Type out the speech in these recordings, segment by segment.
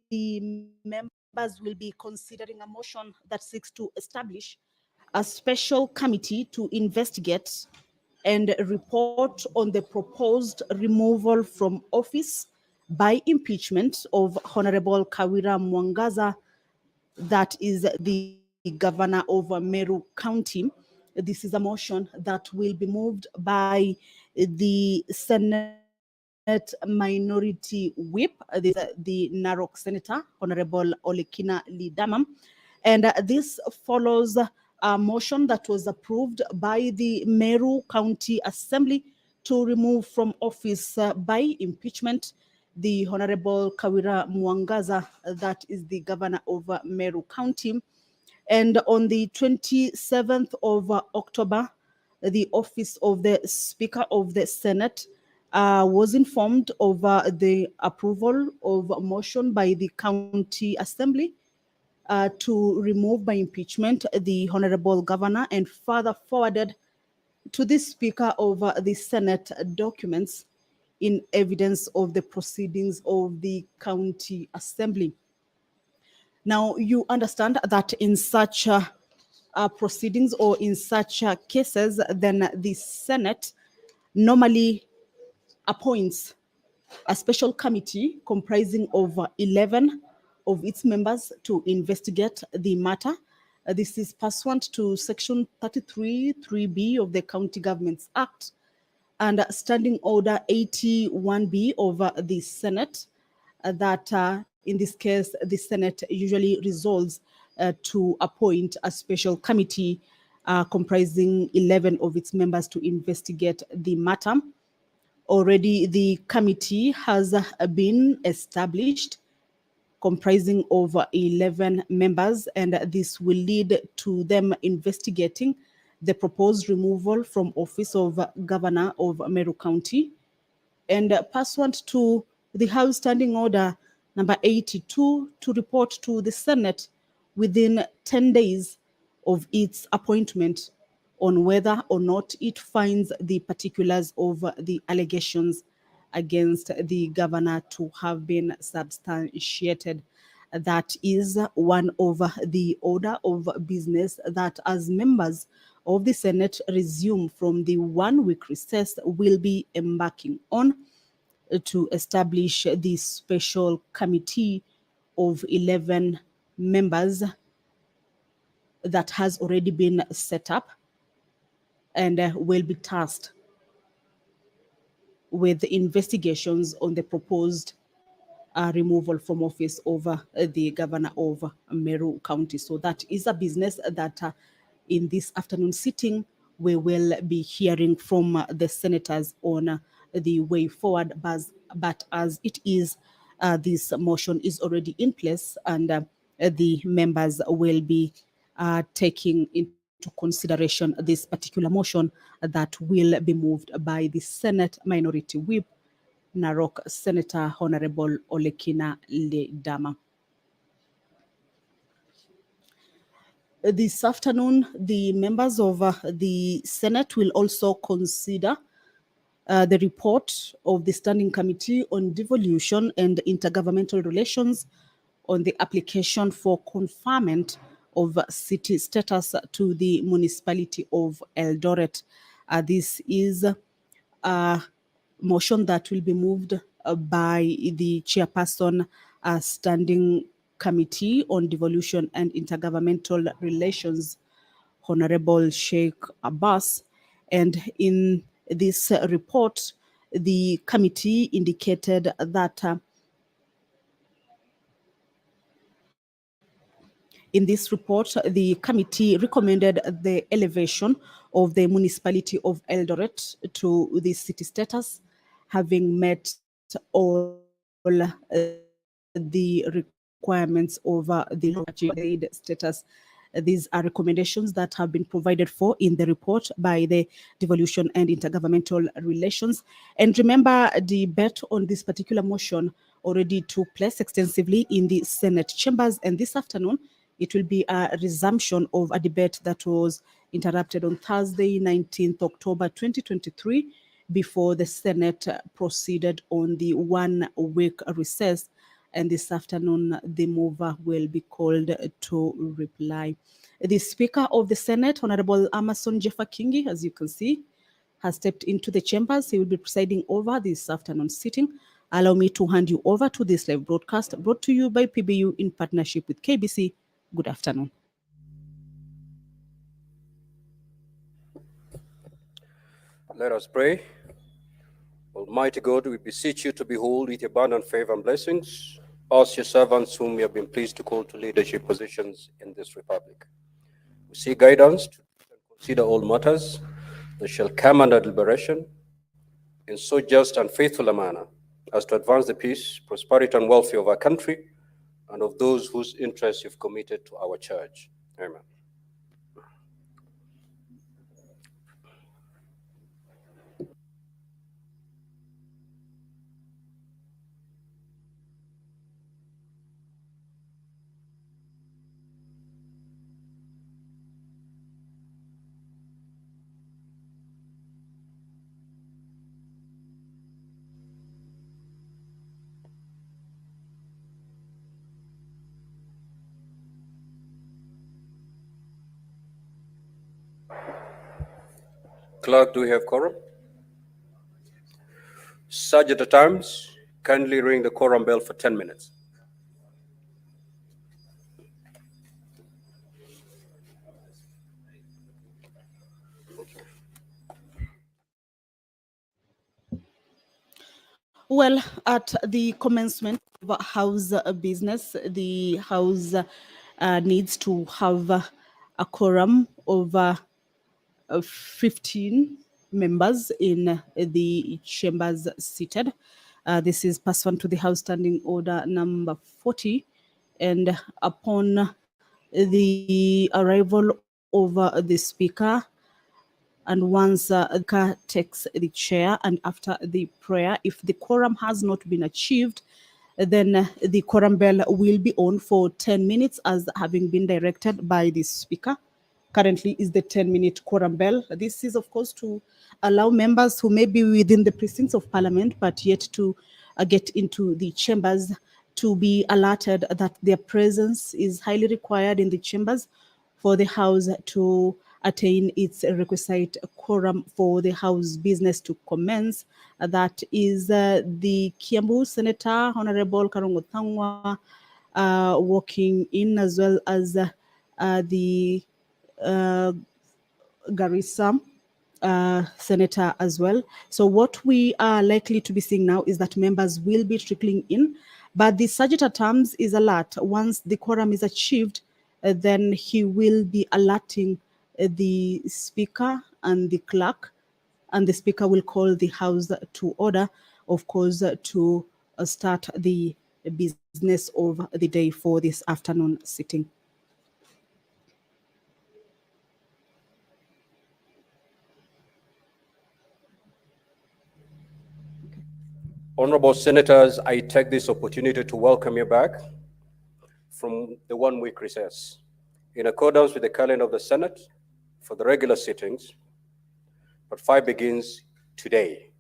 the members will be considering a motion that seeks to establish a special committee to investigate and report on the proposed removal from office by impeachment of Honorable Kawira Mwangaza, that is the governor of Meru County. This is a motion that will be moved by the Senate Minority Whip, the Narok Senator, Honorable Olekina Lidamam. And this follows a motion that was approved by the Meru County Assembly to remove from office by impeachment the Honorable Kawira Mwangaza, that is the governor of Meru County. And on the 27th of October, the office of the Speaker of the Senate was informed of the approval of a motion by the County Assembly to remove by impeachment the Honorable Governor, and further forwarded to the Speaker of the Senate documents in evidence of the proceedings of the County Assembly. Now, you understand that in such proceedings or in such cases, then the Senate normally appoints a special committee comprising of 11 of its members to investigate the matter. This is pursuant to Section 33(3)(b) of the County Governments Act and Standing Order 81B of the Senate, that in this case, the Senate usually resolves to appoint a special committee comprising 11 of its members to investigate the matter. Already the committee has been established comprising of 11 members, and this will lead to them investigating the proposed removal from office of Governor of Meru County. And pursuant to the House Standing Order number 82, to report to the Senate within 10 days of its appointment on whether or not it finds the particulars of the allegations against the governor to have been substantiated. That is one of the order of business that, as members of the Senate resume from the 1-week recess, will be embarking on to establish the special committee of 11 members that has already been set up and will be tasked with investigations on the proposed removal from office over the governor of Meru County. So that is a business that in this afternoon sitting, we will be hearing from the senators on the way forward. But as it is, this motion is already in place, and the members will be taking into consideration this particular motion that will be moved by the Senate Minority Whip, Narok Senator Honorable Olekina Lidama. This afternoon, the members of the Senate will also consider the report of the Standing Committee on Devolution and Intergovernmental Relations on the application for conferment of city status to the municipality of Eldoret. This is a motion that will be moved by the chairperson, Standing Committee on Devolution and Intergovernmental Relations, Honorable Sheikh Abbas. And in this report, the committee indicated that in this report, the committee recommended the elevation of the municipality of Eldoret to the city status, having met all the requirements of the aid status. These are recommendations that have been provided for in the report by the Devolution and Intergovernmental Relations. And remember, debate on this particular motion already took place extensively in the Senate chambers, and this afternoon it will be a resumption of a debate that was interrupted on Thursday, 19th October 2023, before the Senate proceeded on the 1-week recess and this afternoon the mover will be called to reply. The Speaker of the Senate, Honorable Amason Jeffa Kingi, as you can see, has stepped into the chambers. He will be presiding over this afternoon sitting. Allow me to hand you over to this live broadcast brought to you by PBU in partnership with KBC. Good afternoon. Let us pray. Almighty God, we beseech you to behold with abundant favor and blessings us, your servants, whom you have been pleased to call to leadership positions in this republic. We seek guidance to consider all matters that shall come under deliberation in so just and faithful a manner as to advance the peace, prosperity, and welfare of our country and of those whose interests you've committed to our church. Amen. Clerk, do we have quorum? Sergeant at Arms, kindly ring the quorum bell for 10 minutes. Well, at the commencement of House business, the House needs to have a quorum of 15 members in the chambers seated. This is pursuant to the House Standing Order number 40. And upon the arrival of the Speaker, and once the Speaker takes the chair and after the prayer, if the quorum has not been achieved, then the quorum bell will be on for 10 minutes as having been directed by the Speaker. Currently is the 10-minute quorum bell. This is, of course, to allow members who may be within the precincts of Parliament but yet to get into the chambers to be alerted that their presence is highly required in the chambers for the House to attain its requisite quorum for the House business to commence. That is the Kiambu Senator, Honorable Karongo Thangwa, walking in, as well as the Garissa senator as well. So what we are likely to be seeing now is that members will be trickling in, but the sergeant at arms is alert. Once the quorum is achieved, then he will be alerting the speaker and the clerk, and the speaker will call the House to order, of course, to start the business of the day for this afternoon sitting. Honorable Senators, I take this opportunity to welcome you back from the one-week recess. In accordance with the calendar of the Senate for the regular sittings, Part 5 begins today,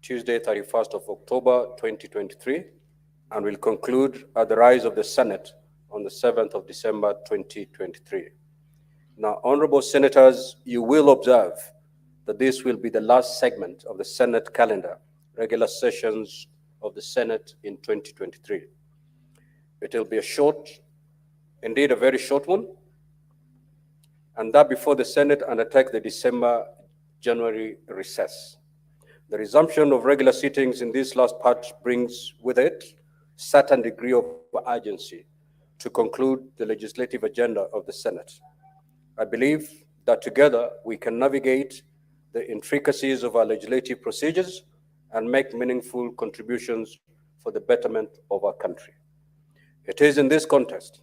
Tuesday, 31st of October, 2023, and will conclude at the rise of the Senate on the 7th of December, 2023. Now, Honorable Senators, you will observe that this will be the last segment of the Senate calendar, regular sessions of the Senate in 2023. It will be a short, indeed a very short one, and that before the Senate undertakes the December-January recess. The resumption of regular sittings in this last part brings with it certain degree of urgency to conclude the legislative agenda of the Senate. I believe that together we can navigate the intricacies of our legislative procedures and make meaningful contributions for the betterment of our country. It is in this context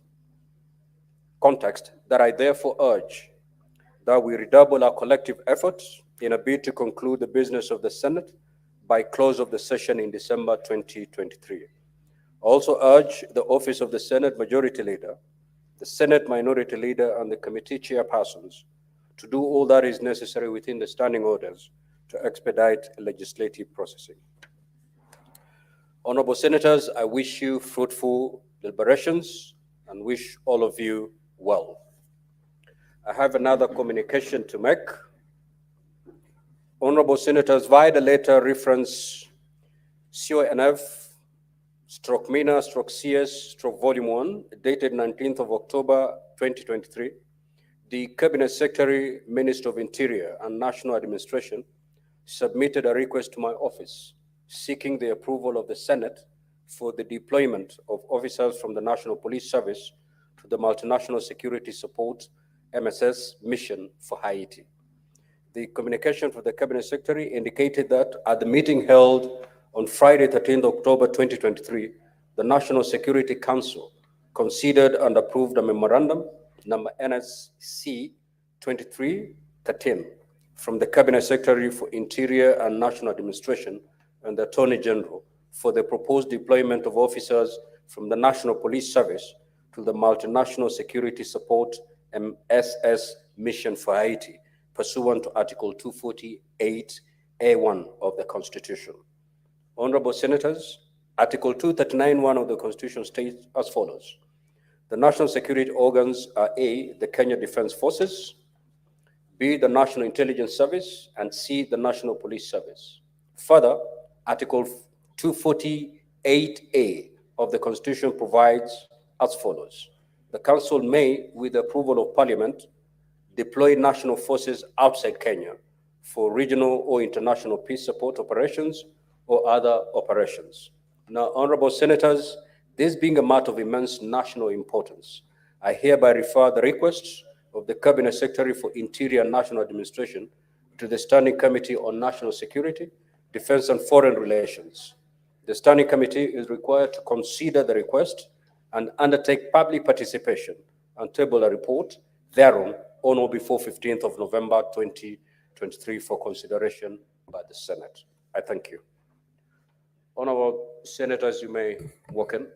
that I therefore urge that we redouble our collective efforts in a bid to conclude the business of the Senate by close of the session in December 2023. I also urge the office of the Senate Majority Leader, the Senate Minority Leader, and the committee chairpersons to do all that is necessary within the standing orders to expedite legislative processing. Honorable Senators, I wish you fruitful deliberations and wish all of you well. I have another communication to make. Honorable Senators, via the letter reference CONF stroke MENA stroke CS stroke volume 1 dated 19th of October 2023, the Cabinet Secretary, Minister of Interior and National Administration submitted a request to my office seeking the approval of the Senate for the deployment of officers from the National Police Service to the Multinational Security Support MSS mission for Haiti. The communication from the Cabinet Secretary indicated that at the meeting held on Friday, 13th October 2023, the National Security Council considered and approved a memorandum number NSC 2313 from the Cabinet Secretary for Interior and National Administration and the Attorney General for the proposed deployment of officers from the National Police Service to the Multinational Security Support MSS mission for Haiti, pursuant to Article 248A1 of the Constitution. Honorable Senators, Article 239(1) of the Constitution states as follows. The national security organs are A, the Kenya Defense Forces, B, the National Intelligence Service, and C, the National Police Service. Further, Article 248A of the Constitution provides as follows. The Council may, with the approval of Parliament, deploy national forces outside Kenya for regional or international peace support operations or other operations. Now, Honorable Senators, this being a matter of immense national importance, I hereby refer the requests of the Cabinet Secretary for Interior and National Administration to the Standing Committee on National Security, Defense and Foreign Relations. The Standing Committee is required to consider the request and undertake public participation and table a report thereon on or before 15th of November 2023 for consideration by the Senate. I thank you. Honorable Senators, you may walk in.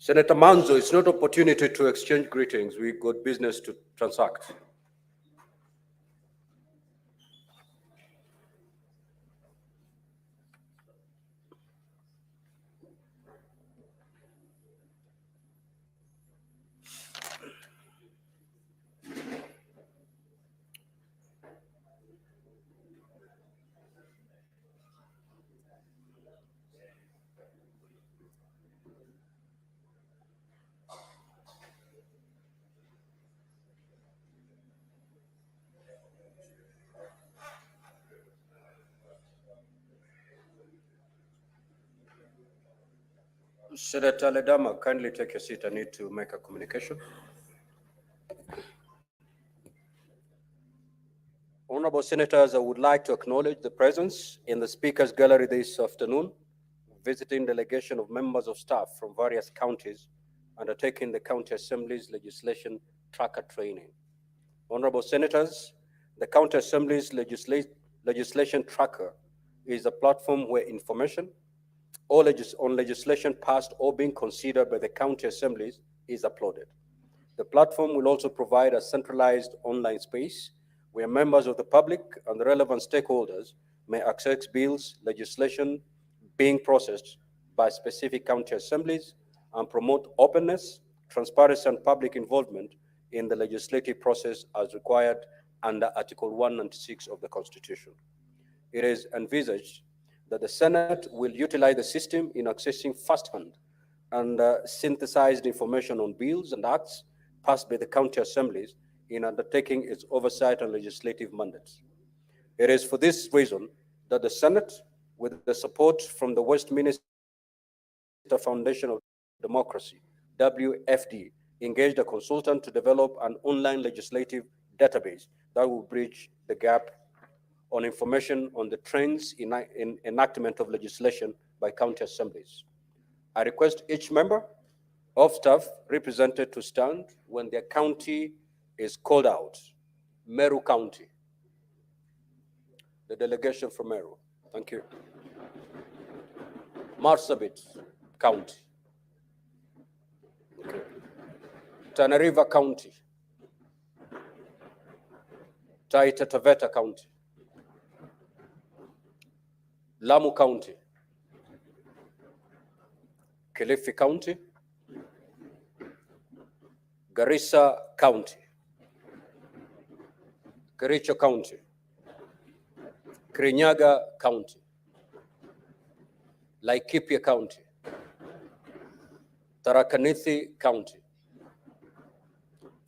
Senator Manzo, it's not opportunity to exchange greetings. We got business to transact. Senator Ledama, kindly take your seat. I need to make a communication. Honorable Senators, I would like to acknowledge the presence in the Speaker's Gallery this afternoon, visiting delegation of members of staff from various counties undertaking the County Assembly's legislation tracker training. Honorable Senators, the County Assembly's legislation tracker is a platform where information on legislation passed or being considered by the county assemblies is uploaded. The platform will also provide a centralized online space where members of the public and the relevant stakeholders may access bills, legislation being processed by specific county assemblies and promote openness, transparency, and public involvement in the legislative process as required under Article 196 of the Constitution. It is envisaged that the Senate will utilize the system in accessing firsthand and synthesized information on bills and acts passed by the county assemblies in undertaking its oversight and legislative mandates. It is for this reason that the Senate, with the support from the Westminster Foundation of Democracy, WFD, engaged a consultant to develop an online legislative database that will bridge the gap on information on the trends in enactment of legislation by county assemblies. I request each member of staff represented to stand when their county is called out. Meru County. The delegation from Meru. Thank you. Marsabit County. Okay. Tana River County. Taita Taveta County, Lamu County, Kilifi County, Garissa County, Kericho County, Kirinyaga County, Laikipia County, Tharaka Nithi County,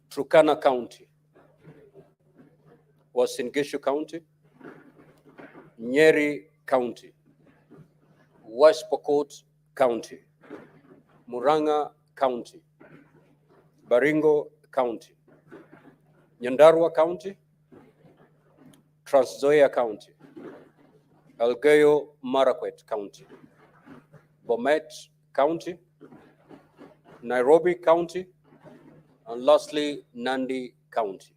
Turkana County, Uasin Gishu County, Nyeri County, West Pokot County, Muranga County, Baringo County, Nyandarua County, Trans Nzoia County, Elgeyo Marakwet County, Bomet County, Nairobi County, and lastly, Nandi County.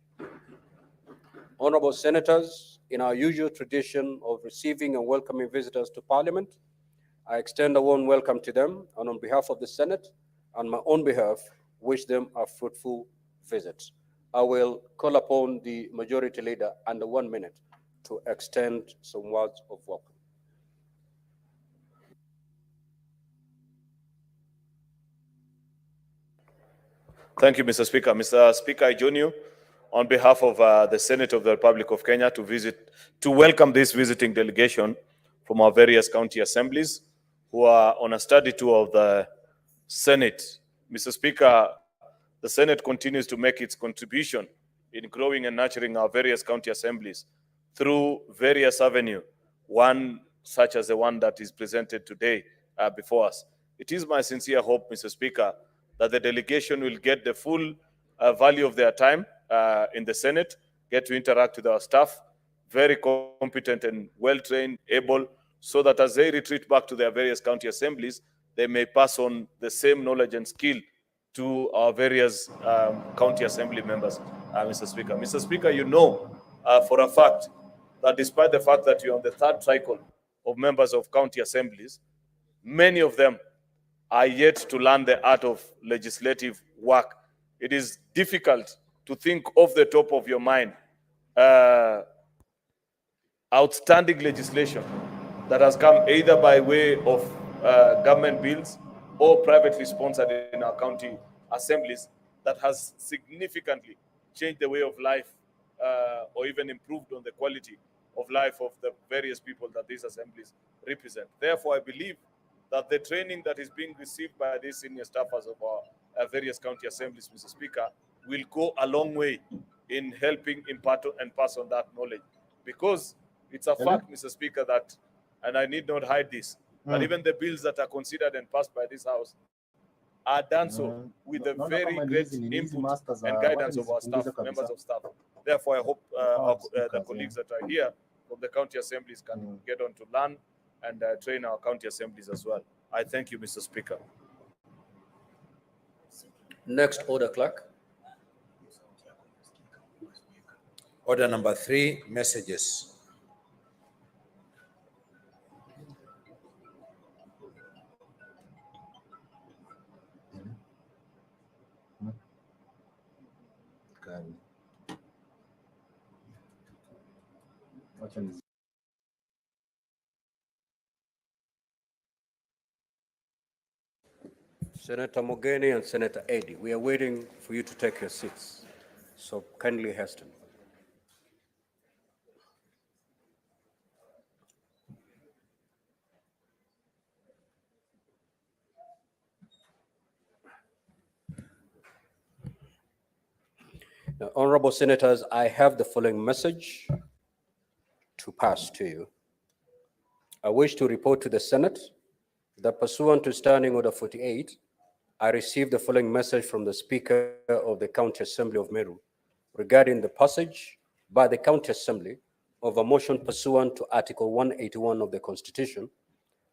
Honorable Senators, in our usual tradition of receiving and welcoming visitors to Parliament, I extend a warm welcome to them, and on behalf of the Senate and my own behalf, wish them a fruitful visit. I will call upon the Majority Leader under 1 minute to extend some words of welcome. Thank you, Mr. Speaker. Mr. Speaker, I join you on behalf of the Senate of the Republic of Kenya to welcome this visiting delegation from our various county assemblies who are on a study tour of the Senate. Mr. Speaker, the Senate continues to make its contribution in growing and nurturing our various county assemblies through various avenues, one such as the one that is presented today before us. It is my sincere hope, Mr. Speaker, that the delegation will get the full value of their time in the Senate, get to interact with our staff, very competent and well-trained, able, so that as they retreat back to their various county assemblies, they may pass on the same knowledge and skill to our various county assembly members, Mr. Speaker. Mr. Speaker, you know for a fact that despite the fact that you're on the third cycle of members of county assemblies, many of them are yet to learn the art of legislative work. It is difficult to think off the top of your mind outstanding legislation that has come either by way of government bills or privately sponsored in our county assemblies that has significantly changed the way of life or even improved on the quality of life of the various people that these assemblies represent. Therefore, I believe that the training that is being received by these senior staffers of our various county assemblies, Mr. Speaker, will go a long way in helping impart and pass on that knowledge. Because it's a fact, Mr. Speaker, that, and I need not hide this, that even the bills that are considered and passed by this House are done so with a very great input and guidance of our staff, members of staff. Therefore, I hope the colleagues that are here from the county assemblies can get on to learn and train our county assemblies as well. I thank you, Mr. Speaker. Next order, clerk. Order number 3, messages. Senator Mogeni and Senator Eddy, we are waiting for you to take your seats, so kindly hasten. Now, honorable senators, I have the following message to pass to you. I wish to report to the Senate that pursuant to Standing Order 48, I received the following message from the Speaker of the County Assembly of Meru regarding the passage by the County Assembly of a motion pursuant to Article 181 of the Constitution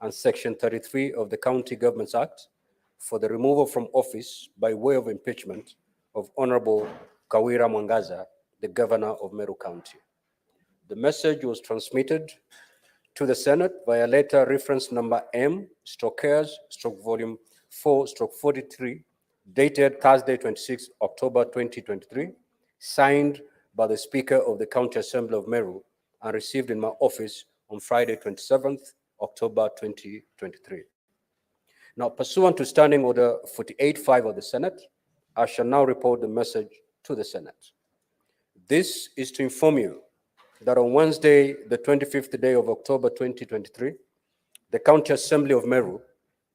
and Section 33 of the County Governments Act for the removal from office by way of impeachment of Honorable Kawira Mwangaza, the Governor of Meru County. The message was transmitted to the Senate via letter reference number M/Volume 4/43, dated Thursday, 26 October 2023, signed by the Speaker of the County Assembly of Meru and received in my office on Friday, 27th October 2023. Now, pursuant to Standing Order 48.5 of the Senate, I shall now report the message to the Senate. This is to inform you that on Wednesday, the 25th day of October 2023, the County Assembly of Meru,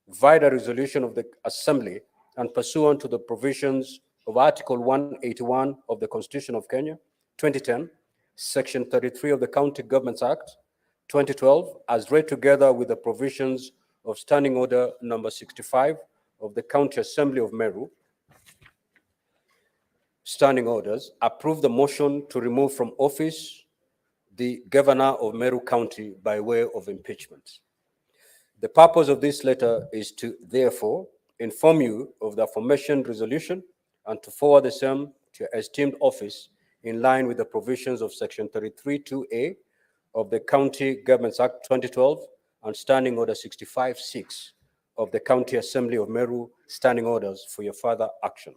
via the resolution of the Assembly and pursuant to the provisions of Article 181 of the Constitution of Kenya, 2010, Section 33 of the County Governments Act, 2012, as read together with the provisions of Standing Order number 65 of the County Assembly of Meru, standing orders, approve the motion to remove from office the Governor of Meru County by way of impeachment. The purpose of this letter is to, therefore, inform you of the aforementioned resolution and to forward the same to your esteemed office in line with the provisions of Section 33(2)(a) of the County Governments Act 2012 and Standing Order 65(6) of the County Assembly of Meru standing orders for your further action.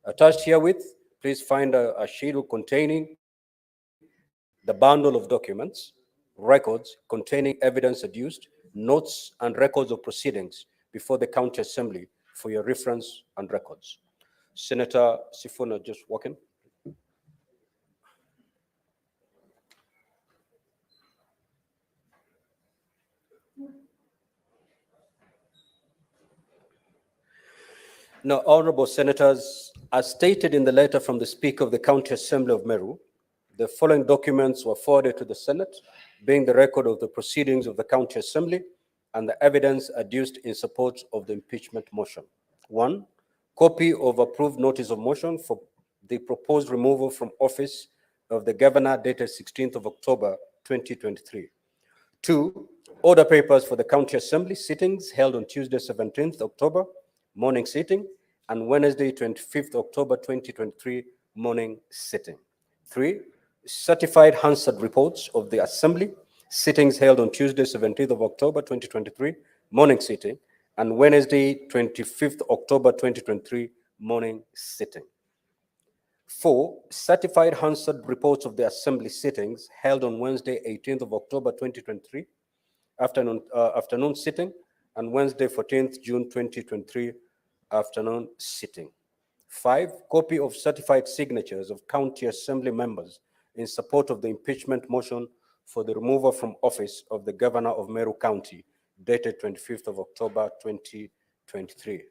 Attached herewith, please find a schedule containing the bundle of documents, records containing evidence adduced, notes, and records of proceedings before the County Assembly for your reference and records. Senator Sifuna, just walk in. Now, honorable senators, as stated in the letter from the Speaker of the County Assembly of Meru, the following documents were forwarded to the Senate, being the record of the proceedings of the County Assembly and the evidence adduced in support of the impeachment motion. 1, copy of approved notice of motion for the proposed removal from office of the governor dated 16th of October 2023. 2, order papers for the County Assembly sittings held on Tuesday 17th October, morning sitting, and Wednesday 25th October 2023, morning sitting. 3, certified Hansard reports of the Assembly sittings held on Tuesday 17th of October 2023, morning sitting, and Wednesday 25th October 2023, morning sitting. 4, certified Hansard reports of the Assembly sittings held on Wednesday 18th of October 2023, afternoon sitting, and Wednesday 14th June 2023, afternoon sitting. 5, copy of certified signatures of County Assembly members in support of the impeachment motion for the removal from office of the Governor of Meru County, dated 25th of October 2023.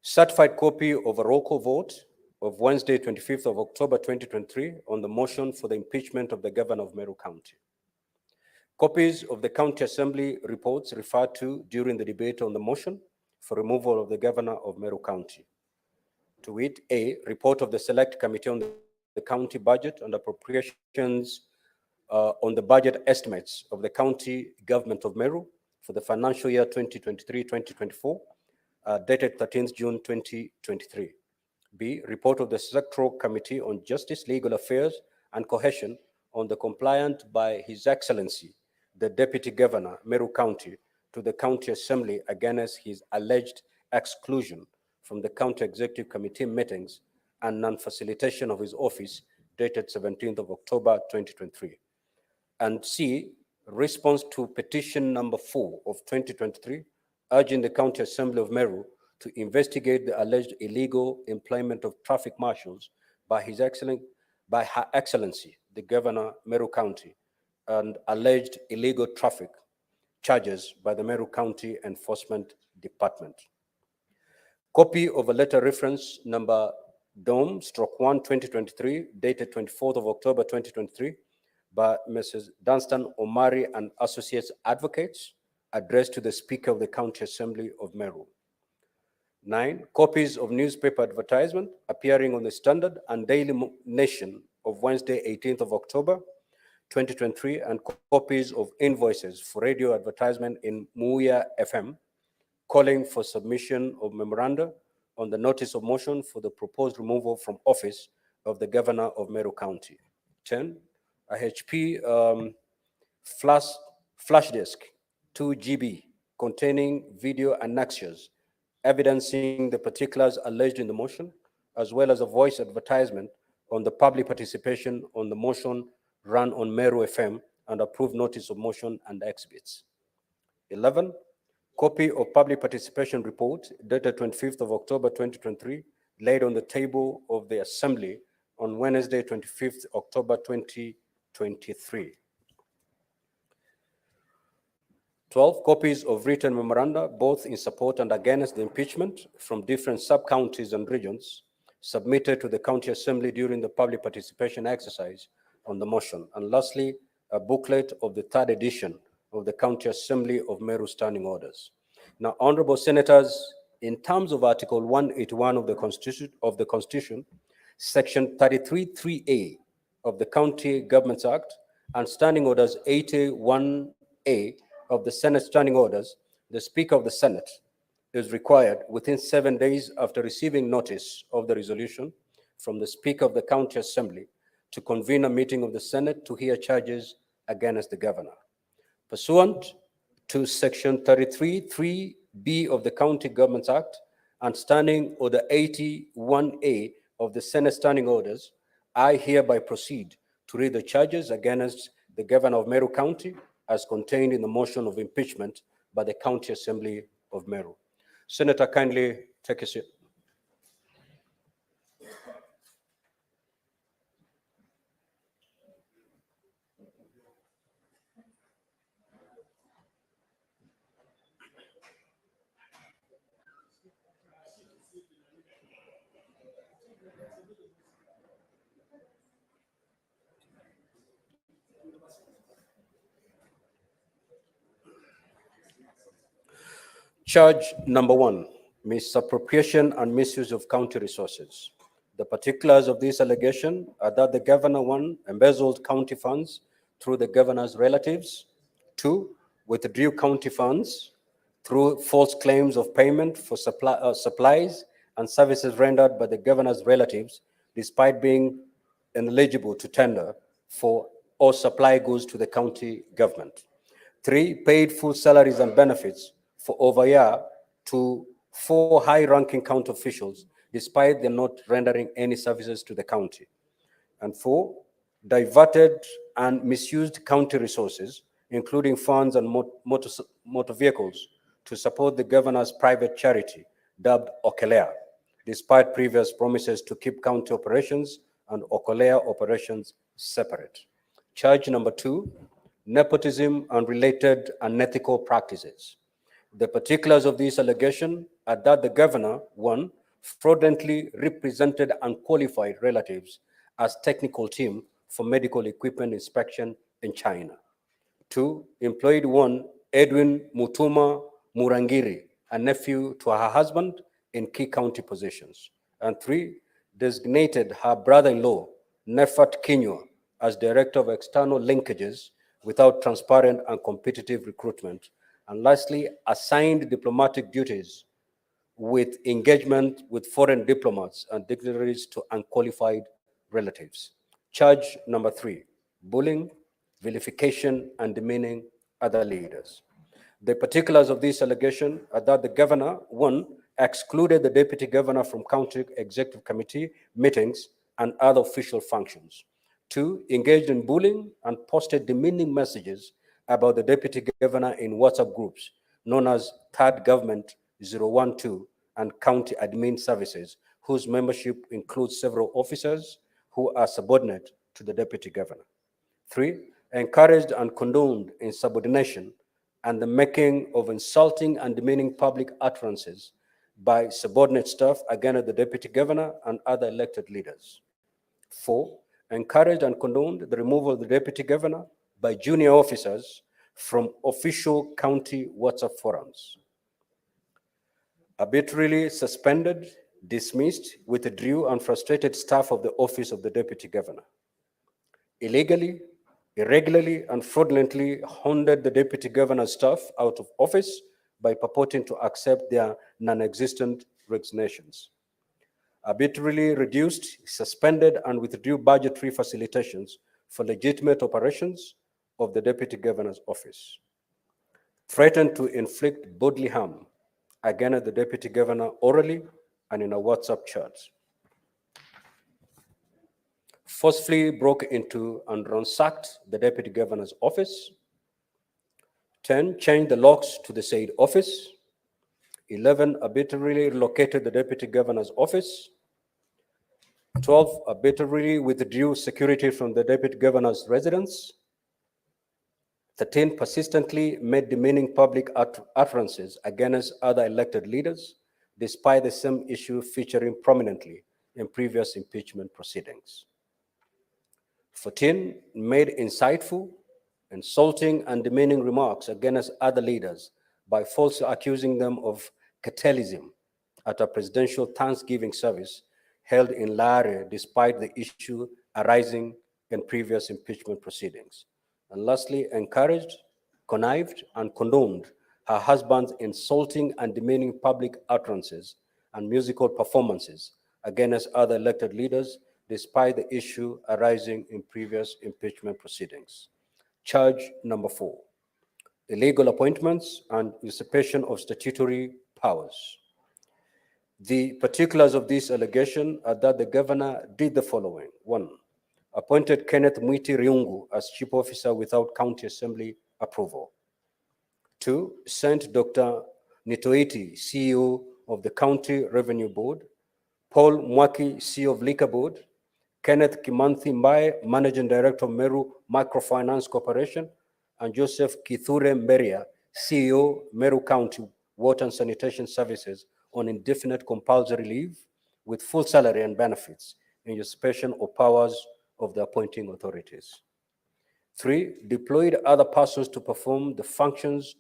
Certified copy of a roll call vote of Wednesday 25th of October 2023 on the motion for the impeachment of the Governor of Meru County. Copies of the County Assembly reports referred to during the debate on the motion for removal of the Governor of Meru County. To wit, A, report of the Select Committee on the County Budget and Appropriations on the budget estimates of the County Government of Meru for the financial year 2023-2024, dated 13th June 2023. B, report of the Sectoral Committee on Justice, Legal Affairs, and Cohesion on the compliant by His Excellency, the Deputy Governor, Meru County, to the County Assembly against his alleged exclusion from the County Executive Committee meetings and non-facilitation of his office, dated 17th of October 2023. And C, response to petition number 4 of 2023, urging the County Assembly of Meru to investigate the alleged illegal employment of traffic marshals by Her Excellency, the Governor, Meru County, and alleged illegal traffic charges by the Meru County Enforcement Department. Copy of a letter reference number DOM/1 2023, dated 24th of October 2023, by Mrs. Dunstan Omari and Associates Advocates, addressed to the Speaker of the County Assembly of Meru. 9, copies of newspaper advertisement appearing on the Standard and Daily Nation of Wednesday, 18th of October 2023, and copies of invoices for radio advertisement in Muya FM, calling for submission of memoranda on the notice of motion for the proposed removal from office of the Governor of Meru County. 10, a HP flash disk, 2 GB, containing video annexures evidencing the particulars alleged in the motion, as well as a voice advertisement on the public participation on the motion run on Meru FM and approved notice of motion and exhibits. 11, copy of public participation report dated 25th of October 2023, laid on the table of the Assembly on Wednesday, 25th October 2023. 12, copies of written memoranda, both in support and against the impeachment from different sub-counties and regions, submitted to the County Assembly during the public participation exercise on the motion. And lastly, a booklet of the third edition of the County Assembly of Meru Standing Orders. Now, honorable senators, in terms of Article 181 of the Constitution, Section 33(3)(a) of the County Governments Act, and Standing Orders 81A of the Senate Standing Orders, the Speaker of the Senate is required within 7 days after receiving notice of the resolution from the Speaker of the County Assembly to convene a meeting of the Senate to hear charges against the governor. Pursuant to Section 33(3)(b) of the County Governments Act and Standing Order 81A of the Senate Standing Orders, I hereby proceed to read the charges against the governor of Meru County as contained in the motion of impeachment by the County Assembly of Meru. Senator, kindly take a seat. Charge number 1, misappropriation and misuse of county resources. The particulars of this allegation are that the governor, 1, embezzled county funds through the governor's relatives, 2, withdrew county funds through false claims of payment for supplies and services rendered by the governor's relatives, despite being ineligible to tender for or supply goods to the county government. 3, paid full salaries and benefits for over a year to 4 high-ranking county officials, despite them not rendering any services to the county. And 4, diverted and misused county resources, including funds and motor vehicles, to support the governor's private charity, dubbed Okelea, despite previous promises to keep county operations and Okelea operations separate. Charge number 2, nepotism and related unethical practices. The particulars of this allegation are that the governor, 1, fraudulently represented unqualified relatives as technical team for medical equipment inspection in China. 2, employed 1, Edwin Mutuma Murangiri, a nephew to her husband, in key county positions. And 3, designated her brother-in-law, Nefat Kinyua, as director of external linkages without transparent and competitive recruitment. And lastly, assigned diplomatic duties with engagement with foreign diplomats and dignitaries to unqualified relatives. Charge number 3, bullying, vilification, and demeaning other leaders. The particulars of this allegation are that the governor, 1, excluded the deputy governor from county executive committee meetings and other official functions. 2, engaged in bullying and posted demeaning messages about the deputy governor in WhatsApp groups known as Third Government 012 and County Admin Services, whose membership includes several officers who are subordinate to the deputy governor. 3, encouraged and condoned insubordination and the making of insulting and demeaning public utterances by subordinate staff against the deputy governor and other elected leaders. 4, encouraged and condoned the removal of the deputy governor by junior officers from official county WhatsApp forums. Arbitrarily suspended, dismissed, withdrew, and frustrated staff of the office of the deputy governor. Illegally, irregularly, and fraudulently hounded the deputy governor's staff out of office by purporting to accept their non-existent resignations. Arbitrarily reduced, suspended, and withdrew budgetary facilitations for legitimate operations of the deputy governor's office. Threatened to inflict bodily harm against the deputy governor orally and in a WhatsApp chat. forcefully broke into and ransacked the deputy governor's office. 10, changed the locks to the said office. 11, arbitrarily relocated the deputy governor's office. 12, arbitrarily withdrew security from the deputy governor's residence. 13, persistently made demeaning public utterances against other elected leaders, despite the same issue featuring prominently in previous impeachment proceedings. 14, made insightful, insulting, and demeaning remarks against other leaders by falsely accusing them of cartelism at a presidential Thanksgiving service held in Lare despite the issue arising in previous impeachment proceedings. And lastly, encouraged, connived, and condoned her husband's insulting and demeaning public utterances and musical performances against other elected leaders despite the issue arising in previous impeachment proceedings. Charge number 4, illegal appointments and usurpation of statutory powers. The particulars of this allegation are that the governor did the following. 1, appointed Kenneth Mwiti Riungu as chief officer without county assembly approval. 2, sent Dr. Nitoiti, CEO of the County Revenue Board, Paul Mwaki, CEO of Liquor Board, Kenneth Kimanthi Mbaye, Managing Director of Meru Microfinance Corporation, and Joseph Kithure Mberia, CEO, Meru County Water and Sanitation Services, on indefinite compulsory leave with full salary and benefits in usurpation of powers of the appointing authorities. 3, deployed other persons to perform the functions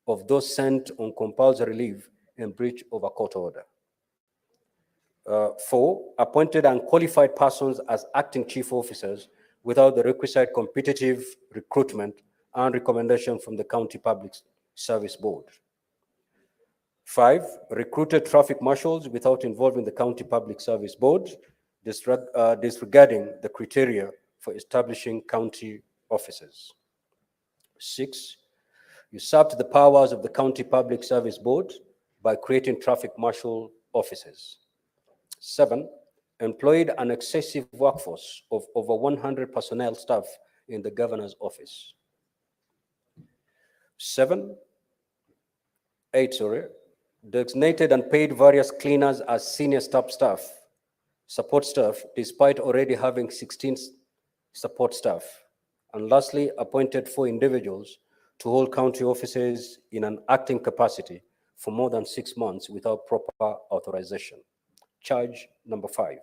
of those sent on compulsory leave in breach of a court order. 4, appointed unqualified persons as acting chief officers without the requisite competitive recruitment and recommendation from the County Public Service Board. 5, recruited traffic marshals without involving the County Public Service Board, disregarding the criteria for establishing county officers. 6, usurped the powers of the County Public Service Board by creating traffic marshal offices. 7, employed an excessive workforce of over 100 personnel staff in the governor's office. 8, designated and paid various cleaners as senior support staff, despite already having 16 support staff. And lastly, appointed 4 individuals to hold county offices in an acting capacity for more than 6 months without proper authorization. Charge number 5,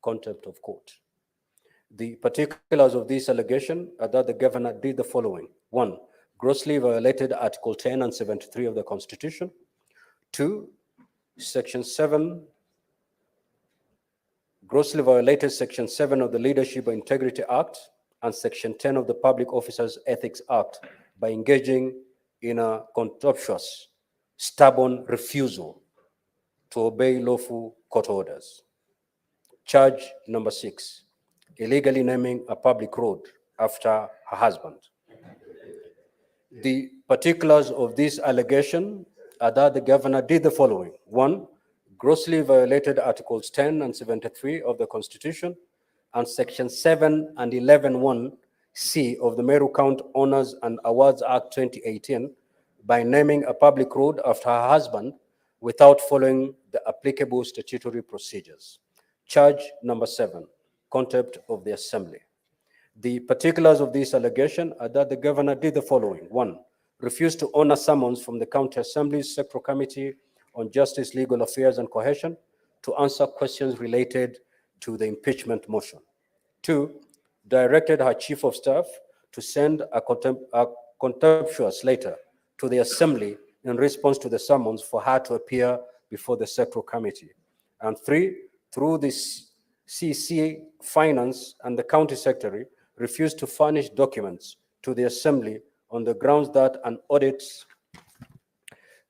contempt of court. The particulars of this allegation are that the governor did the following. 1, grossly violated Article 10 and 73 of the Constitution. 2, Section 7, grossly violated Section 7 of the Leadership and Integrity Act and Section 10 of the Public Officers Ethics Act by engaging in a contemptuous, stubborn refusal to obey lawful court orders. Charge number 6, illegally naming a public road after her husband. The particulars of this allegation are that the governor did the following. 1, grossly violated Articles 10 and 73 of the Constitution and Section 7 and 11(1)(c) of the Meru County Honors and Awards Act 2018 by naming a public road after her husband without following the applicable statutory procedures. Charge number 7, contempt of the Assembly. The particulars of this allegation are that the governor did the following. 1, refused to honor summons from the County Assembly's Secretary Committee on Justice, Legal Affairs and Cohesion to answer questions related to the impeachment motion. 2, directed her Chief of Staff to send a contemptuous letter to the Assembly in response to the summons for her to appear before the Secretary Committee. And 3, through the CC Finance and the County Secretary, refused to furnish documents to the Assembly on the grounds that an audit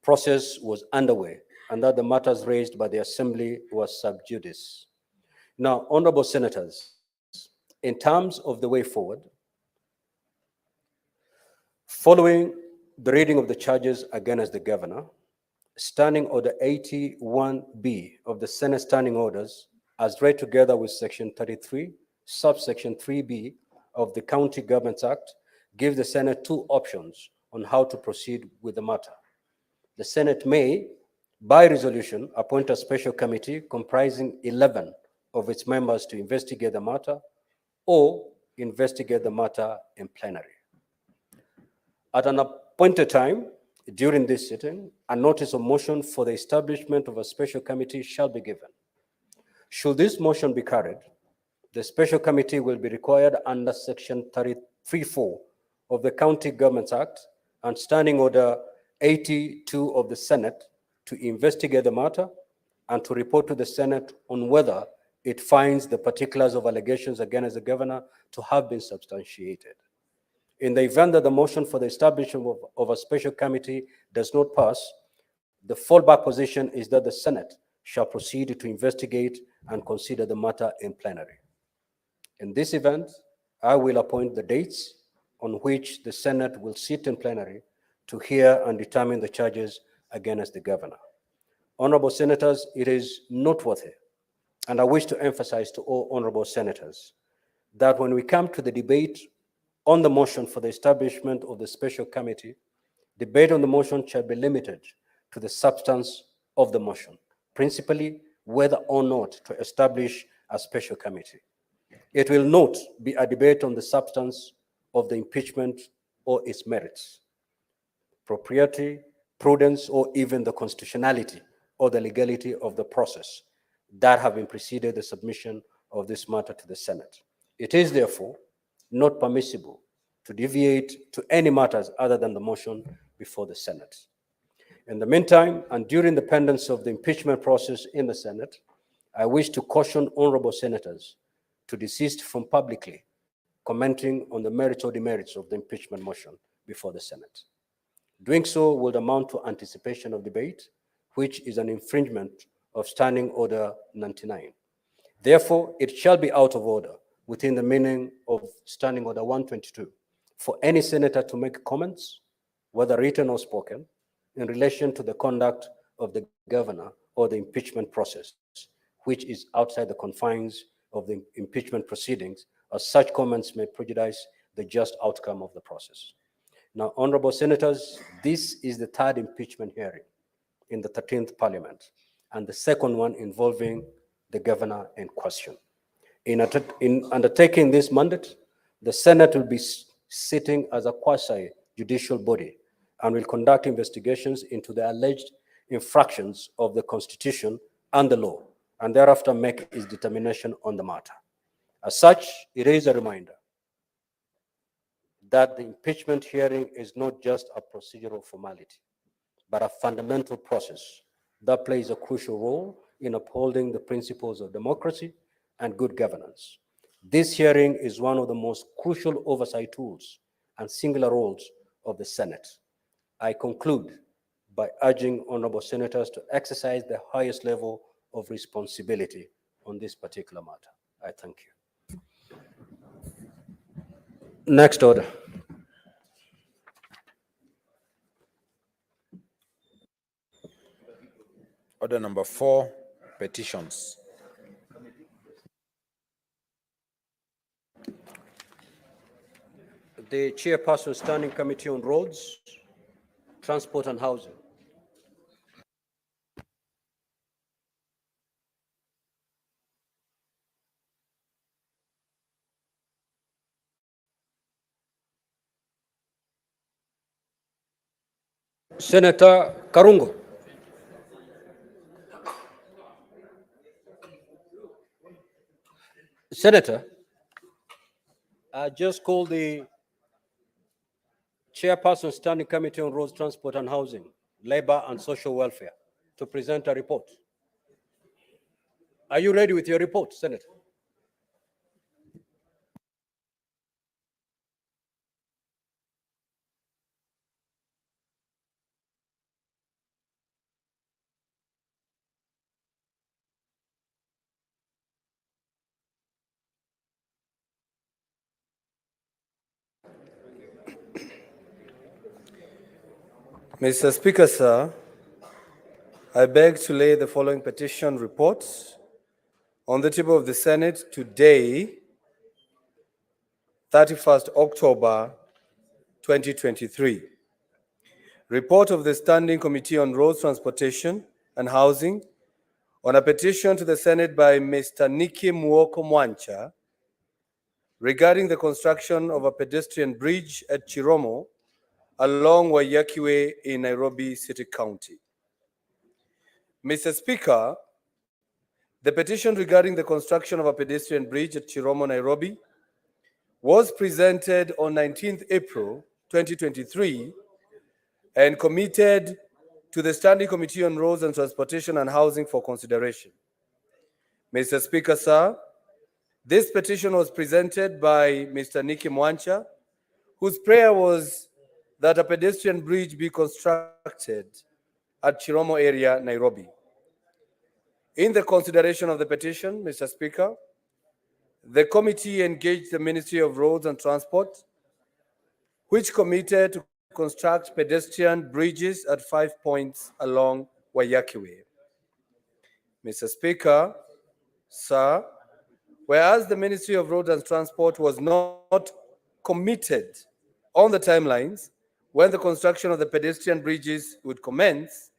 process was underway and that the matters raised by the Assembly were sub judice. Now, honorable senators, in terms of the way forward, following the reading of the charges against the governor, Standing Order 81B of the Senate Standing Orders, as read together with Section 33, subsection 3B of the County Governments Act gives the Senate two options on how to proceed with the matter. The Senate may, by resolution, appoint a special committee comprising 11 of its members to investigate the matter, or investigate the matter in plenary. At an appointed time during this sitting, a notice of motion for the establishment of a special committee shall be given. Should this motion be carried, the special committee will be required under Section 33(4) of the County Governments Act and Standing Order 82 of the Senate to investigate the matter and to report to the Senate on whether it finds the particulars of allegations against the governor to have been substantiated. In the event that the motion for the establishment of a special committee does not pass, the fallback position is that the Senate shall proceed to investigate and consider the matter in plenary. In this event, I will appoint the dates on which the Senate will sit in plenary to hear and determine the charges against the governor. Honorable Senators, it is noteworthy, and I wish to emphasize to all honorable senators, that when we come to the debate on the motion for the establishment of the special committee, debate on the motion shall be limited to the substance of the motion, principally whether or not to establish a special committee. It will not be a debate on the substance of the impeachment or its merits, propriety, prudence, or even the constitutionality or the legality of the process that have been preceded the submission of this matter to the Senate. It is therefore not permissible to deviate to any matters other than the motion before the Senate. In the meantime, and during the pendency of the impeachment process in the Senate, I wish to caution honorable senators to desist from publicly commenting on the merits or demerits of the impeachment motion before the Senate. Doing so would amount to anticipation of debate, which is an infringement of Standing Order 99. Therefore, it shall be out of order within the meaning of Standing Order 122 for any senator to make comments, whether written or spoken, in relation to the conduct of the governor or the impeachment process, which is outside the confines of the impeachment proceedings, as such comments may prejudice the just outcome of the process. Now, honorable senators, this is the third impeachment hearing in the 13th Parliament, and the second one involving the governor in question. In undertaking this mandate, the Senate will be sitting as a quasi-judicial body and will conduct investigations into the alleged infractions of the Constitution and the law, and thereafter make its determination on the matter. As such, it is a reminder that the impeachment hearing is not just a procedural formality, but a fundamental process that plays a crucial role in upholding the principles of democracy and good governance. This hearing is one of the most crucial oversight tools and singular roles of the Senate. I conclude by urging honorable senators to exercise the highest level of responsibility on this particular matter. I thank you. Next order. Order number 4, petitions. The chairperson, Standing Committee on Roads, Transport and Housing. Senator Karungo. Senator, I just called the chairperson, Standing Committee on Roads, Transport and Housing, Labor and Social Welfare, to present a report. Are you ready with your report, Senator? Mr. Speaker, sir, I beg to lay the following petition reports on the table of the Senate today, 31st October 2023. Report of the Standing Committee on Roads, Transportation and Housing on a petition to the Senate by Mr. Nikki Muoko Mwancha regarding the construction of a pedestrian bridge at Chiromo along Waiyaki Way in Nairobi City County. Mr. Speaker, the petition regarding the construction of a pedestrian bridge at Chiromo, Nairobi, was presented on 19th April 2023 and committed to the Standing Committee on Roads and Transportation and Housing for consideration. Mr. Speaker, sir, this petition was presented by Mr. Nikki Mwancha, whose prayer was that a pedestrian bridge be constructed at Chiromo area, Nairobi. In the consideration of the petition, Mr. Speaker, the committee engaged the Ministry of Roads and Transport, which committed to construct pedestrian bridges at 5 points along Waiyaki Way. Mr. Speaker, sir, whereas the Ministry of Roads and Transport was not committed on the timelines when the construction of the pedestrian bridges would commence,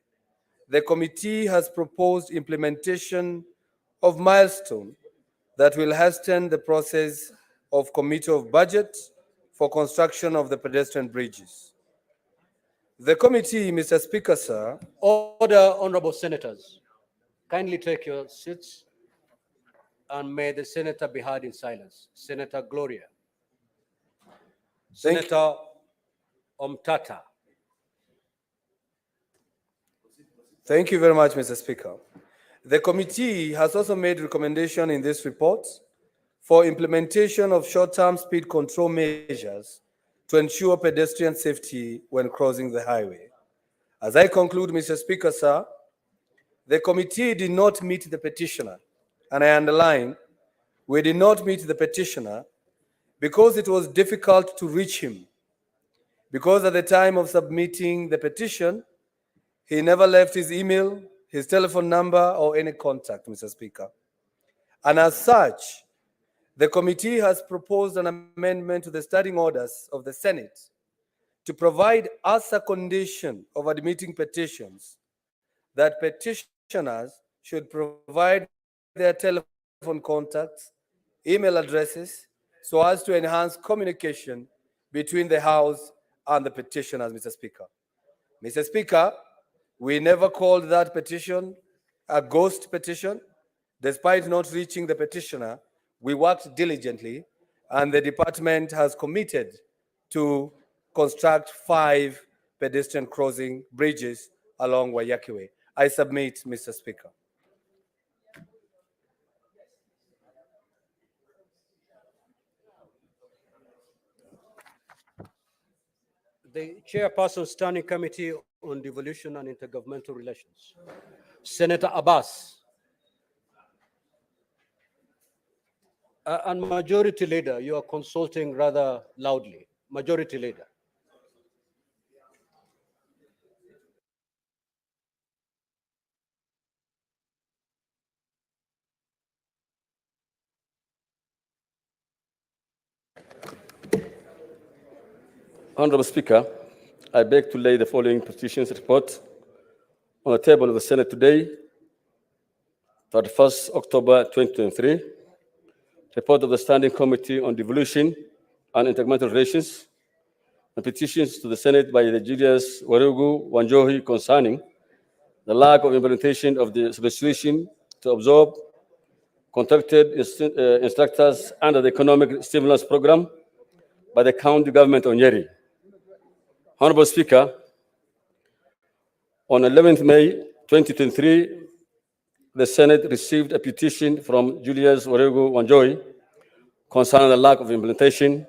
the committee has proposed implementation of milestone that will hasten the process of committee of budget for construction of the pedestrian bridges. The committee, Mr. Speaker, sir. Order, honorable senators. Kindly take your seats and may the senator be heard in silence. Senator Gloria. Thank Senator Omtata. Thank you very much, Mr. Speaker. The committee has also made recommendation in this report for implementation of short-term speed control measures to ensure pedestrian safety when crossing the highway. As I conclude, Mr. Speaker, sir, the committee did not meet the petitioner, and I underline, we did not meet the petitioner because it was difficult to reach him, because at the time of submitting the petition, he never left his email, his telephone number, or any contact, Mr. Speaker. And as such, the committee has proposed an amendment to the standing orders of the Senate to provide as a condition of admitting petitions that petitioners should provide their telephone contacts, email addresses, so as to enhance communication between the House and the petitioners, Mr. Speaker. Mr. Speaker, we never called that petition a ghost petition. Despite not reaching the petitioner, we worked diligently, and the department has committed to construct 5 pedestrian crossing bridges along Waiyaki Way. I submit, Mr. Speaker. The chairperson, Standing Committee on Devolution and Intergovernmental Relations. Senator Abbas. And Majority Leader, you are consulting rather loudly. Majority Leader. Honorable Speaker, I beg to lay the following petitions report on the table of the Senate today, 31st October 2023. Report of the Standing Committee on Devolution and Intergovernmental Relations, and petitions to the Senate by the Julius Warugu Wanjohi concerning the lack of implementation of the resolution to absorb contracted instructors under the Economic Stimulus Program by the County Government of Nyeri. Honorable Speaker, on 11th May 2023, the Senate received a petition from Julius Warugu Wanjohi concerning the lack of implementation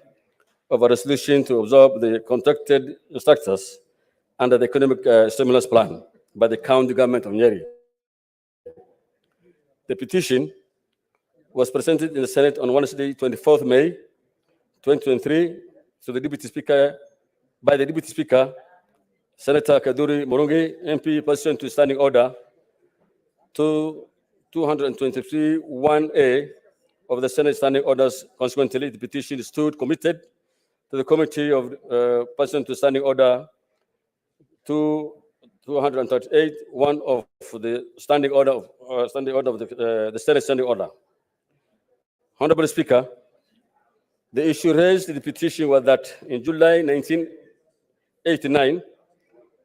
of a resolution to absorb the contracted instructors under the Economic Stimulus Plan by the County Government of Nyeri. The petition was presented in the Senate on Wednesday, 24th May 2023, to the Deputy Speaker, by the Deputy Speaker, Senator Kaduri Murungi, MP, pursuant to Standing Order 223-1A of the Senate standing orders. Consequently, the petition stood committed to the committee of pursuant to standing order 238, one of the standing order of the Senate standing order. Honorable Speaker, the issue raised in the petition was that in July 1989,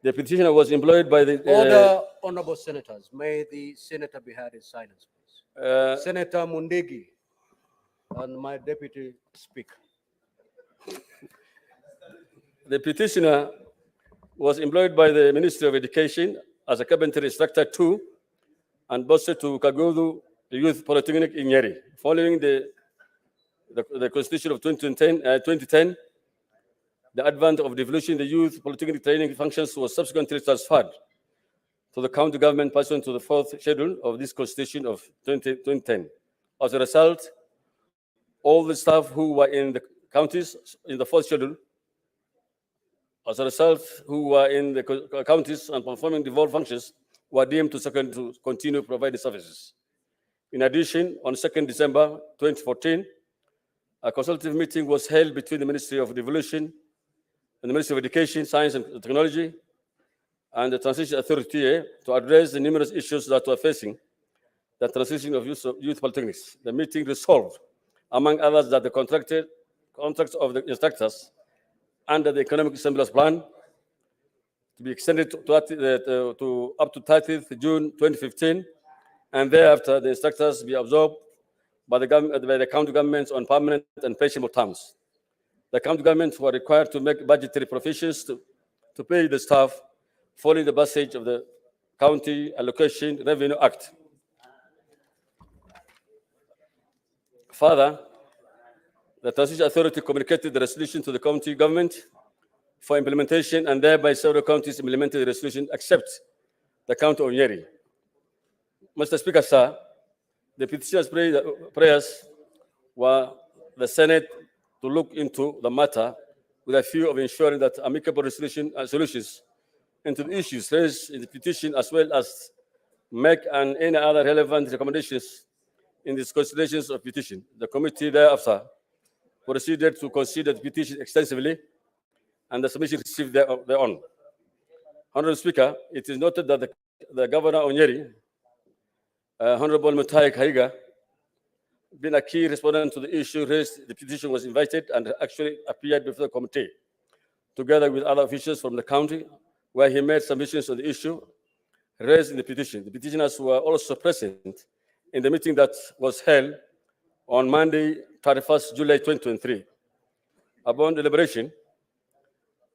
the petitioner was employed by the Order, honorable senators. May the senator be heard in silence, please. uh, Senator Mundigi and my deputy speaker. the petitioner was employed by the Ministry of Education as a carpentry instructor too, and posted to Kagudu Youth Polytechnic in Nyeri. Following the Constitution of 2010, the advent of devolution, the youth polytechnic training functions was subsequently transferred to the county government pursuant to the fourth schedule of this Constitution of 2010. As a result, all the staff who were in the counties in the fourth schedule, counties and performing devolved functions were deemed to continue providing services. In addition, on 2nd December 2014, a consultative meeting was held between the Ministry of Devolution and the Ministry of Education, Science and Technology and the Transition Authority to address the numerous issues that were facing the transition of youth polytechnics. The meeting resolved, among others, that the contracts of the instructors under the Economic Stimulus Plan to be extended to up to 30th June 2015, and thereafter the instructors be absorbed by the county governments on permanent and pensionable terms. The county governments were required to make budgetary provisions to pay the staff following the passage of the County Allocation Revenue Act. Further, the Transition Authority communicated the resolution to the county government for implementation, and thereby several counties implemented the resolution except the county of Nyeri. Mr. Speaker, sir, the petitioner's prayers were the Senate to look into the matter with a view of ensuring that amicable resolution and solutions into the issues raised in the petition, as well as make any other relevant recommendations in these considerations of petition. The committee thereafter proceeded to consider the petition extensively, and the submission received thereon. Honorable Speaker, it is noted that the Governor of Nyeri, Honorable Mutai Kaiga, being a key respondent to the issue raised, the petition was invited and actually appeared before the committee, together with other officials from the county, where he made submissions on the issue raised in the petition. The petitioners were also present in the meeting that was held on Monday, 31st July 2023. Upon deliberation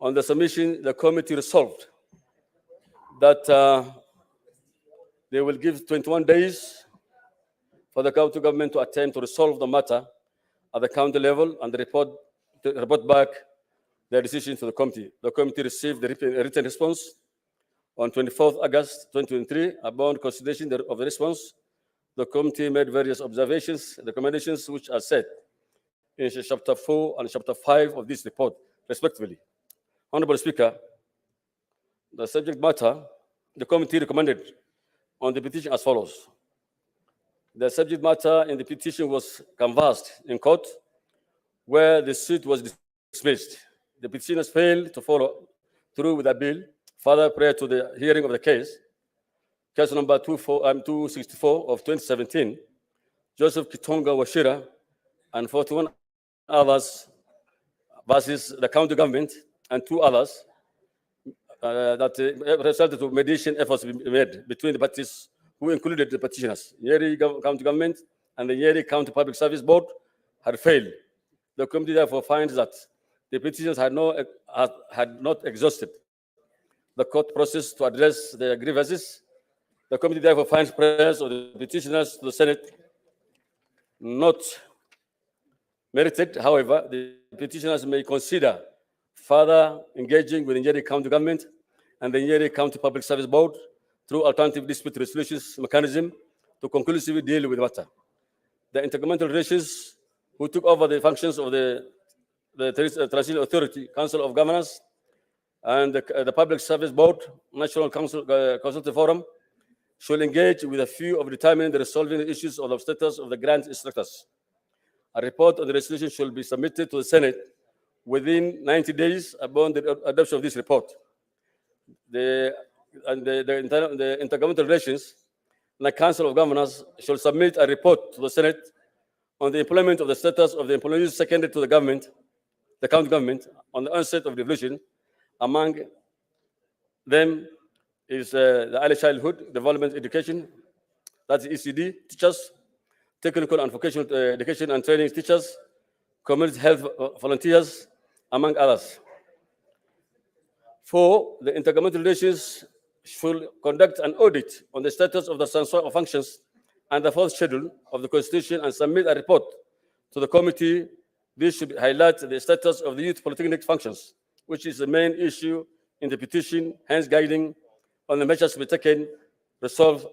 on the submission, the committee resolved that they will give 21 days for the county government to attempt to resolve the matter at the county level and report back their decision to the committee. The committee received the written response on 24th August 2023. Upon consideration of the response, the committee made various observations and recommendations which are set in Chapter 4 and Chapter 5 of this report, respectively. Honorable Speaker, the subject matter, the committee recommended on the petition as follows. The subject matter in the petition was canvassed in court, where the suit was dismissed. The petitioners failed to follow through with the bill. Further, prior to the hearing of the case number 264 of 2017, Joseph Kitonga Washira and 41 others versus the county government and 2 others that resulted to mediation efforts made between the parties, who included the petitioners. Nyeri County Government and the Nyeri County Public Service Board had failed. The committee therefore finds that the petitioners had not exhausted the court process to address their grievances. The committee therefore finds prayers of the petitioners to the Senate not merited. However, the petitioners may consider further engaging with the Nyeri County Government and the Nyeri County Public Service Board through alternative dispute resolutions mechanism to conclusively deal with the matter. The intergovernmental relations who took over the functions of the Transition Authority, Council of Governors, and the Public Service Board, National Consultative Forum, should engage with a view of determining the resolving the issues of the status of the grant instructors. A report on the resolution should be submitted to the Senate within 90 days upon the adoption of this report. The Intergovernmental Relations and the Council of Governors shall submit a report to the Senate on the employment of the status of the employees seconded to the government, the county government, on the onset of devolution. Among them is the early childhood development education, that's ECD, teachers, technical and vocational education and training teachers, community health volunteers, among others. 4, the Intergovernmental Relations should conduct an audit on the status of the transfer of functions and the 4th schedule of the Constitution and submit a report to the committee. This should highlight the status of the youth polytechnic functions, which is the main issue in the petition, hence guiding on the measures to be taken, resolve,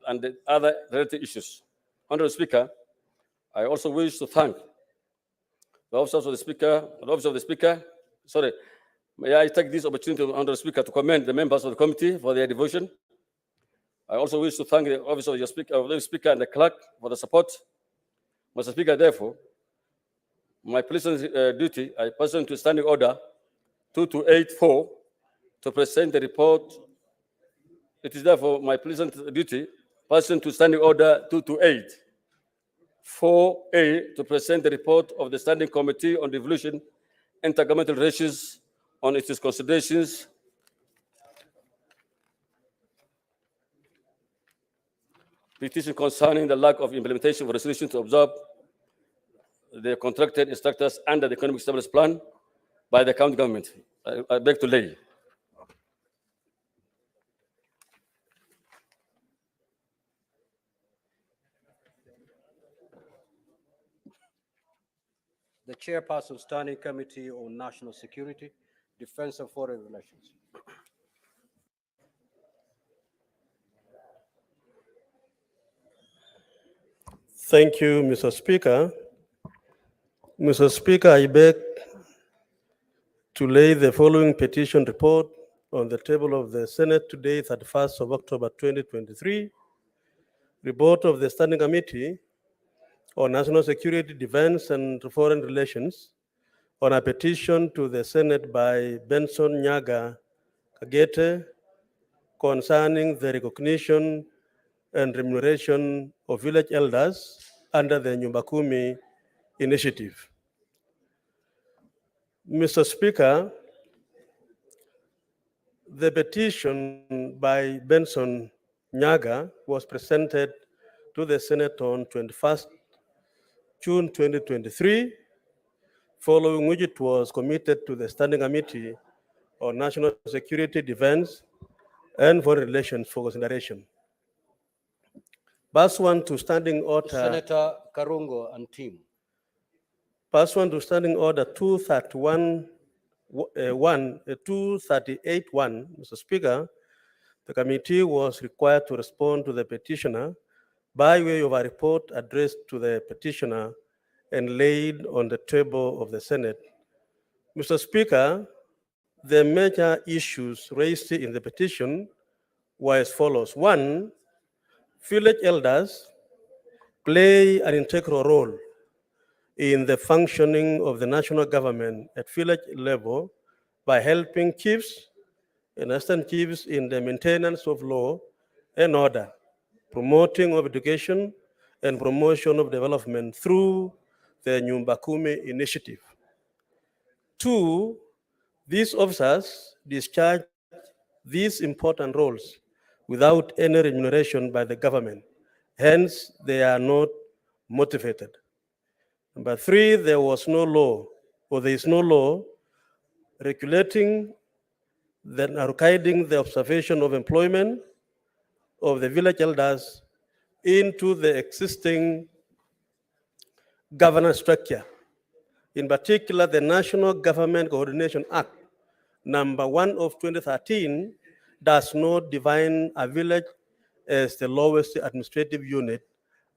and the other related issues. Honorable Speaker, I also wish to thank the officers of the Speaker, the Office of the Speaker. Sorry, may I take this opportunity, Honorable Speaker, to commend the members of the committee for their devotion. I also wish to thank the Office of the Speaker and the Clerk for the support. Mr. Speaker, therefore, my pleasant duty, I present to Standing Order 2284 to present the report. It is therefore my pleasant duty, present to Standing Order 2284A, to present the report of the Standing Committee on Devolution, Intergovernmental Relations, on its considerations petition concerning the lack of implementation of resolution to absorb the contracted instructors under the Economic Stability Plan by the county government. I beg to lay. The Chairperson, Standing Committee on National Security, Defense and Foreign Relations. Thank you, Mr. Speaker. Mr. Speaker, I beg to lay the following petition report on the table of the Senate today, 31st of October 2023. Report of the Standing Committee on National Security, Defense and Foreign Relations on a petition to the Senate by Benson Nyaga Kagete concerning the recognition and remuneration of village elders under the Nyumba Kumi initiative. Mr. Speaker, the petition by Benson Nyaga was presented to the Senate on 21st June 2023, following which it was committed to the Standing Committee on National Security, Defense, and Foreign Relations for consideration. Pursuant to Standing Order Senator Karungo and team. Pursuant to Standing Order 238-1, Mr. Speaker, the committee was required to respond to the petitioner by way of a report addressed to the petitioner and laid on the table of the Senate. Mr. Speaker, the major issues raised in the petition were as follows. 1, village elders play an integral role in the functioning of the national government at village level by helping chiefs and assistant chiefs in the maintenance of law and order, promoting of education and promotion of development through the Nyumba Kumi initiative. 2, these officers discharge these important roles without any remuneration by the government. Hence, they are not motivated. Number 3, there was no law, or there is no law regulating or guiding the observation of employment of the village elders into the existing governance structure. In particular, the National Government Coordination Act, number 1 of 2013, does not define a village as the lowest administrative unit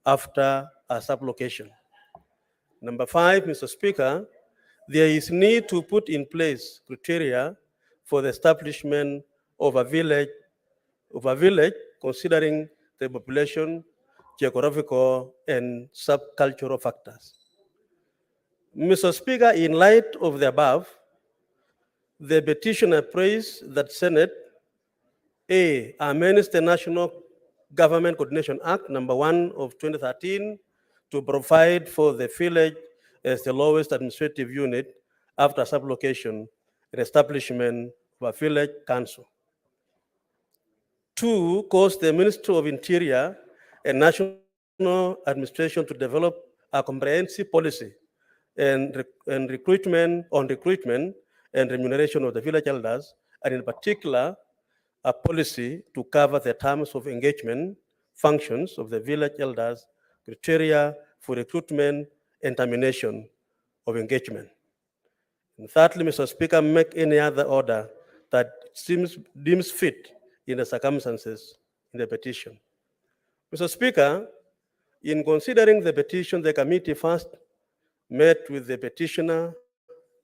after a sublocation. Number 5, Mr. Speaker, there is need to put in place criteria for the establishment of a village considering the population, geographical, and subcultural factors. Mr. Speaker, in light of the above, the petitioner praised that Senate A amends the National Government Coordination Act number 1 of 2013 to provide for the village as the lowest administrative unit after sublocation and establishment of a village council. 2, cause the Ministry of Interior and National Administration to develop a comprehensive policy and recruitment and remuneration of the village elders, and in particular, a policy to cover the terms of engagement, functions of the village elders, criteria for recruitment and termination of engagement. And thirdly, Mr. Speaker, make any other order that deems fit in the circumstances in the petition. Mr. Speaker, in considering the petition, the committee first met with the petitioner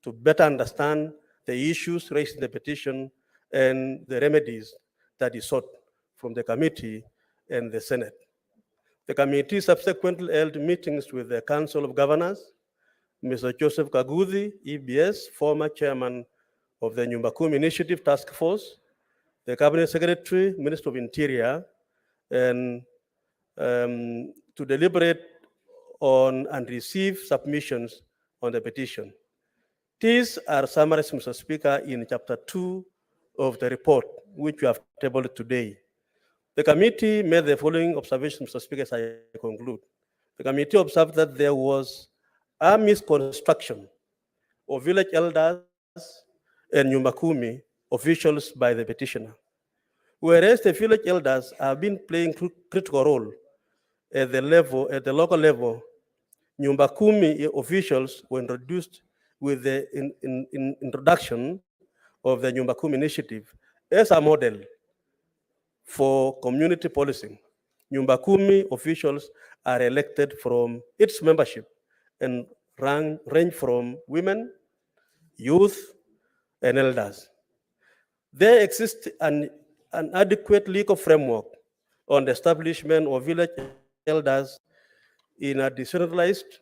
to better understand the issues raised in the petition and the remedies that he sought from the committee and the Senate. The committee subsequently held meetings with the Council of Governors, Mr. Joseph Kaguthi, EBS, former chairman of the Nyumba Kumi Initiative Task Force, the Cabinet Secretary, Minister of Interior, and to deliberate on and receive submissions on the petition. These are summarized, Mr. Speaker, in Chapter 2 of the report, which we have tabled today. The committee made the following observations, Mr. Speaker, as I conclude. The committee observed that there was a misconstruction of village elders and Nyumba Kumi officials by the petitioner. Whereas the village elders have been playing critical role at the local level, Nyumba Kumi officials were introduced with the introduction of the Nyumba Kumi initiative as a model for community policing. Nyumba Kumi officials are elected from its membership and range from women, youth, and elders. There exists an adequate legal framework on the establishment of village elders in a decentralized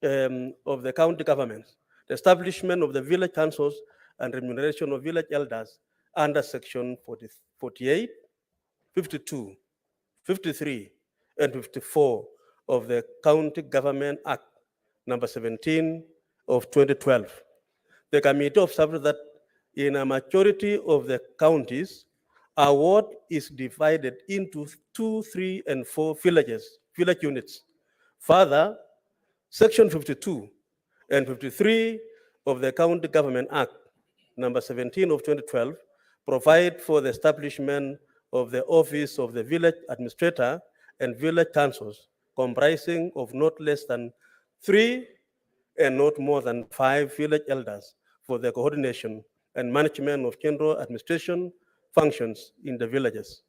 of the county governments, the establishment of the village councils and remuneration of village elders under section 48, 52, 53, and 54 of the County Government Act number 17 of 2012. The committee observed that in a majority of the counties, a ward is divided into 2, 3, and 4 village units. Further, Section 52 and 53 of the County Government Act, number 17 of 2012, provide for the establishment of the office of the village administrator and village councils, comprising of not less than 3 and not more than 5 village elders for the coordination and management of general administration functions in the villages.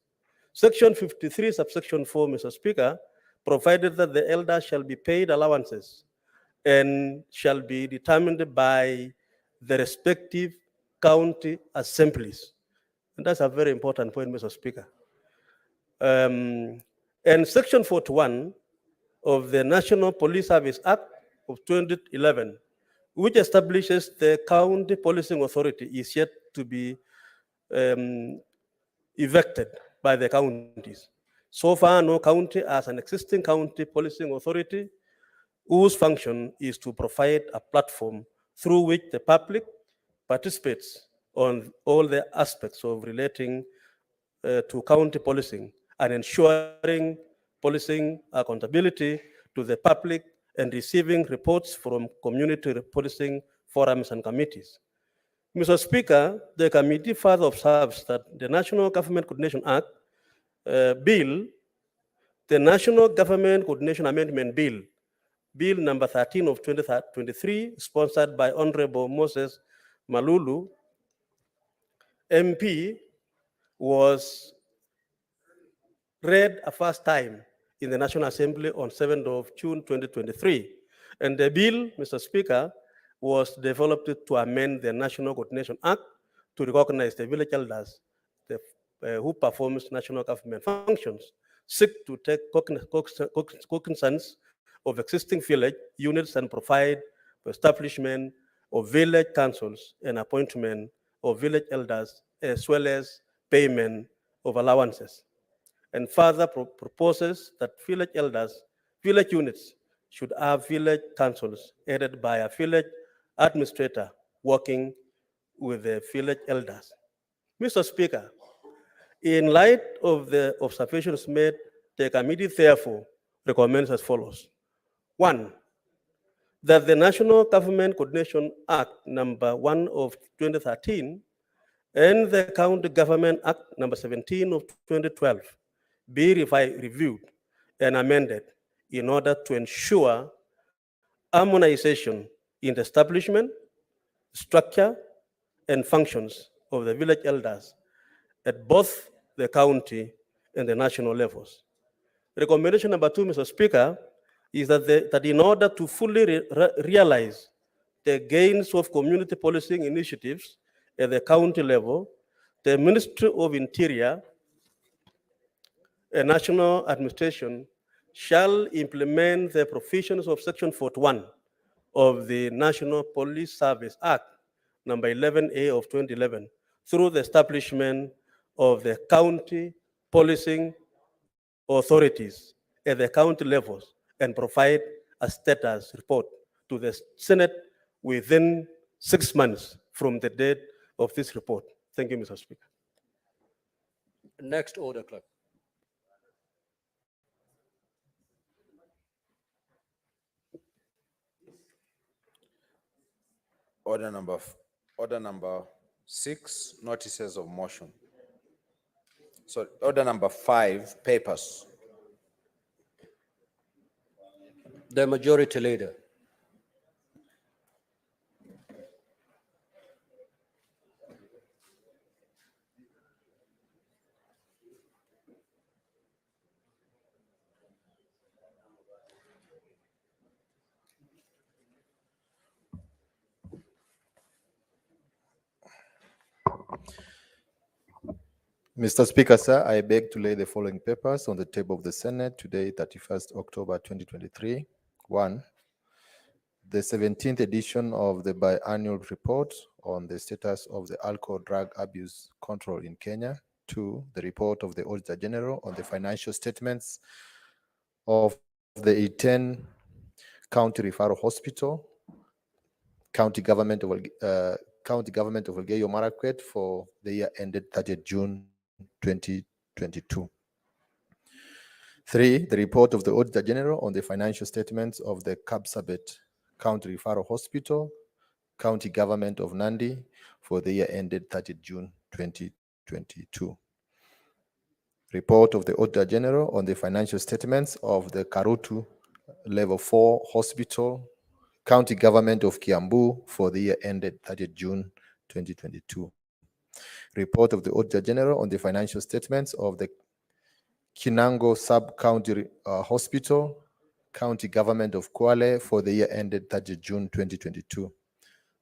Section 53, subsection 4, Mr. Speaker, provided that the elders shall be paid allowances and shall be determined by the respective county assemblies. And that's a very important point, Mr. Speaker. And Section 41 of the National Police Service Act of 2011, which establishes the county policing authority, is yet to be elected by the counties. So far, no county has an existing county policing authority whose function is to provide a platform through which the public participates on all the aspects of relating to county policing and ensuring policing accountability to the public and receiving reports from community policing forums and committees. Mr. Speaker, the committee further observes that the National Government Coordination Act Bill, the National Government Coordination Amendment Bill, Bill number 13 of 2023, sponsored by Honorable Moses Malulu, MP, was read a first time in the National Assembly on 7th of June 2023. And the bill, Mr. Speaker, was developed to amend the National Coordination Act to recognize the village elders who performs national government functions, seek to take cognizance of existing village units and provide for establishment of village councils and appointment of village elders, as well as payment of allowances. And further proposes that village elders, village units should have village councils headed by a village administrator working with the village elders. Mr. Speaker, in light of the observations made, the committee therefore recommends as follows. One, that the National Government Coordination Act number 1 of 2013 and the County Government Act number 17 of 2012 be reviewed and amended in order to ensure harmonization in the establishment, structure, and functions of the village elders at both the county and the national levels. Recommendation number 2, Mr. Speaker, is that in order to fully realize the gains of community policing initiatives at the county level, the Ministry of Interior and National Administration shall implement the provisions of Section 41 of the National Police Service Act, number 11A of 2011, through the establishment of the county policing authorities at the county levels and provide a status report to the Senate within 6 months from the date of this report. Thank you, Mr. Speaker. Next order, clerk. Order number 6, notices of motion. So order number 5, papers. The majority leader. Mr. Speaker, sir, I beg to lay the following papers on the table of the Senate today, 31st October 2023. 1, the 17th edition of the biannual report on the status of the alcohol drug abuse control in Kenya. 2, the report of the Auditor General on the financial statements of the 18 County Referral Hospital, County Government of Elgeyo Marakwet for the year ended 30th June 2022. 3, the report of the Auditor General on the financial statements of the Kapsabet County Referral Hospital, County Government of Nandi for the year ended 30th June 2022. Report of the Auditor General on the financial statements of the Karutu Level 4 Hospital, County Government of Kiambu for the year ended 30th June 2022. Report of the Auditor General on the financial statements of the Kinango Sub-County Hospital, County Government of Kwale for the year ended 30th June 2022.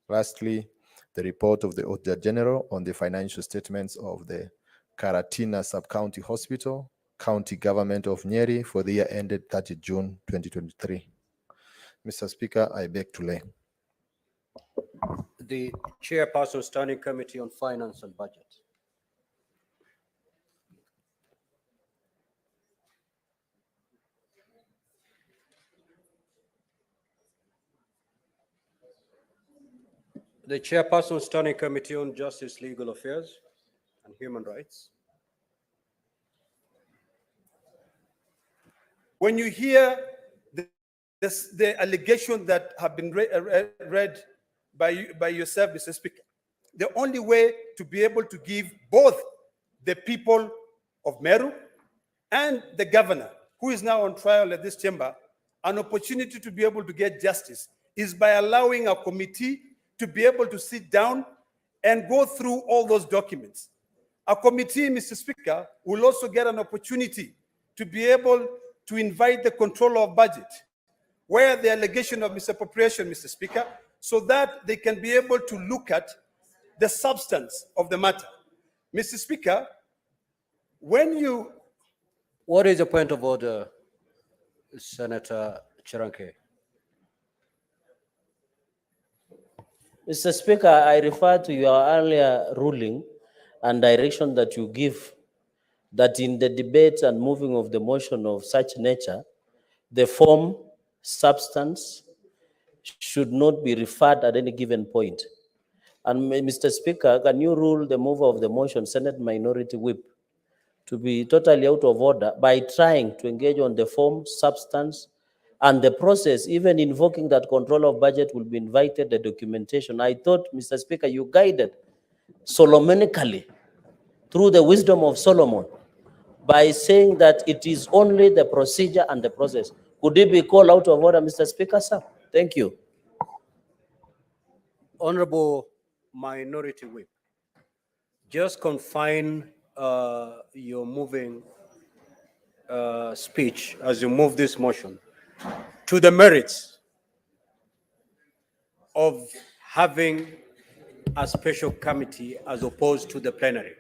Lastly, the report of the Auditor General on the financial statements of the Karatina Sub-County Hospital, County Government of Nyeri for the year ended 30th June 2023. Mr. Speaker, I beg to lay. The Chairperson, Standing Committee on Finance and Budget. The Chairperson, Standing Committee on Justice, Legal Affairs and Human Rights. When you hear the allegations that have been read by yourself, Mr. Speaker, the only way to be able to give both the people of Meru and the governor, who is now on trial at this chamber, an opportunity to be able to get justice is by allowing a committee to be able to sit down and go through all those documents. A committee, Mr. Speaker, will also get an opportunity to be able to invite the controller of budget, where the allegation of misappropriation, Mr. Speaker, so that they can be able to look at the substance of the matter. Mr. Speaker, when you... What is the point of order, Senator Chiranke? Mr. Speaker, I refer to your earlier ruling and direction that you give that in the debate and moving of the motion of such nature, the form, substance should not be referred at any given point. And Mr. Speaker, can you rule the mover of the motion, Senate Minority Whip, to be totally out of order by trying to engage on the form, substance, and the process, even invoking that control of budget will be invited, the documentation. I thought, Mr. Speaker, you guided Solomonically through the wisdom of Solomon by saying that it is only the procedure and the process. Could it be called out of order, Mr. Speaker, sir? Thank you. Honorable Minority Whip, just confine your moving speech as you move this motion to the merits of having a special committee as opposed to the plenary.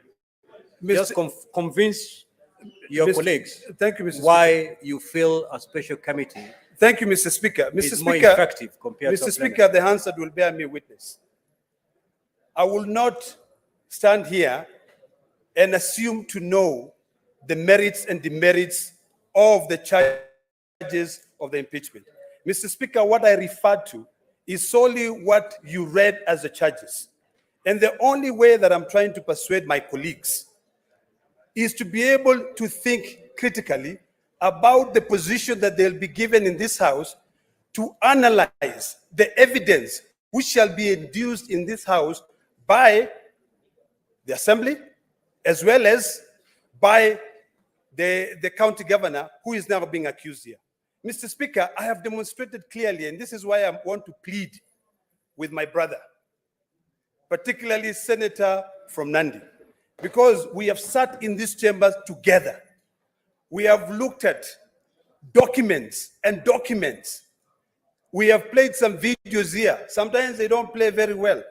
Just convince your colleagues Thank you, Mr. why you feel a special committee Thank you, Mr. Speaker. Mr. is more Speaker, effective compared to Mr. a plenary. Speaker, the Hansard will bear me witness. I will not stand here and assume to know the merits and demerits of the charges of the impeachment. Mr. Speaker, what I referred to is solely what you read as the charges. And the only way that I'm trying to persuade my colleagues is to be able to think critically about the position that they'll be given in this House to analyze the evidence which shall be induced in this House by the Assembly, as well as by the county governor who is now being accused here. Mr. Speaker, I have demonstrated clearly, and this is why I want to plead with my brother, particularly Senator from Nandi, because we have sat in these chambers together. We have looked at documents and documents. We have played some videos here. Sometimes they don't play very well.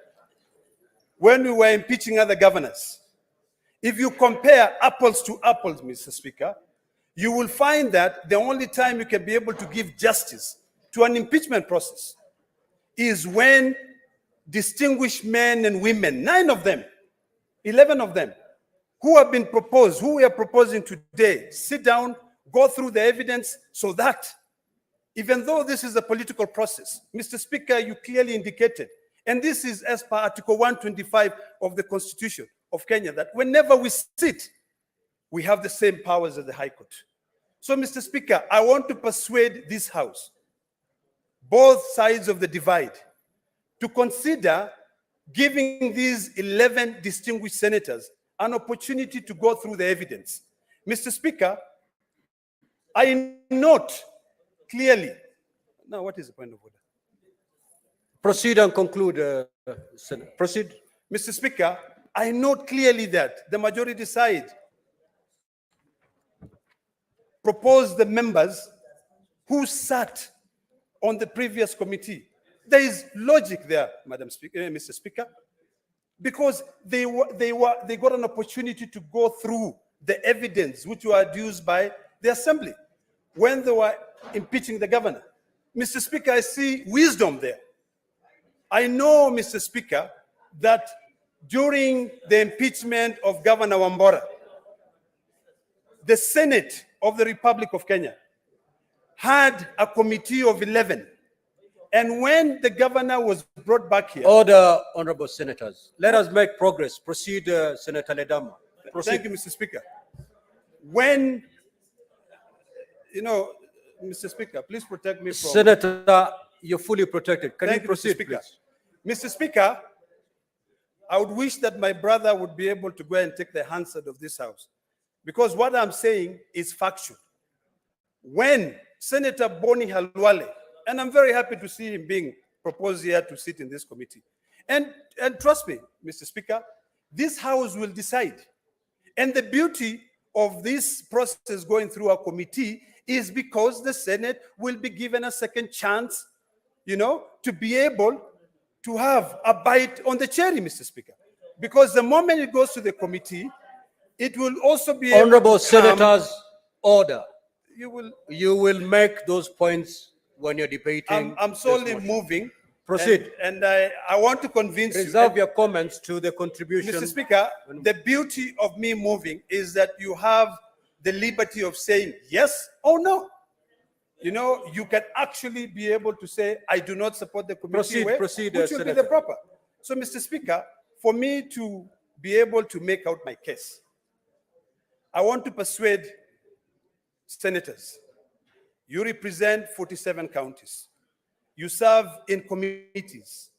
When we were impeaching other governors, if you compare apples to apples, Mr. Speaker, you will find that the only time you can be able to give justice to an impeachment process is when distinguished men and women, 9 of them, 11 of them, who have been proposed, who we are proposing today, sit down, go through the evidence so that, even though this is a political process, Mr. Speaker, you clearly indicated, and this is as per Article 125 of the Constitution of Kenya, that whenever we sit, we have the same powers as the High Court. So, Mr. Speaker, I want to persuade this House, both sides of the divide, to consider giving these 11 distinguished senators an opportunity to go through the evidence. Mr. Speaker, I note clearly. Now, what is the point of order? Proceed and conclude, Senator. Proceed. Mr. Speaker, I note clearly that the majority side proposed the members who sat on the previous committee. There is logic there, Madam Speaker, Mr. Speaker, because they got an opportunity to go through the evidence which were adduced by the Assembly when they were impeaching the governor. Mr. Speaker, I see wisdom there. I know, Mr. Speaker, that during the impeachment of Governor Wambora, the Senate of the Republic of Kenya had a committee of 11. And when the governor was brought back here... Order, honorable senators. Let us make progress. Proceed, Senator Ledama. Proceed. Thank you, Mr. Speaker. When, you know, Mr. Speaker, please protect me from... Senator, you're fully protected. Can Thank you you, proceed, Mr. Speaker. please? Mr. Speaker, I would wish that my brother would be able to go and take the Hansard of this House, because what I'm saying is factual. When Senator Boni Halwale, and I'm very happy to see him being proposed here to sit in this committee, and trust me, Mr. Speaker, this House will decide. And the beauty of this process going through a committee is because the Senate will be given a second chance, you know, to be able to have a bite on the cherry, Mr. Speaker. Because the moment it goes to the committee, it will also be Honorable able to come- senators, order. You will. You will make those points when you're debating. I'm this solely motion. moving Proceed. And I want to convince Reserve you. your comments to the contribution. Mr. Speaker, the beauty of me moving is that you have the liberty of saying yes or no. You know, you can actually be able to say, I do not support the committee way, Proceed, which will be the Senator. proper. So, Mr. Speaker, for me to be able to make out my case, I want to persuade senators. You represent 47 counties. You serve in committees.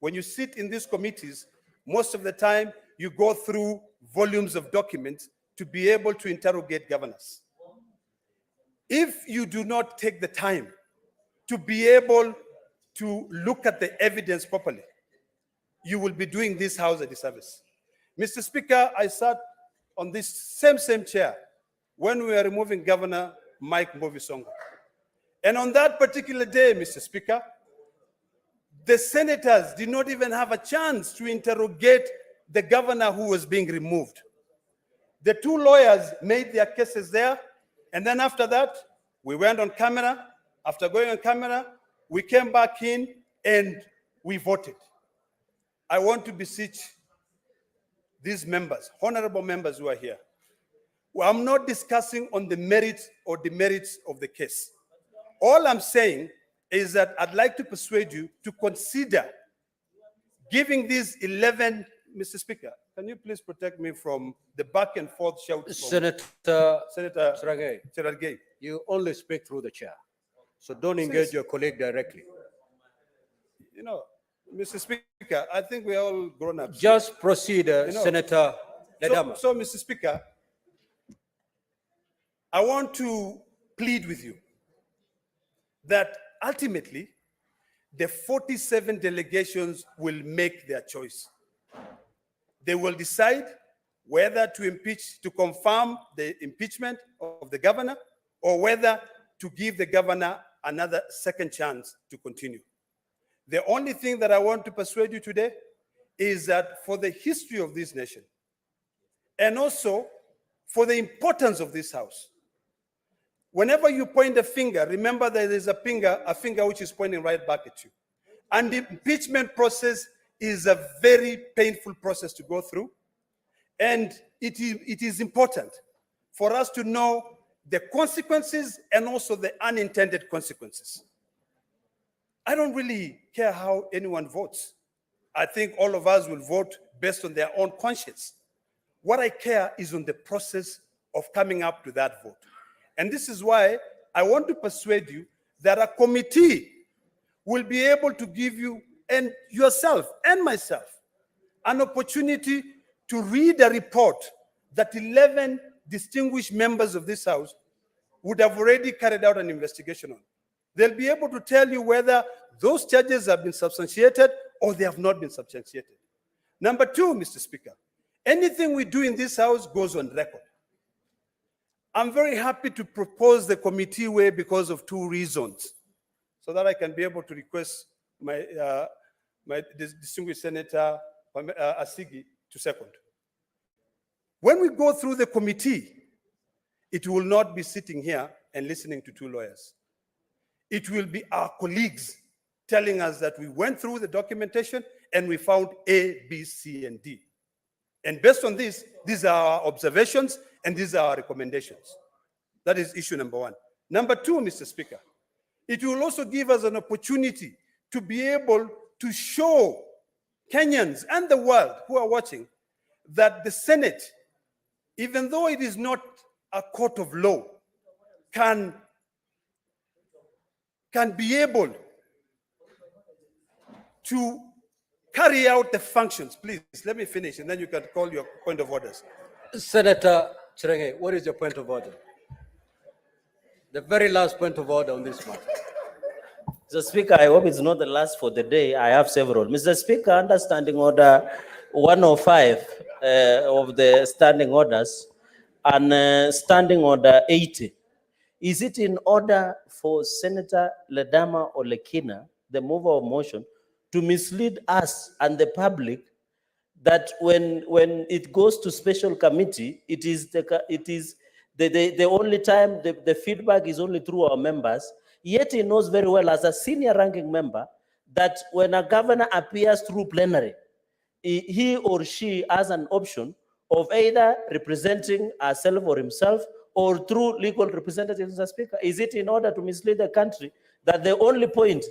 When you sit in these committees, most of the time you go through volumes of documents to be able to interrogate governors. If you do not take the time to be able to look at the evidence properly, you will be doing this house a disservice. Mr. Speaker, I sat on this same chair when we were removing Governor Mike Mbovisongo. And on that particular day, Mr. Speaker, the senators did not even have a chance to interrogate the governor who was being removed. The two lawyers made their cases there, and then after that, we went on camera. After going on camera, we came back in and we voted. I want to beseech these members, honorable members who are here. Well, I'm not discussing on the merits or demerits of the case. All I'm saying is that I'd like to persuade you to consider giving these 11, Mr. Speaker, can you please protect me from the back and forth shout? Senator Cherargei. you only speak through the chair. So don't engage your colleague directly. You know, Mr. Speaker, I think we're all grown up. Just proceed, You know, Senator Ledama. So, Mr. Speaker, I want to plead with you that ultimately the 47 delegations will make their choice. They will decide whether to impeach, to confirm the impeachment of the governor, or whether to give the governor another second chance to continue. The only thing that I want to persuade you today is that for the history of this nation, and also for the importance of this house, whenever you point a finger, remember that there is a finger which is pointing right back at you. And the impeachment process is a very painful process to go through. And it is important for us to know the consequences and also the unintended consequences. I don't really care how anyone votes. I think all of us will vote based on their own conscience. What I care is on the process of coming up to that vote. And this is why I want to persuade you that a committee will be able to give you and yourself and myself an opportunity to read a report that 11 distinguished members of this house would have already carried out an investigation on. They'll be able to tell you whether those charges have been substantiated or they have not been substantiated. Number two, Mr. Speaker, anything we do in this house goes on record. I'm very happy to propose the committee way because of two reasons, so that I can be able to request my distinguished Senator Asigi to second. When we go through the committee, it will not be sitting here and listening to two lawyers. It will be our colleagues telling us that we went through the documentation and we found A, B, C, and D. And based on this, these are our observations and these are our recommendations. That is issue number one. Number two, Mr. Speaker, it will also give us an opportunity to be able to show Kenyans and the world who are watching that the Senate, even though it is not a court of law, can be able to carry out the functions. Please, let me finish, and then you can call your point of orders. Senator Cherargei, what is your point of order? The very last point of order on this matter. Mr. Speaker, I hope it's not the last for the day. I have several. Mr. Speaker, under Standing Order 105 of the Standing Orders and Standing Order 80, is it in order for Senator Ledama Olekina, the mover of motion, to mislead us and the public that when it goes to special committee, it is the only time the feedback is only through our members, yet he knows very well as a senior ranking member that when a governor appears through plenary, he or she has an option of either representing herself or himself or through legal representatives, Mr. Speaker? Is it in order to mislead the country that the only point,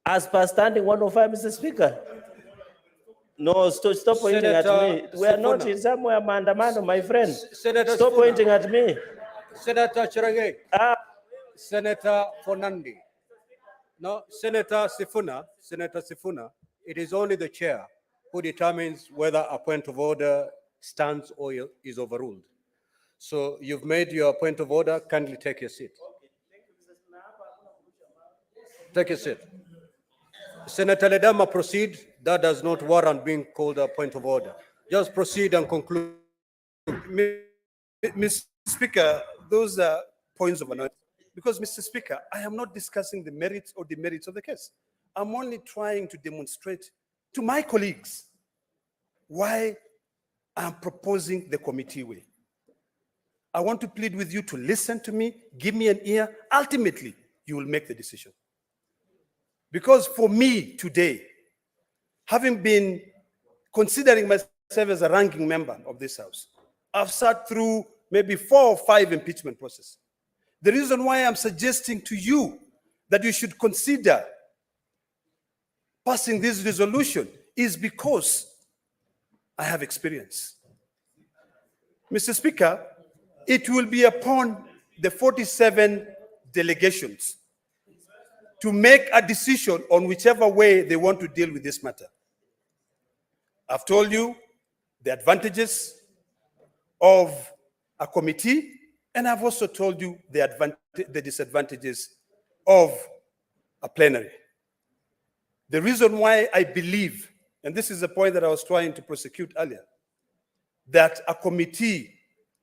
as per standing 105, Mr. Speaker? No, stop pointing at me. Senator We are not Sifuna. in somewhere mandamano, my friend. Senator Stop Sifuna. pointing at me. Senator Cherangay. Ah. Senator Fonandi. No, Senator Sifuna, it is only the chair who determines whether a point of order stands or is overruled. So you've made your point of order. Kindly take your seat. Take your seat. Senator Ledama, proceed. That does not warrant being called a point of order. Just proceed and conclude. Mr. Speaker, those are points of annoyance. Because, Mr. Speaker, I am not discussing the merits or demerits of the case. I'm only trying to demonstrate to my colleagues why I'm proposing the committee way. I want to plead with you to listen to me, give me an ear. Ultimately, you will make the decision. Because for me today, having been considering myself as a ranking member of this House, I've sat through maybe 4 or 5 impeachment processes. The reason why I'm suggesting to you that you should consider passing this resolution is because I have experience. Mr. Speaker, it will be upon the 47 delegations to make a decision on whichever way they want to deal with this matter. I've told you the advantages of a committee, and I've also told you the disadvantages of a plenary. The reason why I believe, and this is the point that I was trying to prosecute earlier, that a committee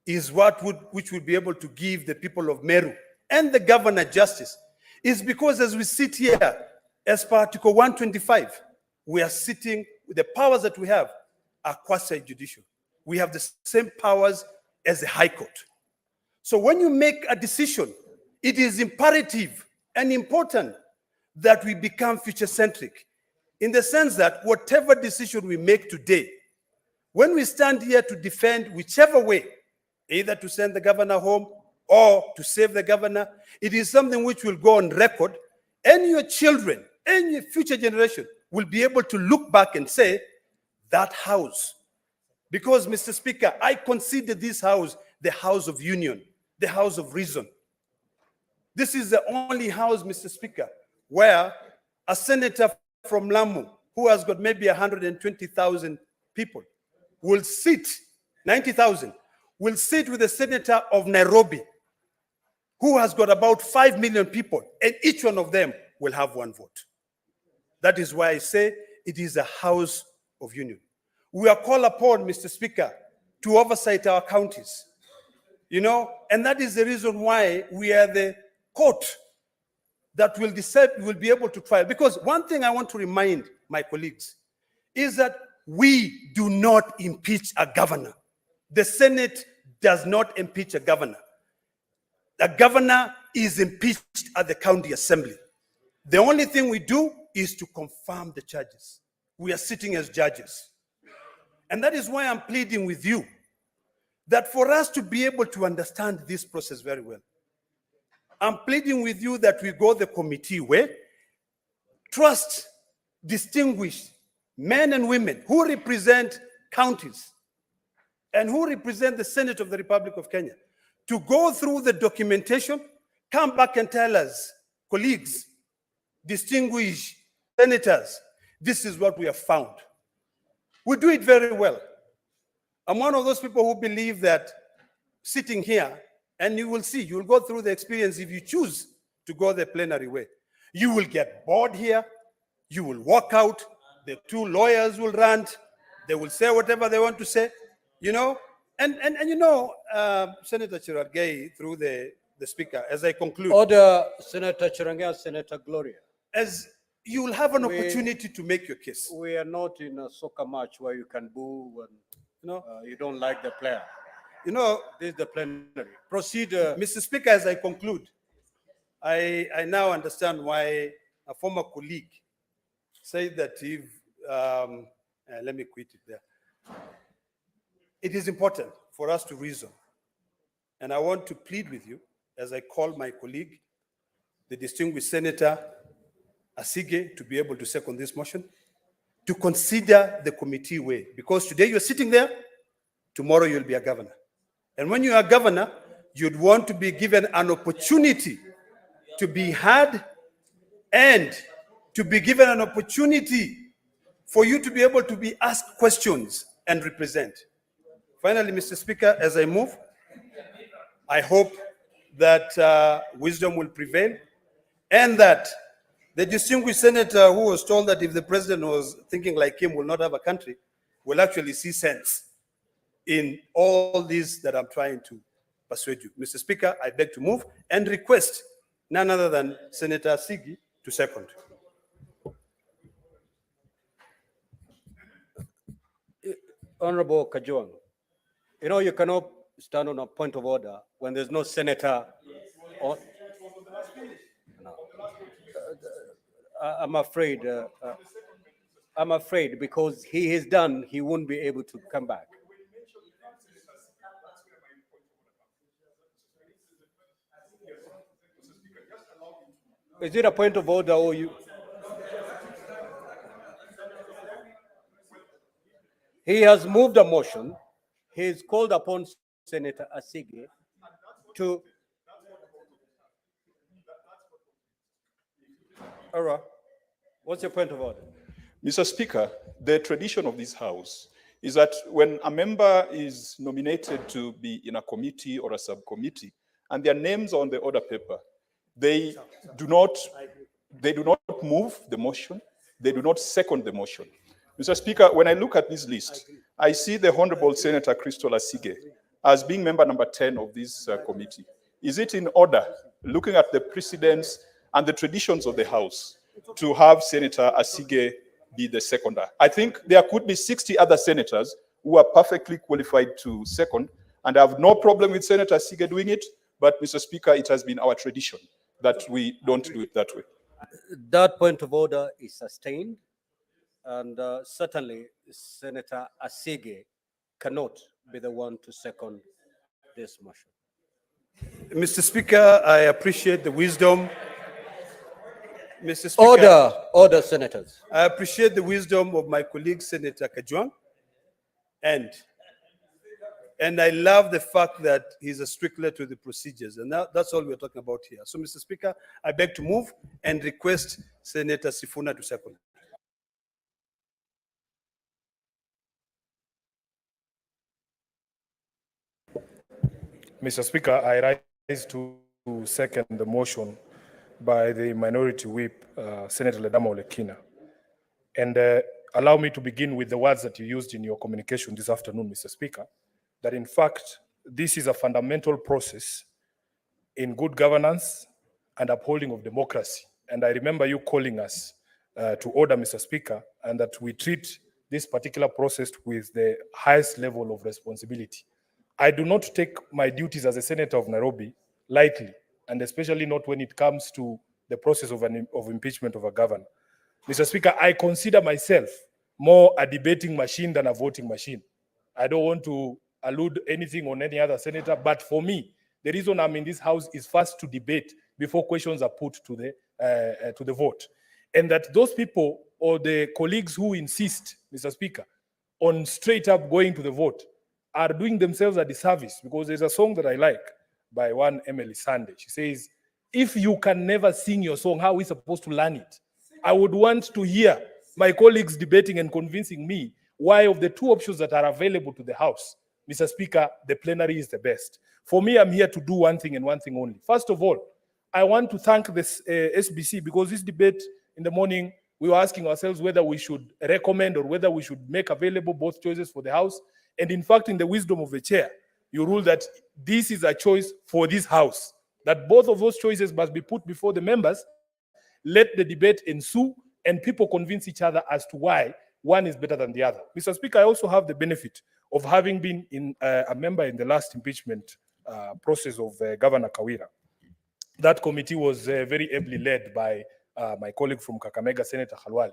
is which would be able to give the people of Meru and the governor justice, is because as we sit here, as per Article 125, we are sitting, the powers that we have are quasi-judicial. We have the same powers as the High Court. So when you make a decision, it is imperative and important that we become future-centric, in the sense that whatever decision we make today, when we stand here to defend whichever way, either to send the governor home or to save the governor, it is something which will go on record, and your children and your future generation will be able to look back and say, that house. Because, Mr. Speaker, I consider this house the house of union, the house of reason. This is the only house, Mr. Speaker, where a senator from Lamu, who has got maybe 120,000 people, will sit, 90,000, will sit with a senator of Nairobi, who has got about 5 million people, and each one of them will have 1 vote. That is why I say it is a house of union. We are called upon, Mr. Speaker, to oversight our counties, and that is the reason why we are the court that will decide, will be able to trial. Because one thing I want to remind my colleagues is that we do not impeach a governor. The Senate does not impeach a governor. The governor is impeached at the county assembly. The only thing we do is to confirm the charges. We are sitting as judges. And that is why I'm pleading with you that for us to be able to understand this process very well, I'm pleading with you that we go the committee way, trust distinguished men and women who represent counties and who represent the Senate of the Republic of Kenya to go through the documentation, come back and tell us, colleagues, distinguished senators, this is what we have found. We do it very well. I'm one of those people who believe that sitting here, and you will see, you will go through the experience if you choose to go the plenary way. You will get bored here, you will walk out, the 2 lawyers will rant, they will say whatever they want to say, and Senator Cherargei, through the speaker, as I conclude. Order, Senator Cherangay, Senator Gloria. As you will have an opportunity to make your case. We are not in a soccer match where you can boo when you don't like the player. This is the plenary. Proceed. Mr. Speaker, as I conclude, I now understand why a former colleague say that if, let me quit it there. It is important for us to reason. And I want to plead with you, as I call my colleague, the distinguished Senator Asige, to be able to second this motion, to consider the committee way. Because today you're sitting there, tomorrow you'll be a governor. And when you are governor, you'd want to be given an opportunity to be heard and to be given an opportunity for you to be able to be asked questions and represent. Finally, Mr. Speaker, as I move, I hope that wisdom will prevail and that the distinguished senator who was told that if the president was thinking like him will not have a country will actually see sense in all these that I'm trying to persuade you. Mr. Speaker, I beg to move and request none other than Senator Sigi to second. Honorable Kajuang, you know you cannot stand on a point of order when there's no senator. Or, no. I'm afraid because he is done, he won't be able to come back. Is it a point of order or you? He has moved a motion. He's called upon Senator Asige to. All right. What's your point of order? Mr. Speaker, the tradition of this House is that when a member is nominated to be in a committee or a subcommittee and their names are on the order paper, they do not move the motion, they do not second the motion. Mr. Speaker, when I look at this list, I see the Honorable Senator Crystal Asige as being member number 10 of this committee. Is it in order, looking at the precedents and the traditions of the House, to have Senator Asige be the seconder? I think there could be 60 other senators who are perfectly qualified to second, and I have no problem with Senator Asige doing it, but Mr. Speaker, it has been our tradition that we don't do it that way. That point of order is sustained, and certainly Senator Asige cannot be the one to second this motion. Mr. Speaker, I appreciate the wisdom. Mr. Speaker, Order, senators. I appreciate the wisdom of my colleague, Senator Kajuang, and I love the fact that he's a stickler to the procedures, and that's all we're talking about here. So, Mr. Speaker, I beg to move and request Senator Sifuna to second. Mr. Speaker, I rise to second the motion by the minority whip, Senator Ledama Olekina. And allow me to begin with the words that you used in your communication this afternoon, Mr. Speaker, that in fact, this is a fundamental process in good governance and upholding of democracy. And I remember you calling us to order, Mr. Speaker, and that we treat this particular process with the highest level of responsibility. I do not take my duties as a senator of Nairobi lightly, and especially not when it comes to the process of impeachment of a governor. Mr. Speaker, I consider myself more a debating machine than a voting machine. I don't want to allude anything on any other senator, but for me, the reason I'm in this House is first to debate before questions are put to the vote. And that those people or the colleagues who insist, Mr. Speaker, on straight up going to the vote are doing themselves a disservice, because there's a song that I like by one Emily Sunday. She says, if you can never sing your song, how are we supposed to learn it? I would want to hear my colleagues debating and convincing me why of the two options that are available to the House, Mr. Speaker, the plenary is the best. For me, I'm here to do one thing and one thing only. First of all, I want to thank this SBC, because this debate in the morning, we were asking ourselves whether we should recommend or whether we should make available both choices for the House. And in fact, in the wisdom of the chair, you rule that this is a choice for this House, that both of those choices must be put before the members, let the debate ensue, and people convince each other as to why one is better than the other. Mr. Speaker, I also have the benefit of having been a member in the last impeachment process of Governor Kawira. That committee was very ably led by my colleague from Kakamega, Senator Khalwale.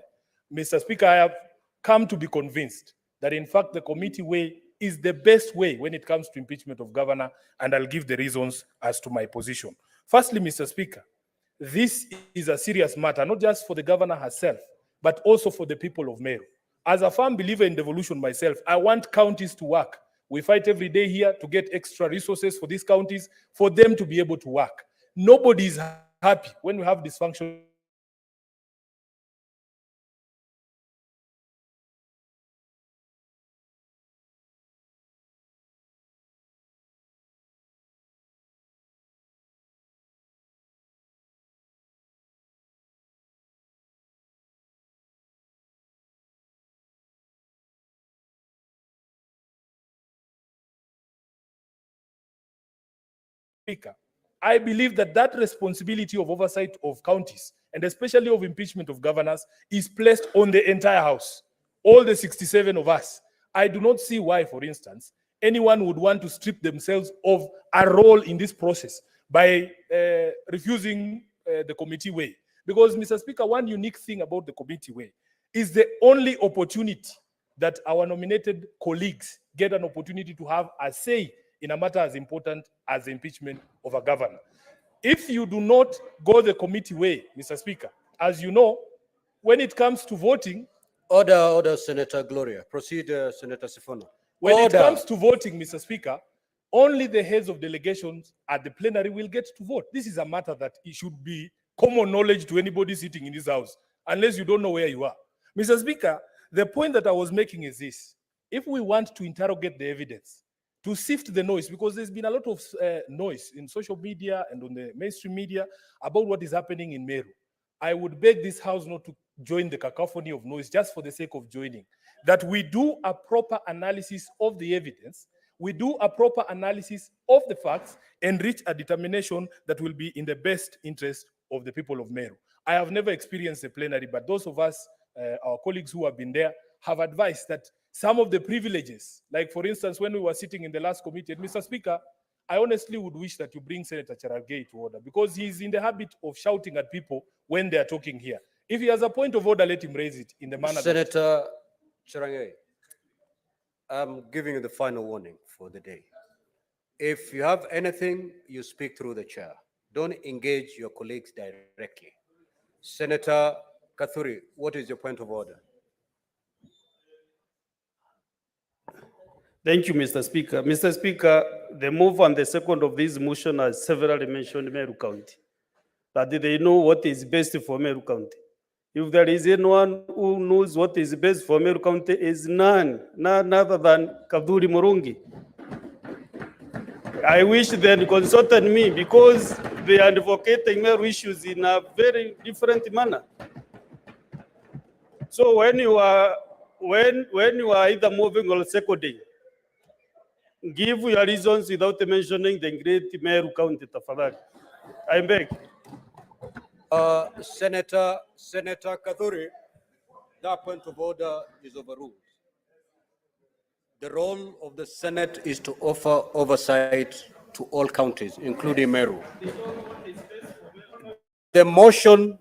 Mr. Speaker, I have come to be convinced that in fact the committee way is the best way when it comes to impeachment of governor, and I'll give the reasons as to my position. Firstly, Mr. Speaker, this is a serious matter, not just for the governor herself, but also for the people of Meru. As a firm believer in devolution myself, I want counties to work. We fight every day here to get extra resources for these counties, for them to be able to work. Nobody is happy when we have dysfunction. Speaker, I believe that that responsibility of oversight of counties, and especially of impeachment of governors, is placed on the entire House, all the 67 of us. I do not see why, for instance, anyone would want to strip themselves of a role in this process by refusing the committee way. Because, Mr. Speaker, one unique thing about the committee way is the only opportunity that our nominated colleagues get an opportunity to have a say in a matter as important as the impeachment of a governor. If you do not go the committee way, Mr. Speaker, as you know, when it comes to voting, Order, Senator Gloria. Proceed, Senator Sifuna. when it Order. comes to voting, Mr. Speaker, only the heads of delegations at the plenary will get to vote. This is a matter that it should be common knowledge to anybody sitting in this house, unless you don't know where you are. Mr. Speaker, the point that I was making is this. If we want to interrogate the evidence, to sift the noise, because there's been a lot of noise in social media and on the mainstream media about what is happening in Meru, I would beg this house not to join the cacophony of noise just for the sake of joining. That we do a proper analysis of the evidence, we do a proper analysis of the facts, and reach a determination that will be in the best interest of the people of Meru. I have never experienced a plenary, but those of us, our colleagues who have been there, have advised that some of the privileges, like for instance, when we were sitting in the last committee, and Mr. Speaker, I honestly would wish that you bring Senator Cherargei to order, because he's in the habit of shouting at people when they are talking here. If he has a point of order, let him raise it in the manner Senator Cherargei, I'm giving you the final warning for the day. If you have anything, you speak through the chair. Don't engage your colleagues directly. Senator Kathuri, what is your point of order? Thank you, Mr. Speaker. Mr. Speaker, the move and the second of this motion has severally mentioned Meru County, that they know what is best for Meru County. If there is anyone who knows what is best for Meru County, is none other than Kaduri Murungi. I wish they had consulted me, because they are advocating Meru issues in a very different manner. So when you are either moving or seconding, give your reasons without mentioning the great Meru County, tafadhali. I beg. Senator Kathuri, that point of order is overruled. The role of the Senate is to offer oversight to all counties, including Meru. The motion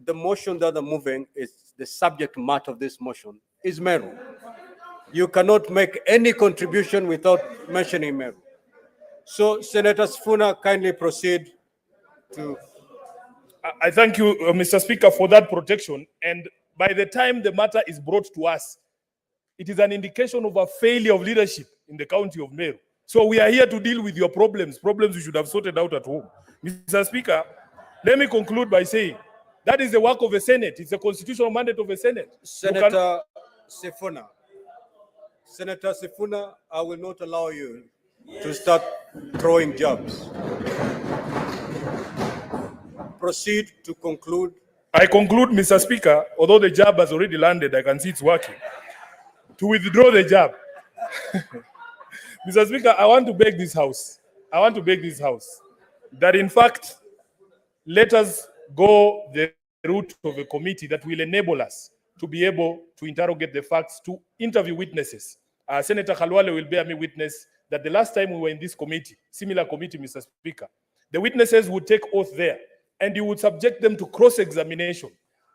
that they're moving is the subject matter of this motion is Meru. You cannot make any contribution without mentioning Meru. So, Senator Sifuna, kindly proceed to. I thank you, Mr. Speaker, for that protection. And by the time the matter is brought to us, it is an indication of a failure of leadership in the county of Meru. So we are here to deal with your problems you should have sorted out at home. Mr. Speaker, let me conclude by saying that is the work of the Senate. It's the constitutional mandate of the Senate. Senator Sifuna, I will not allow you to start throwing jabs. Proceed to conclude. I conclude, Mr. Speaker, although the jab has already landed, I can see it's working, to withdraw the jab. Mr. Speaker, I want to beg this House that in fact, let us go the route of a committee that will enable us to be able to interrogate the facts, to interview witnesses. Senator Khalwale will bear me witness that the last time we were in this committee, similar committee, Mr. Speaker, the witnesses would take oath there, and you would subject them to cross-examination.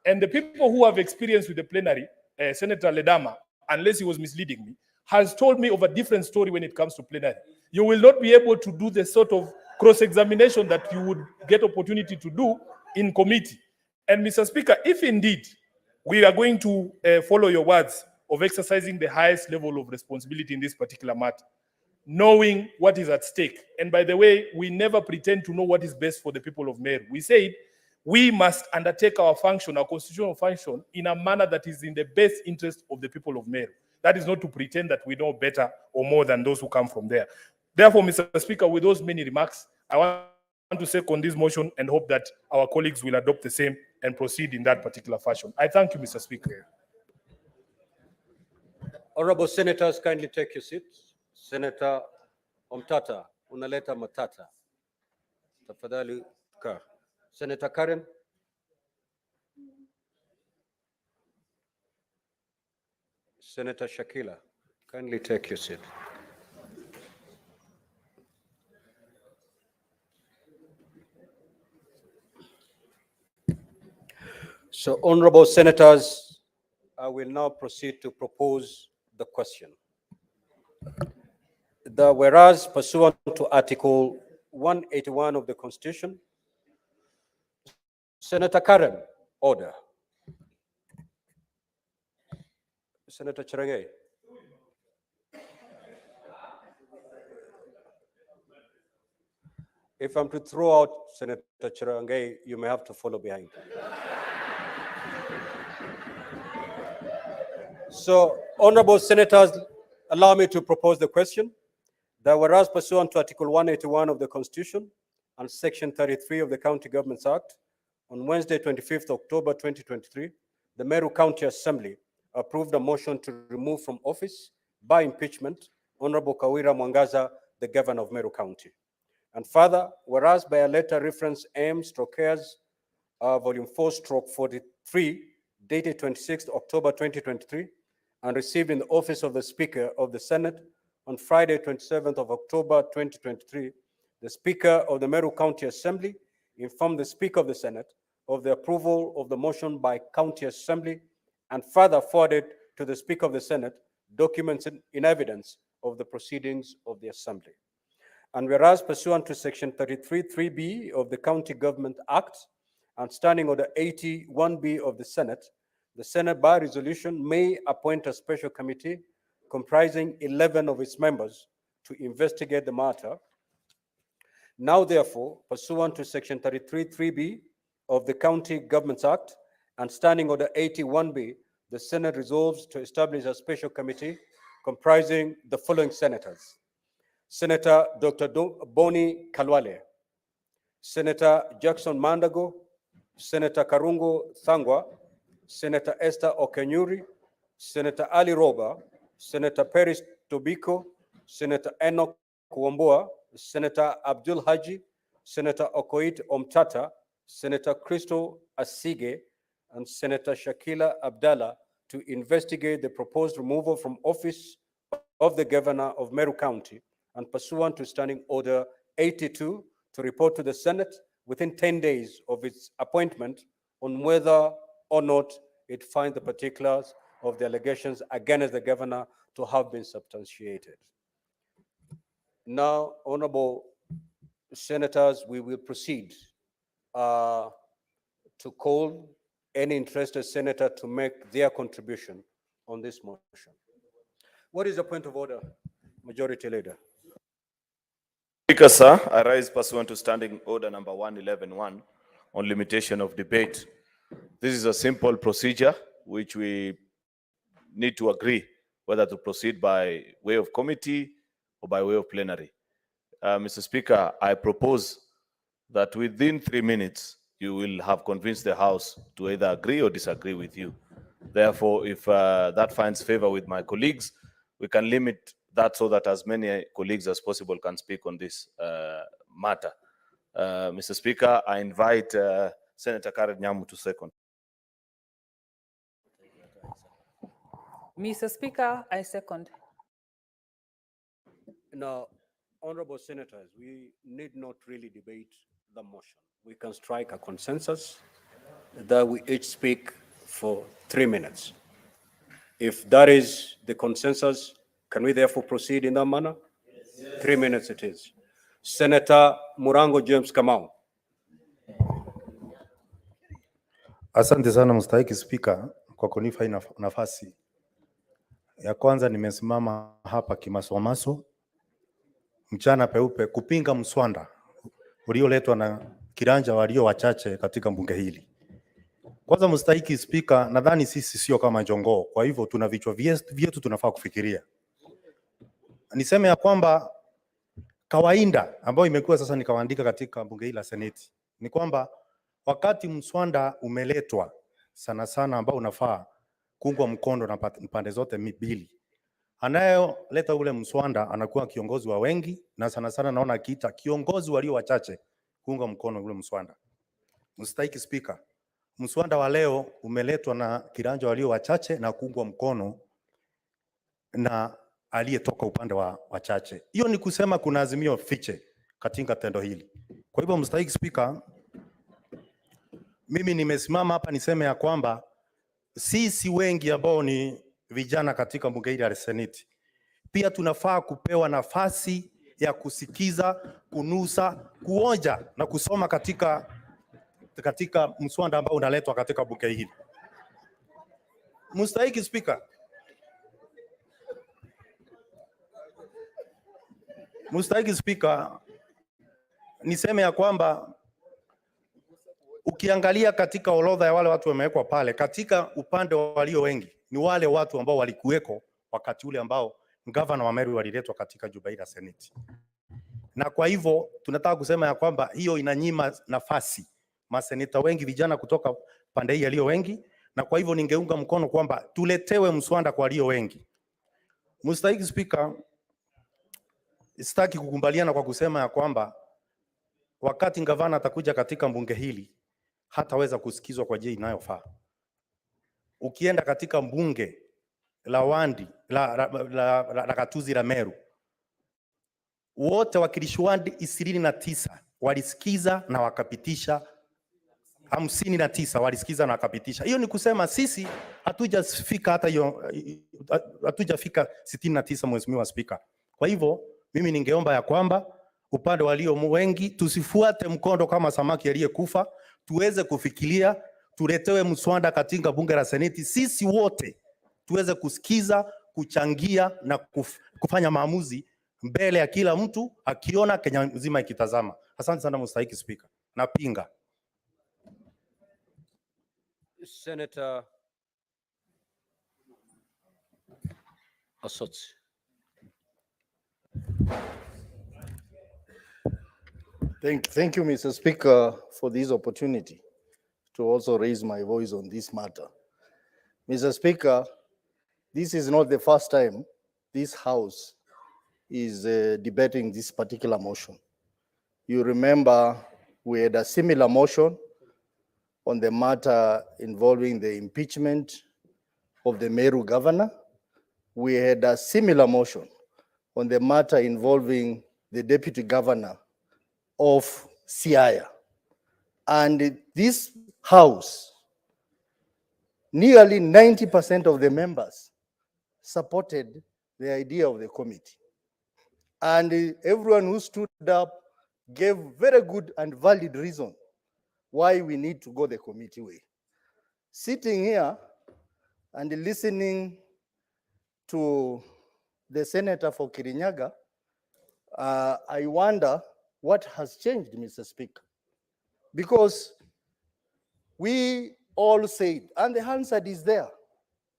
And the people who have experience with the plenary, Senator Ledama, unless he was misleading me, has told me of a different story when it comes to plenary. You will not be able to do the sort of cross-examination that you would get opportunity to do in committee. And Mr. Speaker, if indeed we are going to follow your words of exercising the highest level of responsibility in this particular matter, knowing what is at stake. And by the way, we never pretend to know what is best for the people of Meru. We said we must undertake our function, our constitutional function, in a manner that is in the best interest of the people of Meru. That is not to pretend that we know better or more than those who come from there. Therefore, Mr. Speaker, with those many remarks, I want to second this motion and hope that our colleagues will adopt the same and proceed in that particular fashion. I thank you, Mr. Speaker. Honorable Senators, kindly take your seats. Senator Omtata, unaleta matata. Tafadhali kaa. Senator Karen. Senator Shakila, kindly take your seat. So, honorable senators, I will now proceed to propose the question. Whereas pursuant to Article 181 of the Constitution, Senator Karen, order. Senator Cherangay. If I'm to throw out Senator Cherangay, you may have to follow behind. So, honorable senators, allow me to propose the question that whereas pursuant to Article 181 of the Constitution and Section 33 of the County Governments Act, on Wednesday, 25th October 2023, the Meru County Assembly approved a motion to remove from office by impeachment Honorable Kawira Mwangaza, the Governor of Meru County. And further, whereas by a letter reference M/Cares Volume 4/43, dated 26th October 2023, and received in the office of the Speaker of the Senate on Friday, 27th of October 2023, the Speaker of the Meru County Assembly informed the Speaker of the Senate of the approval of the motion by County Assembly and further forwarded to the Speaker of the Senate documents in evidence of the proceedings of the Assembly. And whereas pursuant to Section 33(3)(b) of the County Government Act and Standing Order 81B of the Senate by resolution may appoint a special committee comprising 11 of its members to investigate the matter. Now, therefore, pursuant to Section 33(3)(b) of the County Governments Act and Standing Order 81B, the Senate resolves to establish a special committee comprising the following senators: Senator Dr. Boni Kalwale, Senator Jackson Mandago, Senator Karungo Thangwa, Senator Esther Okenyuri, Senator Ali Roba, Senator Peris Tobiko, Senator Enoch Kuomboa, Senator Abdul Haji, Senator Okoit Omtata, Senator Crystal Asige, and Senator Shakila Abdallah to investigate the proposed removal from office of the Governor of Meru County and pursuant to Standing Order 82 to report to the Senate within 10 days of its appointment on whether or not it finds the particulars of the allegations against the Governor to have been substantiated. Now, honorable senators, we will proceed to call any interested senator to make their contribution on this motion. What is the point of order, Majority Leader? Speaker, sir, I rise pursuant to Standing Order number 111.1 on limitation of debate. This is a simple procedure which we need to agree whether to proceed by way of committee or by way of plenary. Mr. Speaker, I propose that within 3 minutes, you will have convinced the House to either agree or disagree with you. Therefore, if that finds favor with my colleagues, we can limit that so that as many colleagues as possible can speak on this matter. Mr. Speaker, I invite Senator Karen Nyamu to second. Mr. Speaker, I second. Now, honorable senators, we need not really debate the motion. We can strike a consensus that we each speak for 3 minutes. If that is the consensus, can we therefore proceed in that manner? 3 minutes it is. Senator Murango James Kamau. Asante sana mstahiki Spika kwa kunipa hii nafasi. Ya kwanza nimesimama hapa kimasomaso mchana peupe kupinga mswada ulioletwa na kiranja walio wachache katika bunge hili. Kwanza mstahiki Spika, nadhani sisi sio kama jongoo, kwa hivyo tuna vichwa vyetu tunafaa kufikiria. Niseme ya kwamba kawaida ambayo imekuwa sasa nikawaandika katika bunge hili la Seneti ni kwamba wakati mswada umeletwa sana sana ambao unafaa kuungwa mkono na pande zote mbili, anayeleta ule mswada anakuwa kiongozi wa wengi, na sana sana naona akiita kiongozi walio wachache kuunga mkono ule mswada. Mstahiki Spika, mswada wa leo umeletwa na kiranja walio wachache na kuungwa mkono na aliyetoka upande wa wachache. Hiyo ni kusema kuna azimio fiche katika tendo hili. Kwa hivyo mstahiki Spika, mimi nimesimama hapa niseme ya kwamba sisi wengi ambao ni vijana katika bunge hili la Seneti pia tunafaa kupewa nafasi ya kusikiza, kunusa, kuonja na kusoma katika mswada ambao unaletwa katika bunge hili. Mstahiki Spika, niseme ya kwamba ukiangalia katika orodha ya wale watu wamewekwa pale, katika upande wa walio wengi ni wale watu ambao walikuweko wakati ule ambao gavana wa Meru waliletwa katika jumba hili la Seneti. Na kwa hivyo tunataka kusema ya kwamba hiyo inanyima nafasi maseneta wengi vijana kutoka pande hii walio wengi, na kwa hivyo ningeunga mkono kwamba tuletewe mswada kwa walio wengi. Mstahiki Spika, sitaki kukubaliana kwa kusema ya kwamba wakati gavana atakuja katika bunge hili hataweza kusikizwa kwa njia inayofaa. Ukienda katika bunge la Wandi la Gatuzi la Meru, wote wakilishi wadi 29 walisikiza na wakapitisha, 59 walisikiza na wakapitisha. Hiyo ni kusema sisi hatujafika hata hiyo, hatujafika 69, Mheshimiwa Spika. Kwa hivyo mimi ningeomba ya kwamba upande walio wengi tusifuate mkondo kama samaki aliyekufa, tuweze kufikiria, tuletewe mswada katika bunge la Seneti, sisi wote tuweze kusikiza, kuchangia na kufanya maamuzi mbele ya kila mtu akiona, Kenya nzima ikitazama. Asante sana mstahiki Spika. Napinga. Senator Asotsi. Thank you, Mr. Speaker, for this opportunity to also raise my voice on this matter. Mr. Speaker, this is not the first time this House is debating this particular motion. You remember we had a similar motion on the matter involving the impeachment of the Meru governor. We had a similar motion on the matter involving the deputy governor of Siaya. And this House, nearly 90% of the members supported the idea of the committee. And everyone who stood up gave very good and valid reason why we need to go the committee way. Sitting here and listening to the senator for Kirinyaga, I wonder what has changed, Mr. Speaker. Because we all said, and the answer is there,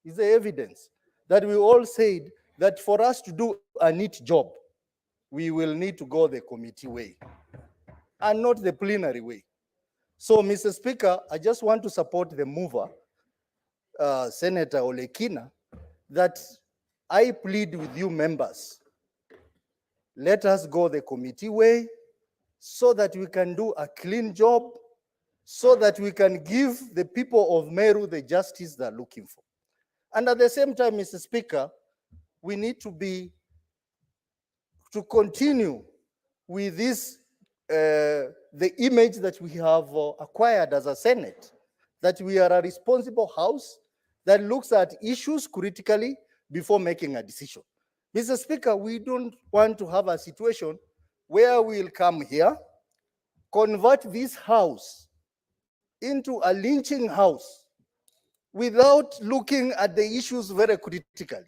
is the evidence, that we all said that for us to do a neat job, we will need to go the committee way and not the plenary way. So, Mr. Speaker, I just want to support the mover, Senator Olekina, that I plead with you members, let us go the committee way so that we can do a clean job, so that we can give the people of Meru the justice they're looking for. And at the same time, Mr. Speaker, we need to continue with this, the image that we have acquired as a Senate, that we are a responsible house that looks at issues critically before making a decision. Mr. Speaker, we don't want to have a situation where we'll come here, convert this house into a lynching house without looking at the issues very critically.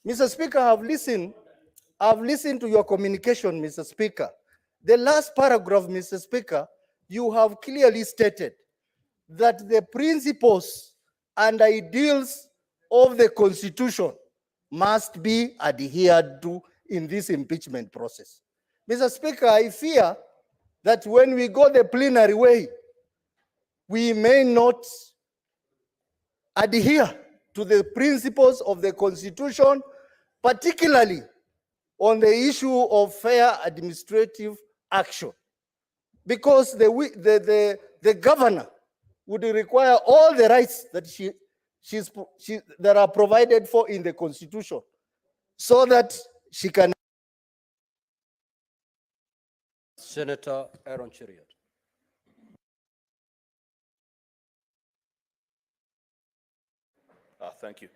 Mr. Speaker, I've listened to your communication, Mr. Speaker. The last paragraph, Mr. Speaker, you have clearly stated that the principles and ideals of the Constitution must be adhered to in this impeachment process. Mr. Speaker, I fear that when we go the plenary way, we may not adhere to the principles of the Constitution, particularly on the issue of fair administrative action, because the governor would require all the rights that that are provided for in the Constitution, so that she can. Senator Aaron Cheriot. Thank you.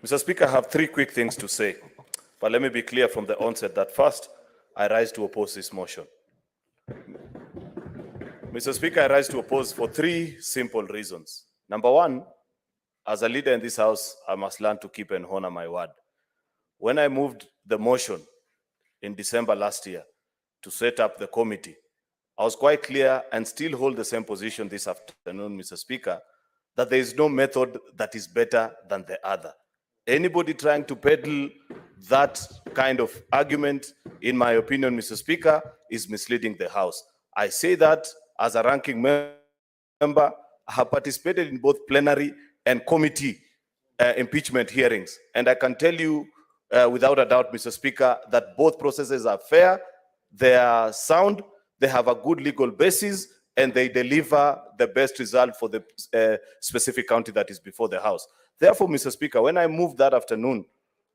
Mr. Speaker, I have three quick things to say, but let me be clear from the onset that first, I rise to oppose this motion. Mr. Speaker, I rise to oppose for three simple reasons. Number one, as a leader in this house, I must learn to keep and honor my word. When I moved the motion in December last year to set up the committee, I was quite clear and still hold the same position this afternoon, Mr. Speaker, that there is no method that is better than the other. Anybody trying to peddle that kind of argument, in my opinion, Mr. Speaker, is misleading the House. I say that as a ranking member. I have participated in both plenary and committee impeachment hearings. And I can tell you without a doubt, Mr. Speaker, that both processes are fair, they are sound, they have a good legal basis, and they deliver the best result for the specific county that is before the House. Therefore, Mr. Speaker, when I moved that afternoon,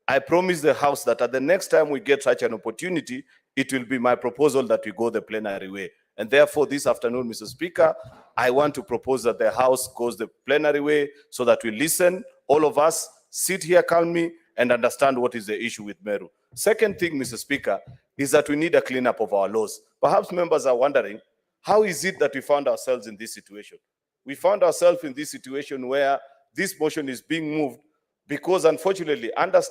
I promised the House that at the next time we get such an opportunity, it will be my proposal that we go the plenary way. And therefore, this afternoon, Mr. Speaker, I want to propose that the House goes the plenary way so that we listen, all of us, sit here calmly and understand what is the issue with Meru. Second thing, Mr. Speaker, is that we need a cleanup of our laws. Perhaps members are wondering, how is it that we found ourselves in this situation? We found ourselves in this situation where this motion is being moved because, unfortunately, under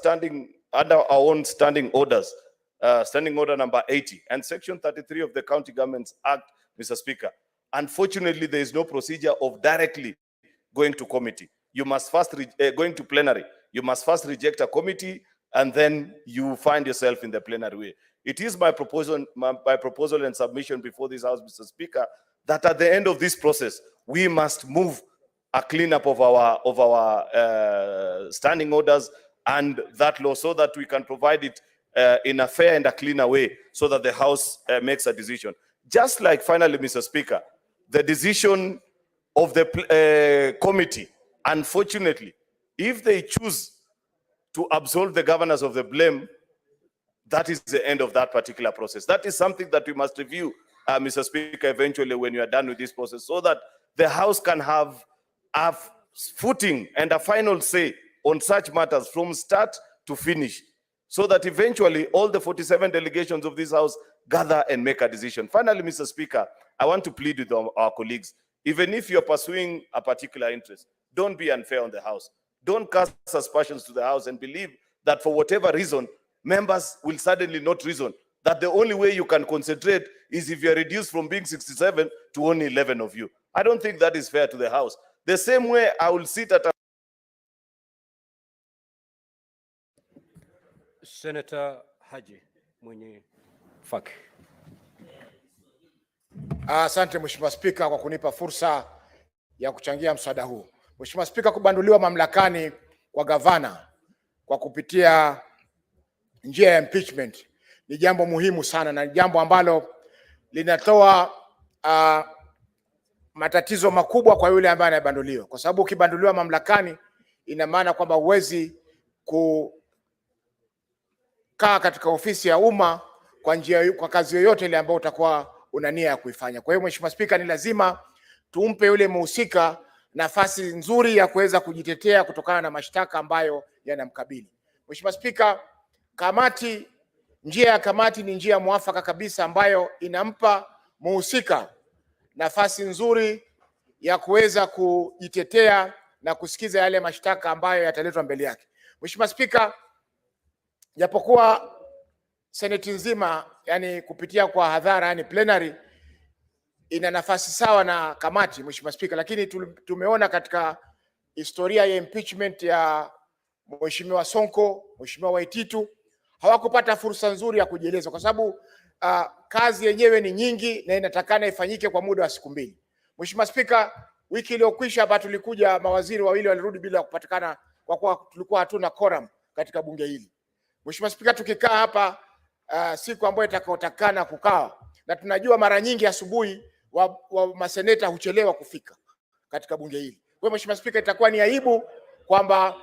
our own standing orders, standing order number 80 and section 33 of the County Governments Act, Mr. Speaker, unfortunately, there is no procedure of directly going to committee. You must first, going to plenary, you must first reject a committee and then you find yourself in the plenary way. It is my proposal and submission before this House, Mr. Speaker, that at the end of this process, we must move a cleanup of our standing orders and that law so that we can provide it in a fair and a cleaner way so that the House makes a decision. Just like, finally, Mr. Speaker, the decision of the committee, unfortunately, if they choose to absolve the governors of the blame, that is the end of that particular process. That is something that we must review, Mr. Speaker, eventually when you are done with this process, so that the House can have a footing and a final say on such matters from start to finish, so that eventually all the 47 delegations of this House gather and make a decision. Finally, Mr. Speaker, I want to plead with our colleagues, even if you're pursuing a particular interest, don't be unfair on the House. Don't cast aspersions to the House and believe that for whatever reason, members will suddenly not reason that the only way you can concentrate is if you're reduced from being 67 to only 11 of you. I don't think that is fair to the House. The same way I will sit at a... Senator Haji Mwenye Faki. Asante Mheshimiwa Spika kwa kunipa fursa ya kuchangia mswada huu. Mheshimiwa Spika, kubanduliwa mamlakani kwa gavana kwa kupitia njia ya impeachment ni jambo muhimu sana na jambo ambalo linatoa matatizo makubwa kwa yule ambaye anabanduliwa, kwa sababu ukibanduliwa mamlakani ina maana kwamba huwezi kukaa katika ofisi ya umma kwa kazi yoyote ile ambayo utakuwa una nia ya kuifanya. Kwa hiyo Mheshimiwa Spika, ni lazima tumpe yule mhusika nafasi nzuri ya kuweza kujitetea kutokana na mashtaka ambayo yanamkabili. Mheshimiwa Spika, njia ya kamati ni njia mwafaka kabisa ambayo inampa muhusika nafasi nzuri ya kuweza kujitetea na kusikiza yale mashtaka ambayo yataletwa mbele yake. Mheshimiwa Spika, japokuwa seneti nzima, yani kupitia kwa hadhara, yani plenary, ina nafasi sawa na kamati, Mheshimiwa Spika, lakini tumeona katika historia ya impeachment ya Mheshimiwa Sonko, Mheshimiwa Waititu, hawakupata fursa nzuri ya kujieleza kwa sababu kazi yenyewe ni nyingi na inatakana ifanyike kwa muda wa siku 2. Mheshimiwa Spika, wiki iliyokwisha hapa tulikuja, mawaziri wawili walirudi bila kupatikana kwa kuwa tulikuwa hatuna quorum katika bunge hili. Mheshimiwa Spika, tukikaa hapa siku ambayo itakayotakana kukaa, na tunajua mara nyingi asubuhi wa maseneta huchelewa kufika katika bunge hili. Kwa Mheshimiwa Spika, itakuwa ni aibu kwamba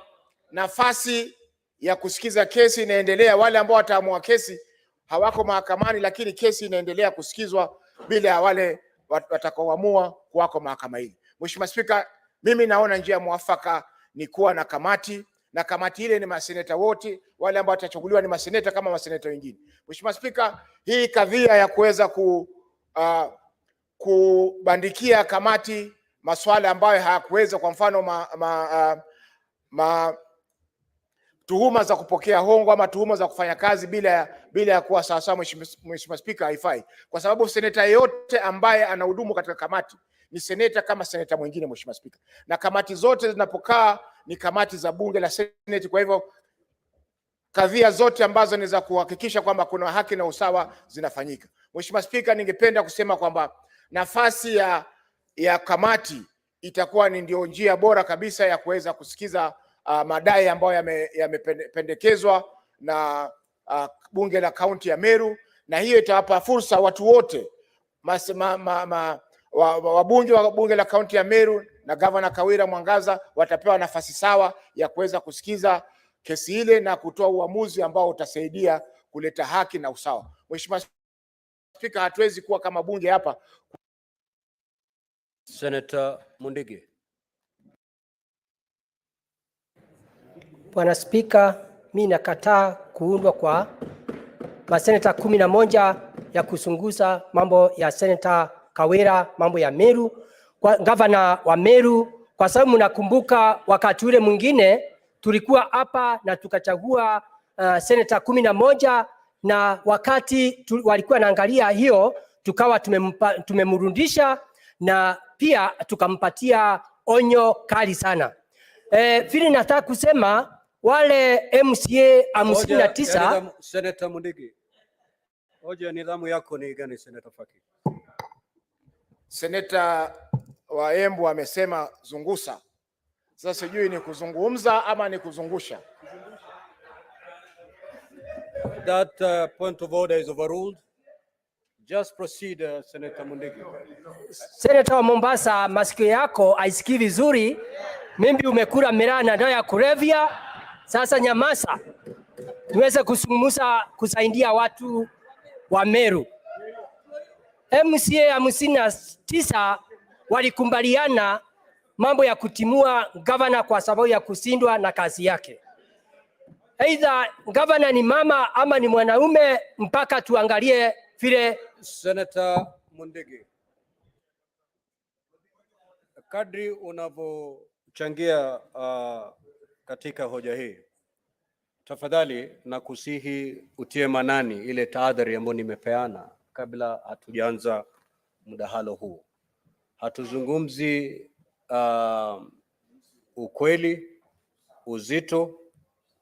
nafasi ya kusikiza kesi inaendelea, wale ambao wataamua kesi hawako mahakamani, lakini kesi inaendelea kusikizwa bila ya wale watakaoamua kuwako mahakama hili. Mheshimiwa Spika, mimi naona njia mwafaka ni kuwa na kamati, na kamati ile ni maseneta wote, wale ambao watachaguliwa ni maseneta kama maseneta wengine. Mheshimiwa Spika, hii kadhia ya kuweza kubandikia kamati masuala ambayo hayakuweza, kwa mfano tuhuma za kupokea hongo ama tuhuma za kufanya kazi bila ya kuwa sawasawa, Mheshimiwa Spika, haifai, kwa sababu seneta yeyote ambaye anahudumu katika kamati ni seneta kama seneta mwingine, Mheshimiwa Spika, na kamati zote zinapokaa ni kamati za bunge la Seneti. Kwa hivyo kadhia zote ambazo ni za kuhakikisha kwamba kuna haki na usawa zinafanyika. Mheshimiwa Spika, ningependa kusema kwamba nafasi ya kamati itakuwa ni ndio njia bora kabisa ya kuweza kusikiza madai ambayo yamependekezwa na bunge la kaunti ya Meru, na hiyo itawapa fursa watu wote, wabunge wa bunge la kaunti ya Meru na Gavana Kawira Mwangaza watapewa nafasi sawa ya kuweza kusikiza kesi ile na kutoa uamuzi ambao utasaidia kuleta haki na usawa. Mheshimiwa Spika, hatuwezi kuwa kama bunge hapa. Senator Mundigi. Bwana Spika, mimi nakataa kuundwa kwa maseneta 11 ya kuchunguza mambo ya Seneta Kawira, mambo ya Meru, kwa gavana wa Meru, kwa sababu mnakumbuka wakati ule mwingine tulikuwa hapa na tukachagua seneta 11, na wakati walikuwa naangalia hiyo tukawa tumemrudisha na pia tukampatia onyo kali sana. Vile nataka kusema wale MCA 59. Senator Mundigi, hoja nidhamu yako ni gani, Senator Faki? Seneta wa Embu amesema zungusa. Sasa sijui ni kuzungumza ama ni kuzungusha. That point of order is overruled. Just proceed, Senator Mundigi. Senator wa Mombasa, masikio yako haisikii vizuri. Mimi umekula miraa na dawa ya kulevya. Sasa nyamaza, tuweze kuzungumza kusaidia watu wa Meru. MCA 59 walikubaliana mambo ya kutimua gavana kwa sababu ya kushindwa na kazi yake. Aidha gavana ni mama ama ni mwanaume, mpaka tuangalie vile. Senator Mundigi, kadri unavyochangia katika hoja hii, tafadhali na kusihi utie manani ile tahadhari ambayo nimepeana kabla hatujaanza mdahalo huu. Hatuzungumzi ukweli, uzito,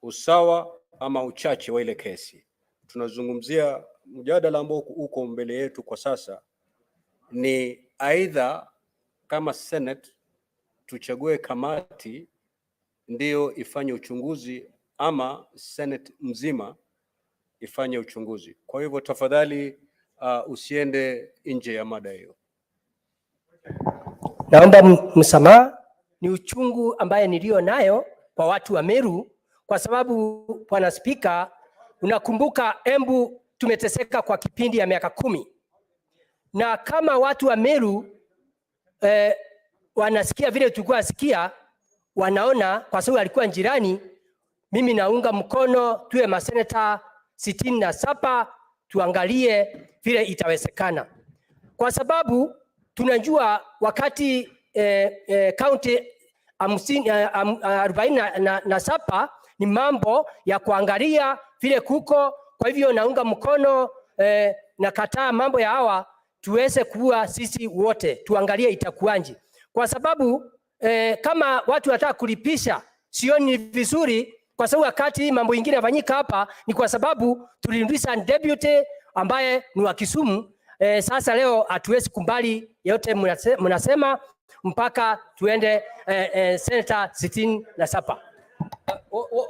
usawa ama uchache wa ile kesi. Tunazungumzia mjadala ambao uko mbele yetu kwa sasa ni aidha kama Senate tuchague kamati ndio ifanye uchunguzi ama Senate mzima ifanye uchunguzi. Kwa hivyo tafadhali usiende nje ya mada hiyo. Naomba msamaha, ni uchungu ambaye nilio nayo kwa watu wa Meru, kwa sababu Bwana Spika, unakumbuka Embu tumeteseka kwa kipindi ya miaka 10, na kama watu wa Meru wanasikia vile tulikuwa asikia, wanaona kwa sababu alikuwa jirani. Mimi naunga mkono tuwe maseneta 67, tuangalie vile itawezekana, kwa sababu tunajua wakati kaunti 47 ni mambo ya kuangalia vile kuko. Kwa hivyo naunga mkono na kataa mambo ya hawa, tuweze kuwa sisi wote tuangalie itakuanji, kwa sababu kama watu wataka kulipisha, sioni vizuri, kwa sababu wakati mambo ingine yafanyika hapa ni kwa sababu tulirudisha deputy ambaye ni wa Kisumu. Sasa leo hatuwezi kumbali yote mnasema mpaka tuende Senator 67.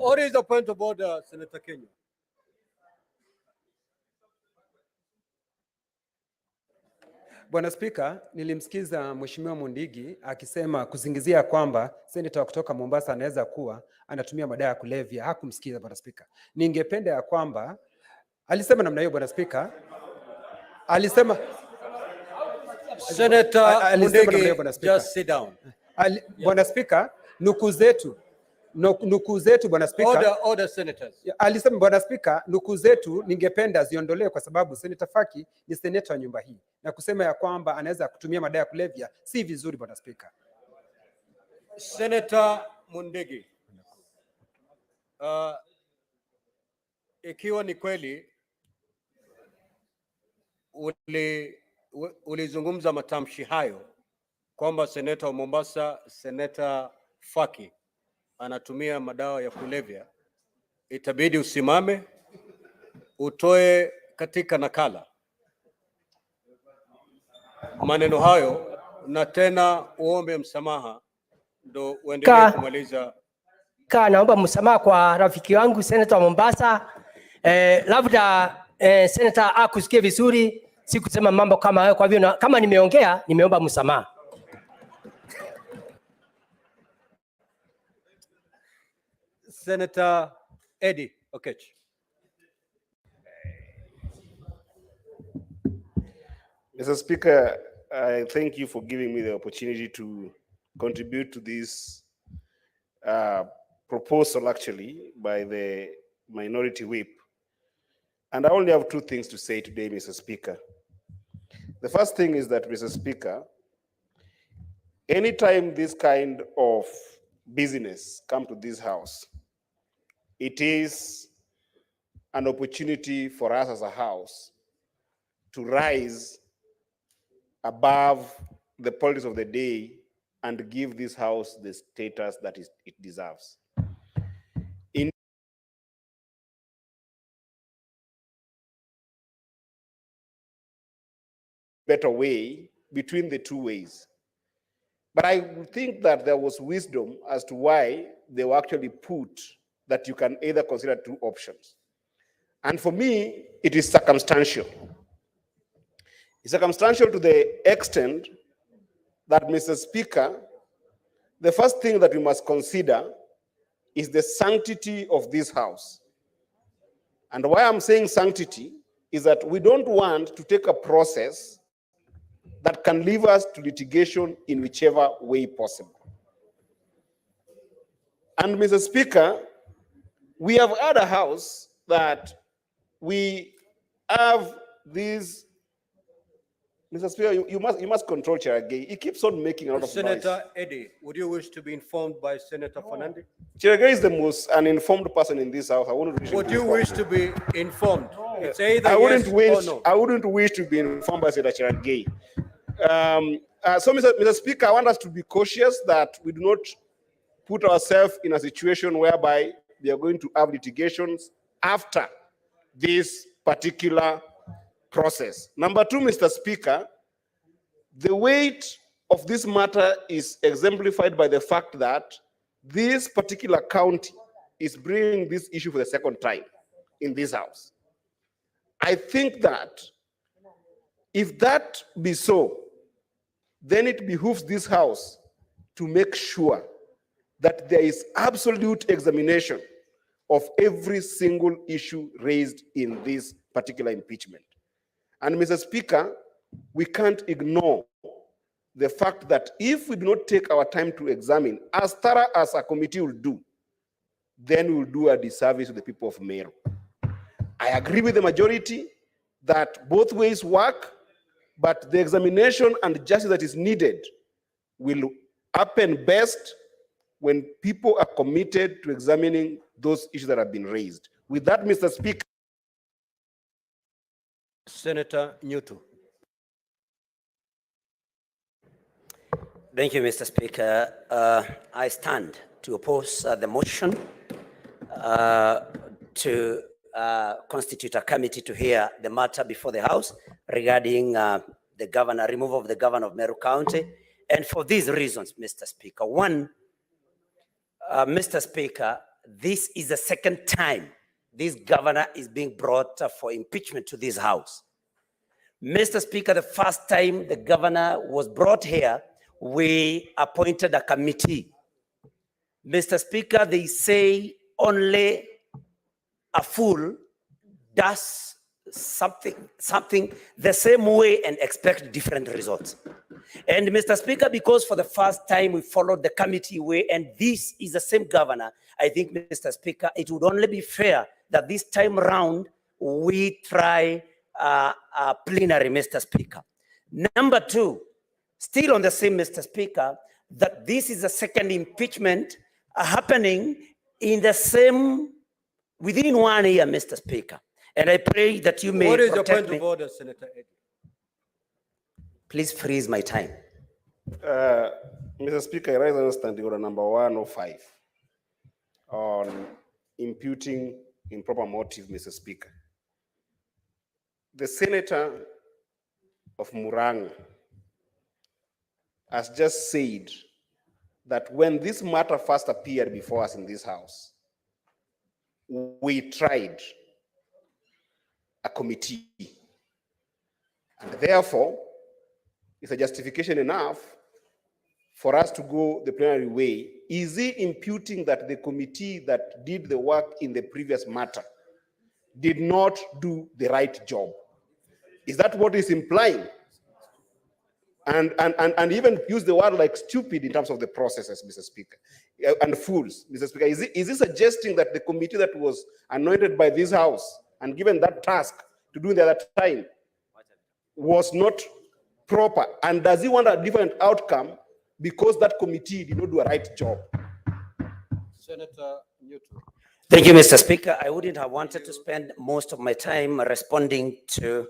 What is the point of order, Senator Kenya? Bwana Spika, nilimsikiza Mheshimiwa Mundigi akisema kusingizia kwamba seneta kutoka Mombasa anaweza kuwa anatumia madawa ya kulevya. Hakumsikiza Bwana Spika. Ningependa ya kwamba alisema namna hiyo Bwana Spika. Alisema Senator Mundigi, just sit down. Bwana Spika, nukuu zetu Bwana Spika. Order senators. Alisema Bwana Spika, nukuu zetu ningependa ziondolewe kwa sababu Senator Faki ni seneta wa nyumba hii, na kusema ya kwamba anaweza kutumia madawa ya kulevya si vizuri Bwana Spika. Senator Mundigi, ikiwa ni kweli ulizungumza matamshi hayo kwamba seneta wa Mombasa, Senator Faki anatumia madawa ya kulevya, itabidi usimame utoe katika nakala maneno hayo na tena uombe msamaha ndo uendelee kumaliza. Naomba msamaha kwa rafiki wangu Senator wa Mombasa. Labda Senator akusikie vizuri, si kusema mambo kama hayo. Kwa hivyo kama nimeongea, nimeomba msamaha. Senator Eddie Okech. Mr. Speaker, I thank you for giving me the opportunity to contribute to this proposal actually by the minority whip. And I only have two things to say today, Mr. Speaker. The first thing is that, Mr. Speaker, anytime this kind of business come to this house, it is an opportunity for us as a house to rise above the politics of the day and give this house the status that it deserves. In better way between the two ways. But I think that there was wisdom as to why they were actually put that you can either consider two options. And for me, it is circumstantial. It's circumstantial to the extent that, Mr. Speaker, the first thing that we must consider is the sanctity of this house. And why I'm saying sanctity is that we don't want to take a process that can leave us to litigation in whichever way possible. And, Mr. Speaker, we have had a house that we have these. Mr. Speaker, you must control Cherargei. He keeps on making a lot of Senator noise. Eddie, would you wish to be informed by Senator Fernandez? Cherargei is the most uninformed person in this house. I wouldn't wish Would to be you informed. wish to be informed? It's either I wouldn't yes wish. or no. I wouldn't wish to be informed by Senator Cherargei. So, Mr. Speaker, I want us to be cautious that we do not put ourselves in a situation whereby we are going to have litigations after this particular process. Number two, Mr. Speaker, the weight of this matter is exemplified by the fact that this particular county is bringing this issue for the second time in this house. I think that if that be so, then it behooves this house to make sure that there is absolute examination of every single issue raised in this particular impeachment. And, Mr. Speaker, we can't ignore the fact that if we do not take our time to examine as thorough as a committee will do, then we will do a disservice to the people of Meru. I agree with the majority that both ways work, but the examination and justice that is needed will happen best when people are committed to examining those issues that have been raised. With that, Mr. Speaker. Senator Newton. Thank you, Mr. Speaker. I stand to oppose the motion to constitute a committee to hear the matter before the House regarding the removal of the governor of Meru County. And for these reasons, Mr. Speaker. One, Mr. Speaker, this is the second time this governor is being brought for impeachment to this House. Mr. Speaker, the first time the governor was brought here, we appointed a committee. Mr. Speaker, they say only a fool does something the same way and expect different results. And Mr. Speaker, because for the first time we followed the committee way, and this is the same governor, I think, Mr. Speaker, it would only be fair that this time around we try a plenary, Mr. Speaker. Number two, still on the same, Mr. Speaker, that this is the second impeachment happening in the same, within 1 year, Mr. Speaker. And I pray that you may What is your protect point me. of order, Senator Eddy? Please freeze my time. Mr. Speaker, I raise on standing order number 105 on imputing improper motive, Mr. Speaker. The senator of Murang'a has just said that when this matter first appeared before us in this House, we tried a committee. And therefore, it's a justification enough for us to go the plenary way. Is he imputing that the committee that did the work in the previous matter did not do the right job? Is that what he's implying? And even use the word like stupid in terms of the processes, Mr. Speaker, and fools, Mr. Speaker. Is he suggesting that the committee that was anointed by this House and given that task to do the other time was not proper? And does he want a different outcome because that committee did not do a right job? Senator Newton. Thank you, Mr. Speaker. I wouldn't have wanted to spend most of my time responding to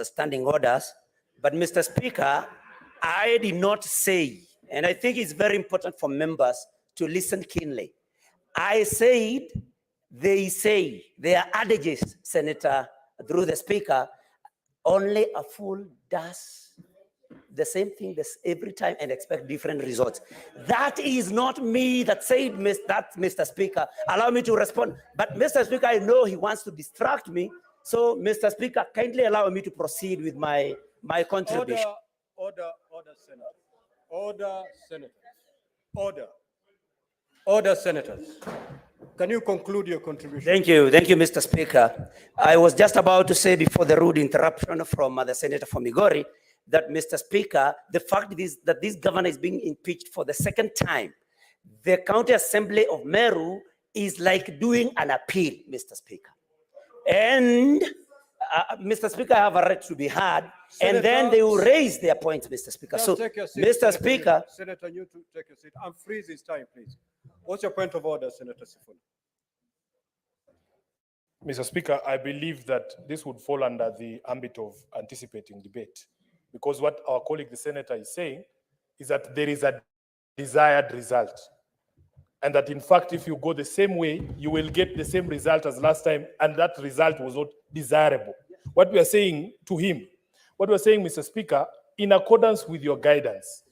standing orders. But Mr. Speaker, I did not say, and I think it's very important for members to listen keenly. I said, they say, they are adages, Senator, through the Speaker, only a fool does the same thing every time and expect different results. That is not me that said that, Mr. Speaker. Allow me to respond. But Mr. Speaker, I know he wants to distract me. So, Mr. Speaker, kindly allow me to proceed with my contribution. Order, Senator. Order, Senator. Order, senators. Can you conclude your contribution? Thank you, Mr. Speaker. I was just about to say before the rude interruption from the Senator from Migori that, Mr. Speaker, the fact is that this governor is being impeached for the second time. The County Assembly of Meru is like doing an appeal, Mr. Speaker. And Mr. Speaker, I have a right to be heard, and then they will raise their points, Mr. Speaker. Just So, take your seat, Mr. Speaker. Senator Newton, take your seat. And freeze his time, please. What's your point of order, Senator Sifuna? Mr. Speaker, I believe that this would fall under the ambit of anticipating debate, because what our colleague, the senator, is saying is that there is a desired result. And that, in fact, if you go the same way, you will get the same result as last time, and that result was not desirable. What we are saying to him, what we are saying, Mr. Speaker, in accordance with your guidance,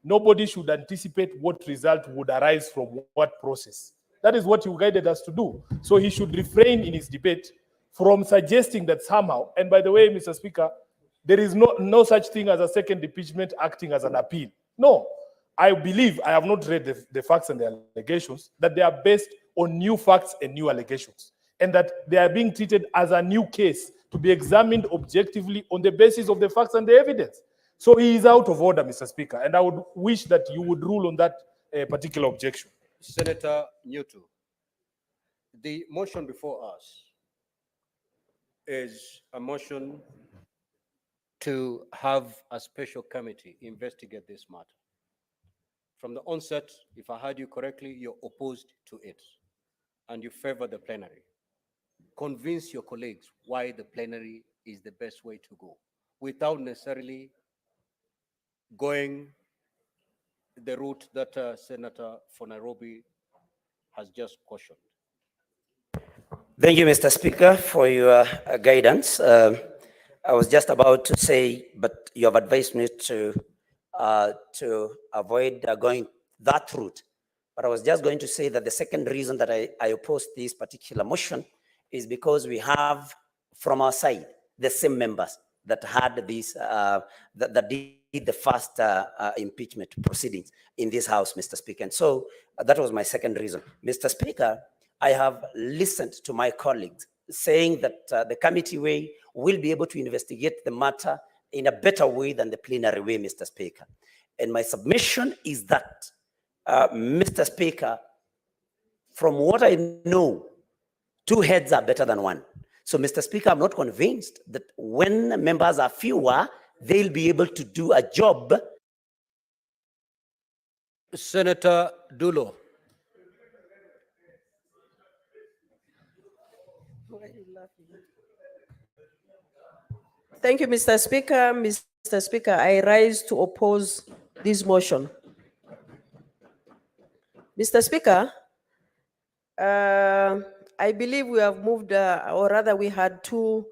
nobody should anticipate what result would arise from what process. That is what you guided us to do. So he should refrain in his debate from suggesting that somehow, and by the way, Mr. Speaker, there is no such thing as a second impeachment acting as an appeal. No. I believe, I have not read the facts and the allegations, that they are based on new facts and new allegations, and that they are being treated as a new case to be examined objectively on the basis of the facts and the evidence. So he is out of order, Mr. Speaker, and I would wish that you would rule on that particular objection. Senator Newton, the motion before us is a motion to have a special committee investigate this matter. From the onset, if I heard you correctly, you're opposed to it and you favor the plenary. Convince your colleagues why the plenary is the best way to go without necessarily going the route that Senator for Nairobi has just cautioned. Thank you, Mr. Speaker, for your guidance. I was just about to say, but you have advised me to avoid going that route. But I was just going to say that the second reason that I oppose this particular motion is because we have from our side the same members that had this, that did the first impeachment proceedings in this House, Mr. Speaker. And so that was my second reason. Mr. Speaker, I have listened to my colleagues saying that the committee way will be able to investigate the matter in a better way than the plenary way, Mr. Speaker. And my submission is that, Mr. Speaker, from what I know, two heads are better than one. So, Mr. Speaker, I'm not convinced that when members are fewer, they'll be able to do a job. Senator Dulo. Thank you, Mr. Speaker. Mr. Speaker, I rise to oppose this motion. Mr. Speaker, I believe we have moved, or rather we had two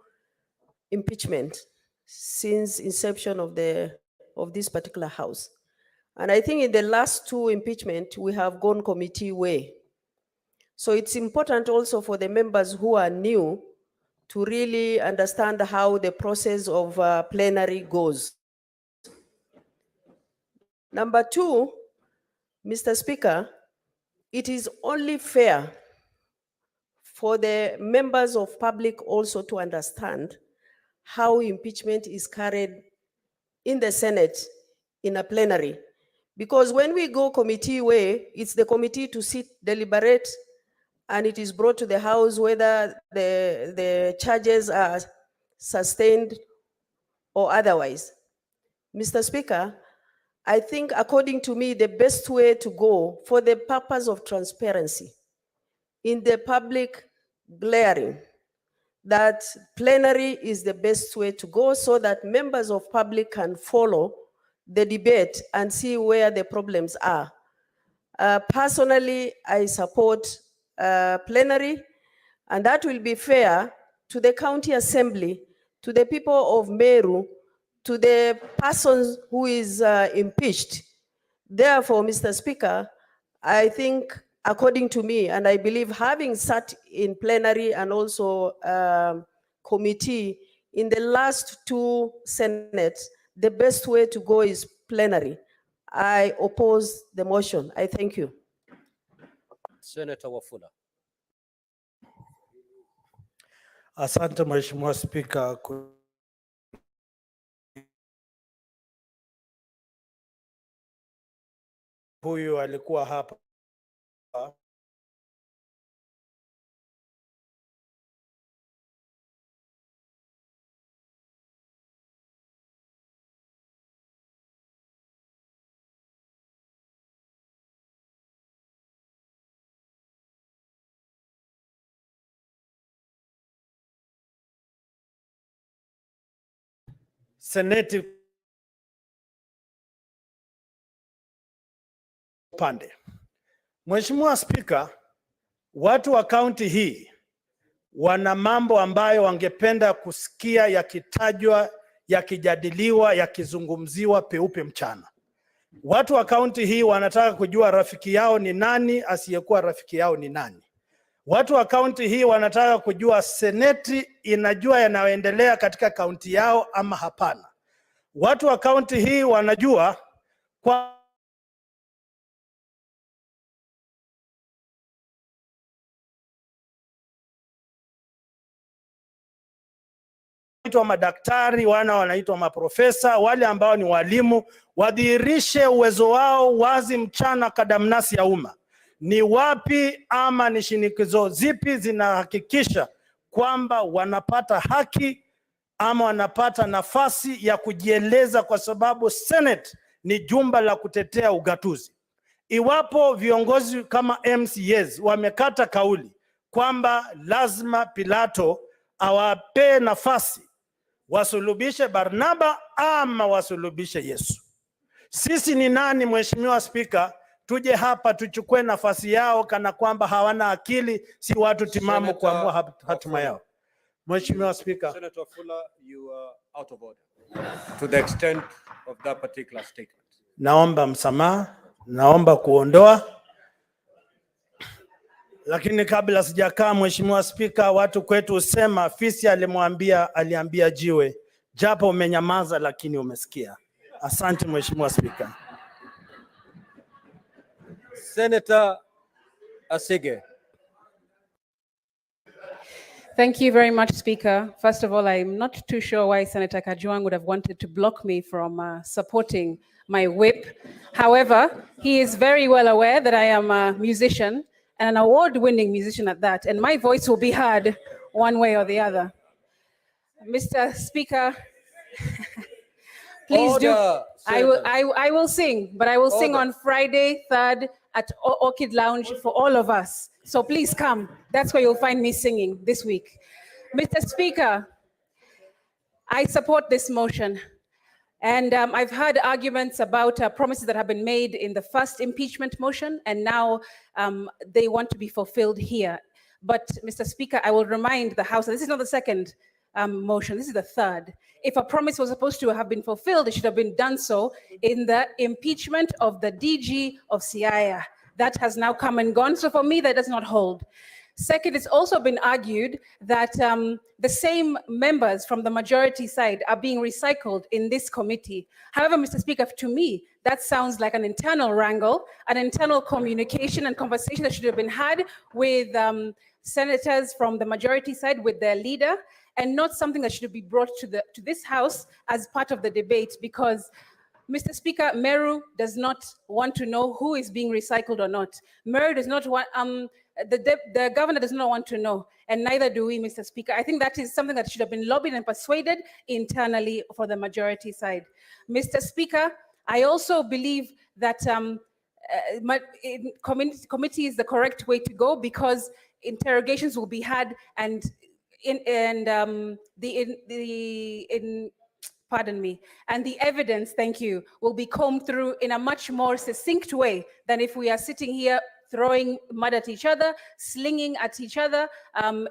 impeachment since inception of this particular House. And I think in the last two impeachment, we have gone committee way. So it's important also for the members who are new to really understand how the process of plenary goes. Number two, Mr. Speaker, it is only fair for the members of public also to understand how impeachment is carried in the Senate in a plenary. Because when we go committee way, it's the committee to sit, deliberate, and it is brought to the House whether the charges are sustained or otherwise. Mr. Speaker, I think according to me, the best way to go for the purpose of transparency in the public glaring, that plenary is the best way to go so that members of public can follow the debate and see where the problems are. Personally, I support plenary, and that will be fair to the county assembly, to the people of Meru, to the person who is impeached. Therefore, Mr. Speaker, I think, according to me, and I believe having sat in plenary and also committee in the last two senates, the best way to go is plenary. I oppose the motion. I thank you. Senator Wafula. Asante Mheshimiwa Spika. Huyu alikuwa hapa seneti upande. Mheshimiwa Spika, watu wa kaunti hii wana mambo ambayo wangependa kusikia yakitajwa, yakijadiliwa, yakizungumziwa peupe mchana. Watu wa kaunti hii wanataka kujua rafiki yao ni nani, asiyekuwa rafiki yao ni nani. Watu wa kaunti hii wanataka kujua seneti inajua yanayoendelea katika kaunti yao ama hapana. Watu wa kaunti hii wanajua kwa wanaitwa madaktari, wanaitwa maprofesa, wale ambao ni walimu, wadhihirishe uwezo wao wazi mchana kadamnasi ya umma. Ni wapi ama ni shinikizo zipi zinahakikisha kwamba wanapata haki ama wanapata nafasi ya kujieleza, kwa sababu Senate ni jumba la kutetea ugatuzi. Iwapo viongozi kama MCAs wamekata kauli kwamba lazima Pilato awape nafasi wasulubishe Barnaba ama wasulubishe Yesu, sisi ni nani, Mheshimiwa Spika, tuje hapa tuchukue nafasi yao kana kwamba hawana akili, si watu timamu kuamua hatima yao? Mheshimiwa Spika. Senator Fuller, you are out of order to the extent of that particular statement. Naomba msamaha, naomba kuondoa. Lakini kabla sijakaa, Mheshimiwa Spika, watu kwetu usema fisi aliambia jiwe, japo umenyamaza lakini umesikia. Asante Mheshimiwa Spika. Senator Asige. Thank you very much, Speaker. First of all, I'm not too sure why Senator Kajwang would have wanted to block me from supporting my whip. However, he is very well aware that I am a musician, and an award-winning musician at that, and my voice will be heard one way or the other. Mr. Speaker, please Order, I will sing, but I will sing Order. on Friday 3rd at Orchid Lounge for all of us. So please come. That's where you'll find me singing this week. Mr. Speaker, I support this motion. And I've heard arguments about promises that have been made in the first impeachment motion, and now they want to be fulfilled here. But Mr. Speaker, I will remind the House that this is not the second motion, this is the third. If a promise was supposed to have been fulfilled, it should have been done so in the impeachment of the DG of CIA. That has now come and gone, so for me, that does not hold. Second, it's also been argued that the same members from the majority side are being recycled in this committee. However, Mr. Speaker, to me, that sounds like an internal wrangle, an internal communication and conversation that should have been had with senators from the majority side, with their leader, and not something that should be brought to this House as part of the debate, because Mr. Speaker, Meru does not want to know who is being recycled or not. Meru does not want, the governor does not want to know, and neither do we, Mr. Speaker. I think that is something that should have been lobbied and persuaded internally for the majority side. Mr. Speaker, I also believe that committee is the correct way to go, because interrogations will be had, and pardon me, and the evidence, thank you, will be combed through in a much more succinct way than if we are sitting here throwing mud at each other, slinging at each other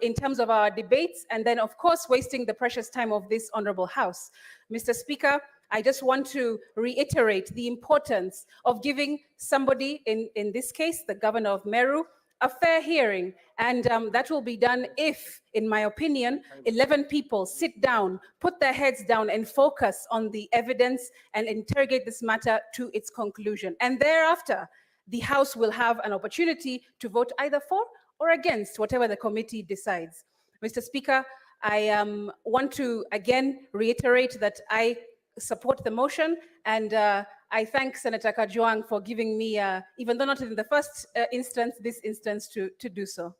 in terms of our debates, and then of course wasting the precious time of this honorable House. Mr. Speaker, I just want to reiterate the importance of giving somebody, in this case, the governor of Meru, a fair hearing, and that will be done if, in my opinion, 11 people sit down, put their heads down and focus on the evidence and interrogate this matter to its conclusion. And thereafter, the House will have an opportunity to vote either for or against whatever the committee decides. Mr. Speaker, I want to again reiterate that I support the motion, and I thank Senator Kajwang for giving me, even though not in the first instance, this instance to do so.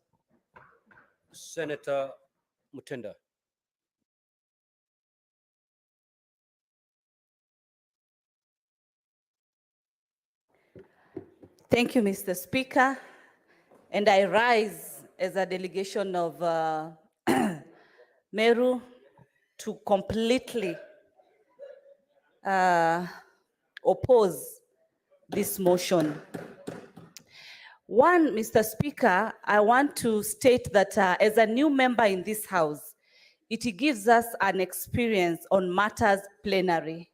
Senator Mutenda. Thank you, Mr. Speaker. And I rise as a delegation of Meru to completely oppose this motion. One, Mr. Speaker, I want to state that as a new member in this House, it gives us an experience on matters plenary,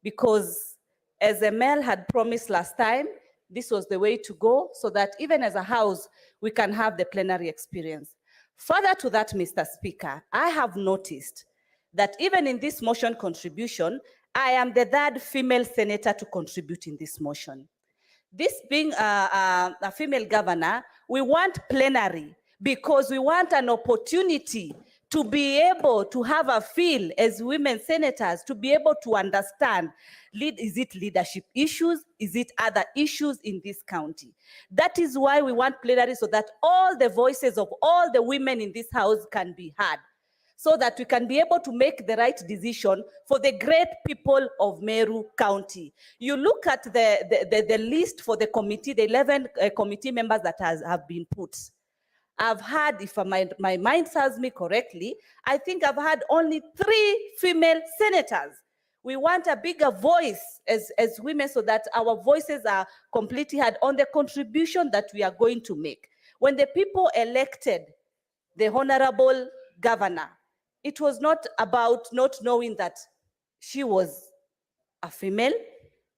because as Emel had promised last time, this was the way to go, so that even as a House, we can have the plenary experience. Further to that, Mr. Speaker, I have noticed that even in this motion contribution, I am the third female senator to contribute in this motion. This being a female governor, we want plenary because we want an opportunity to be able to have a feel as women senators, to be able to understand, is it leadership issues? Is it other issues in this county? That is why we want plenary, so that all the voices of all the women in this house can be heard, so that we can be able to make the right decision for the great people of Meru County. You look at the list for the committee, the 11 committee members that have been put. I've had, if my mind serves me correctly, I think I've had only 3 female senators. We want a bigger voice as women, so that our voices are completely heard on the contribution that we are going to make. When the people elected the honorable governor, it was not about not knowing that she was a female.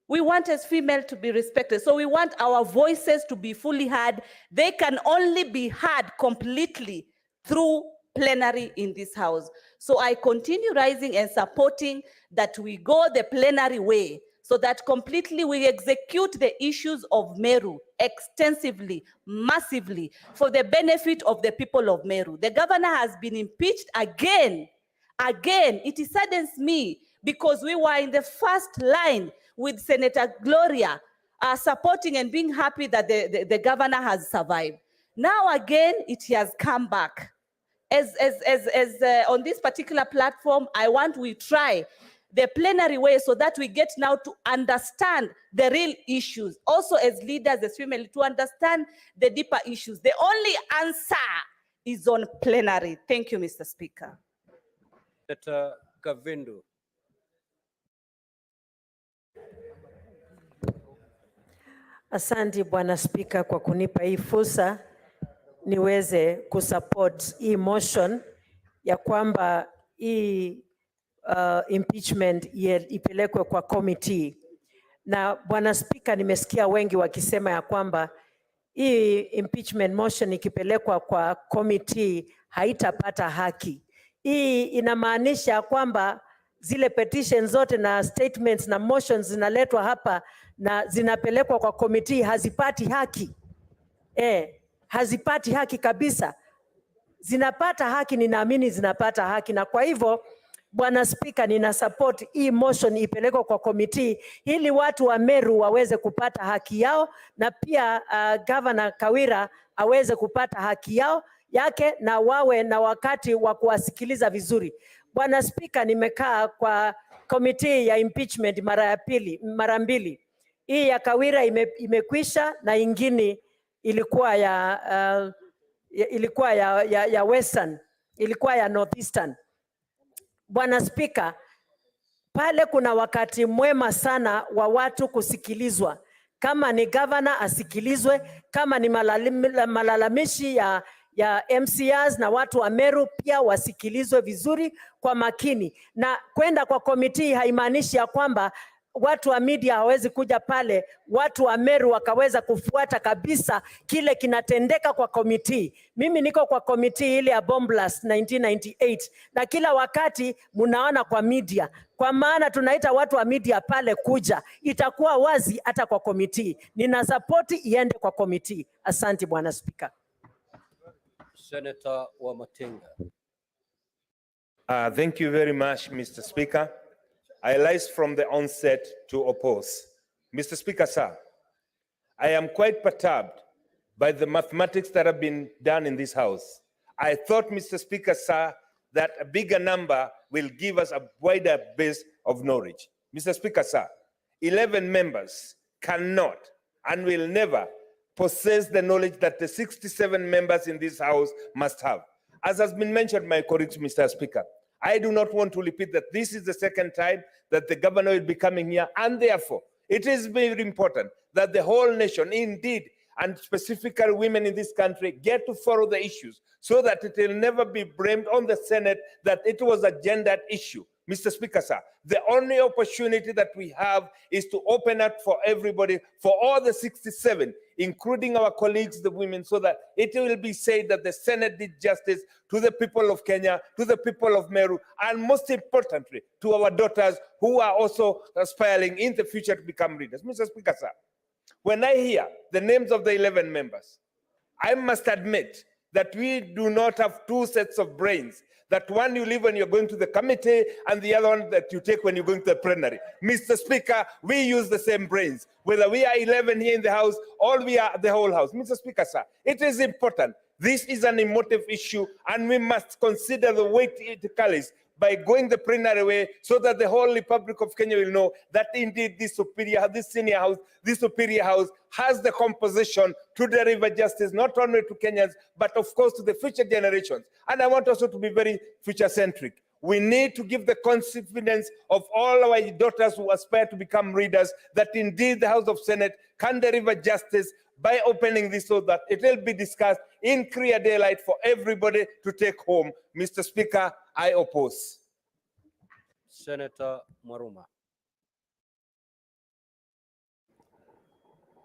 We want as female to be respected. So we want our voices to be fully heard. They can only be heard completely through plenary in this house. So I continue rising and supporting that we go the plenary way, so that completely we execute the issues of Meru extensively, massively, for the benefit of the people of Meru. The governor has been impeached again. Again, it saddens me, because we were in the first line with Senator Gloria, supporting and being happy that the governor has survived. Now again, it has come back. As on this particular platform, we try the plenary way, so that we get now to understand the real issues. Also as leaders, as women, to understand the deeper issues. The only answer is on plenary. Thank you, Mr. Speaker. Senator Kavindu. Asante Bwana Spika kwa kunipa hii fursa niweze kusupport hii motion ya kwamba hii impeachment ipelekwe kwa committee. Na Bwana Spika, nimesikia wengi wakisema ya kwamba hii impeachment motion ikipelekwa kwa committee haitapata haki. Hii inamaanisha kwamba zile petitions zote na statements na motions zinaletwa hapa na zinapelekwa kwa committee hazipati haki. Hazipati haki kabisa. Zinapata haki, ninaamini zinapata haki, na kwa hivyo Bwana Spika, nina support hii motion ipelekwe kwa committee ili watu wa Meru waweze kupata haki yao, na pia Governor Kawira aweze kupata haki yake, na wawe na wakati wa kuwasikiliza vizuri. Bwana Spika, nimekaa kwa committee ya impeachment mara mbili. Hii ya Kawira imekwisha, na ingine ilikuwa ya Western, ilikuwa ya Northeastern. Bwana Spika, pale kuna wakati mwema sana wa watu kusikilizwa. Kama ni governor asikilizwe, kama ni malalamishi ya MCAs na watu wa Meru pia wasikilizwe vizuri kwa makini. Na kwenda kwa committee haimaanishi ya kwamba watu wa media hawezi kuja pale, watu wa Meru wakaweza kufuata kabisa kile kinatendeka kwa committee. Mimi niko kwa committee ile ya Bomb Blast 1998, na kila wakati munaona kwa media, kwa maana tunaita watu wa media pale kuja, itakuwa wazi hata kwa committee. Nina support iende kwa committee. Asante Bwana Speaker. Senator Wamatinga. Thank you very much, Mr. Speaker. I rise from the onset to oppose. Mr. Speaker, sir, I am quite perturbed by the mathematics that have been done in this House. I thought, Mr. Speaker, sir, that a bigger number will give us a wider base of knowledge. Mr. Speaker, sir, 11 members cannot and will never possess the knowledge that the 67 members in this House must have. As has been mentioned by colleagues, Mr. Speaker, I do not want to repeat that this is the second time that the governor will be coming here, and therefore it is very important that the whole nation, indeed, and specifically women in this country, get to follow the issues so that it will never be blamed on the Senate that it was a gendered issue. Mr. Speaker, sir, the only opportunity that we have is to open up for everybody, for all the 67, including our colleagues, the women, so that it will be said that the Senate did justice to the people of Kenya, to the people of Meru, and most importantly, to our daughters who are also aspiring in the future to become leaders. Mr. Speaker, sir, when I hear the names of the 11 members, I must admit that we do not have two sets of brains that one you leave when you're going to the committee and the other one that you take when you're going to the plenary. Mr. Speaker, we use the same brains, whether we are 11 here in the House or we are the whole House. Mr. Speaker, sir, it is important. This is an emotive issue and we must consider the weight it carries by going the plenary way so that the whole Republic of Kenya will know that indeed this senior house, this superior house has the composition to deliver justice, not only to Kenyans, but of course to the future generations. And I want also to be very future-centric. We need to give the confidence of all our daughters who aspire to become readers that indeed the House of Senate can deliver justice by opening this so that it will be discussed in clear daylight for everybody to take home. Mr. Speaker, I oppose. Senator Maruma.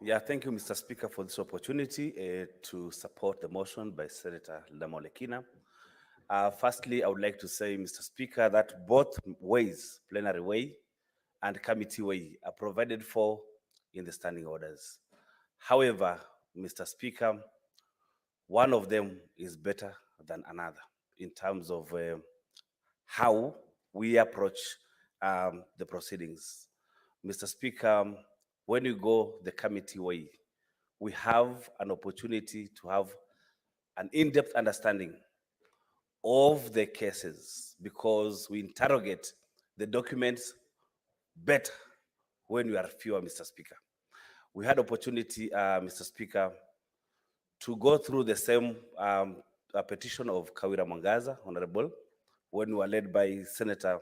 Yeah, thank you, Mr. Speaker, for this opportunity to support the motion by Senator Ledama Olekina. Firstly, I would like to say, Mr. Speaker, that both ways, plenary way and committee way, are provided for in the standing orders. However, Mr. Speaker, one of them is better than another in terms of how we approach the proceedings. Mr. Speaker, when you go the committee way, we have an opportunity to have an in-depth understanding of the cases because we interrogate the documents better when we are fewer, Mr. Speaker. We had opportunity, Mr. Speaker, to go through the same petition of Kawira Mwangaza, Honorable, when we were led by Senator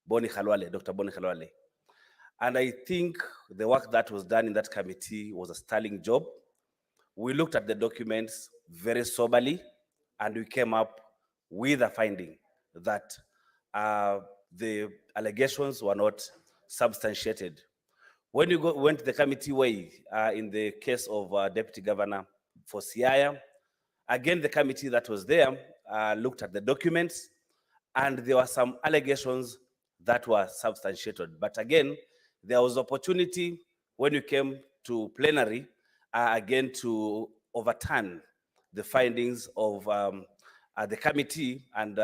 Boni Khalwale, Dr. Boni Khalwale. And I think the work that was done in that committee was a sterling job. We looked at the documents very soberly, and we came up with a finding that the allegations were not substantiated. When you went the committee way in the case of Deputy Governor for Siaya, again, the committee that was there looked at the documents, and there were some allegations that were substantiated. But again, there was opportunity when you came to plenary, again, to overturn the findings of the committee, and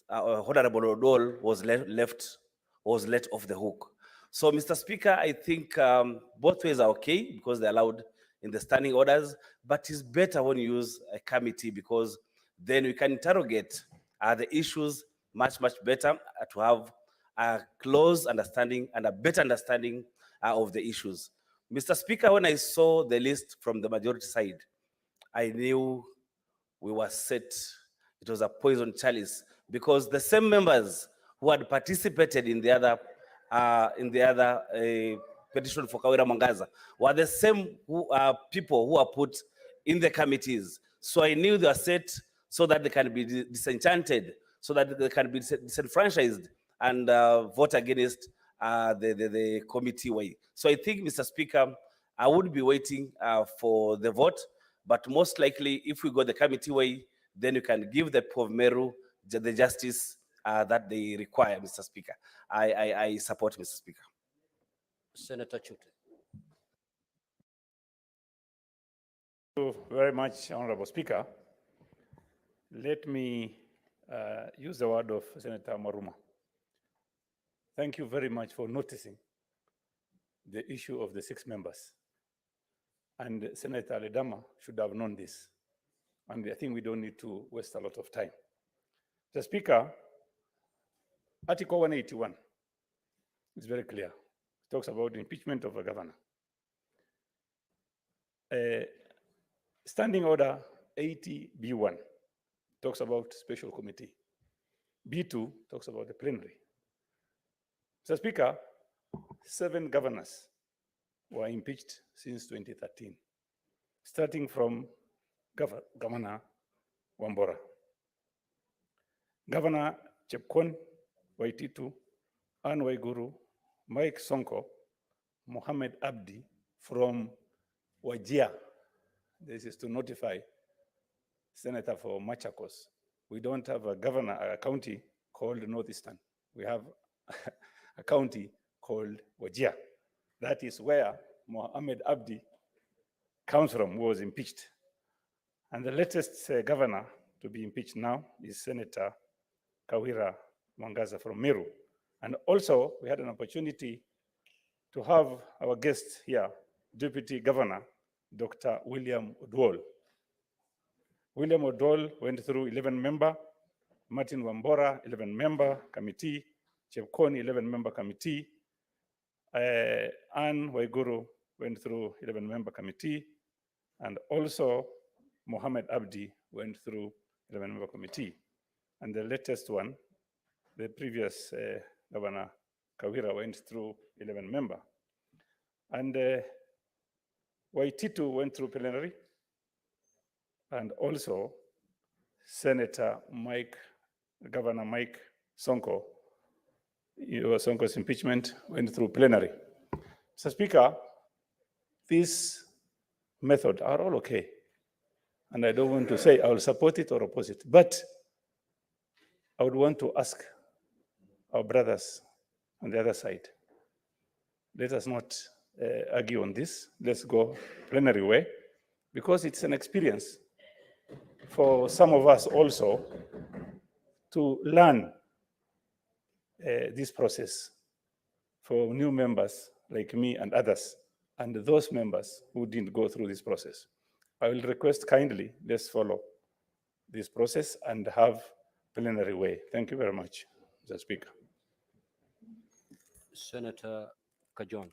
Honorable Odol was let off the hook. So, Mr. Speaker, I think both ways are okay because they're allowed in the standing orders, but it's better when you use a committee because then we can interrogate the issues much better to have a close understanding and a better understanding of the issues. Mr. Speaker, when I saw the list from the majority side, I knew we were set. It was a poison chalice because the same members who had participated in the other petition for Kawira Mwangaza were the same people who are put in the committees. So I knew they were set so that they can be disenchanted, so that they can be disenfranchised and vote against the committee way. So I think, Mr. Speaker, I would be waiting for the vote, but most likely if we go the committee way, then you can give the people of Meru the justice that they require, Mr. Speaker. I support, Mr. Speaker. Senator Chute. Thank you very much, Honorable Speaker. Let me use the word of Senator Maruma. Thank you very much for noticing the issue of the 6 members. And Senator Ledama should have known this. And I think we don't need to waste a lot of time. The Speaker, Article 181 is very clear. It talks about the impeachment of a governor. Standing Order 80B1 talks about special committee. B2 talks about the plenary. Mr. Speaker, 7 governors were impeached since 2013, starting from Governor Wambora, Governor Chepkwony Waititu, Anne Waiguru, Mike Sonko, Mohammed Abdi from Wajir. This is to notify Senator for Machakos. We don't have a county called Northeastern. We have a county called Wajir. That is where Mohammed Abdi comes from, was impeached. And the latest governor to be impeached now is Senator Kawira Mwangaza from Meru. And also, we had an opportunity to have our guest here, Deputy Governor, Dr. William Odwol. William Odwol went through 11-member, Martin Wambora, 11-member committee, Chepkoni, 11-member committee, Anne Waiguru went through 11-member committee, and also Mohammed Abdi went through 11-member committee. And the latest one, the previous Governor Kawira went through 11-member. And Waititu went through plenary, and also Senator Governor Mike Sonko, Sonko's impeachment went through plenary. Mr. Speaker, these methods are all okay. And I don't want to say I will support it or oppose it, but I would want to ask our brothers on the other side, let us not argue on this. Let's go plenary way, because it's an experience for some of us also to learn this process for new members like me and others, and those members who didn't go through this process. I will request kindly, let's follow this process and have plenary way. Thank you very much, Mr. Speaker. Senator Kajon.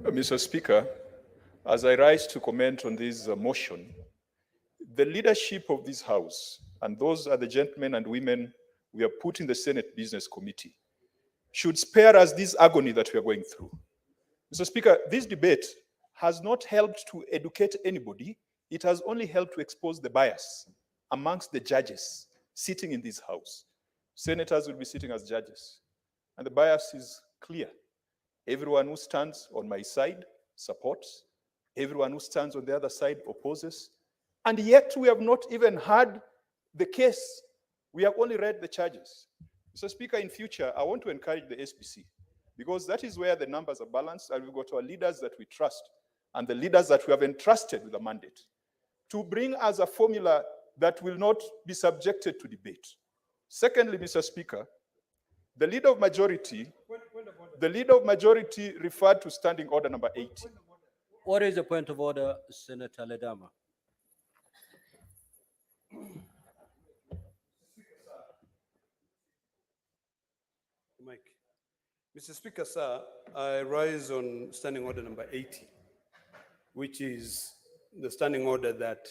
Mr. Speaker, as I rise to comment on this motion, the leadership of this House, and those are the gentlemen and women we have put in the Senate Business Committee, should spare us this agony that we are going through. Mr. Speaker, this debate has not helped to educate anybody. It has only helped to expose the bias amongst the judges sitting in this House. Senators will be sitting as judges, and the bias is clear. Everyone who stands on my side supports, everyone who stands on the other side opposes, and yet we have not even heard the case. We have only read the charges. Mr. Speaker, in future, I want to encourage the SPC, because that is where the numbers are balanced, and we've got our leaders that we trust and the leaders that we have entrusted with a mandate to bring us a formula that will not be subjected to debate. Secondly, Mr. Speaker, the leader of majority referred to standing order number 80. What is the point of order, Senator Ledama? Mike. Mr. Speaker, sir, I rise on standing order number 80, which is the standing order that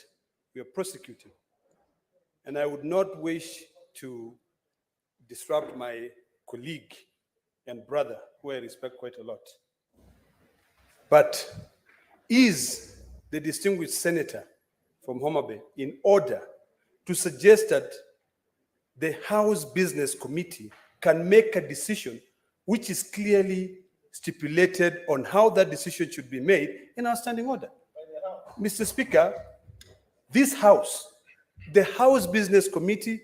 we are prosecuting. And I would not wish to disrupt my colleague and brother, who I respect quite a lot. But is the distinguished senator from Homa Bay in order to suggest that the House Business Committee can make a decision which is clearly stipulated on how that decision should be made in our standing order? Mr. Speaker, this House, the House Business Committee,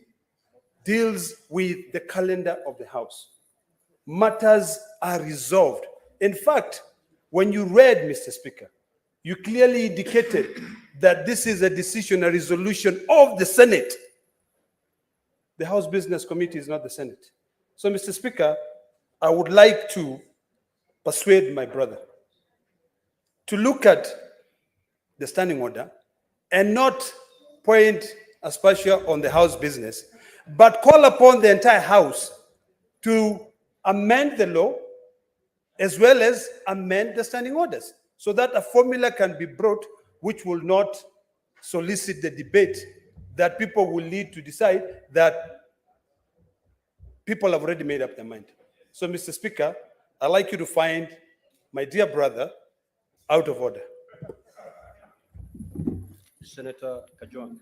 deals with the calendar of the House. Matters are resolved. In fact, when you read, Mr. Speaker, you clearly indicated that this is a decision, a resolution of the Senate. The House Business Committee is not the Senate. So, Mr. Speaker, I would like to persuade my brother to look at the standing order and not point Aspasia on the House business, but call upon the entire House to amend the law as well as amend the standing orders so that a formula can be brought which will not solicit the debate that people will need to decide that people have already made up their mind. So, Mr. Speaker, I'd like you to find my dear brother out of order. Senator Kajon,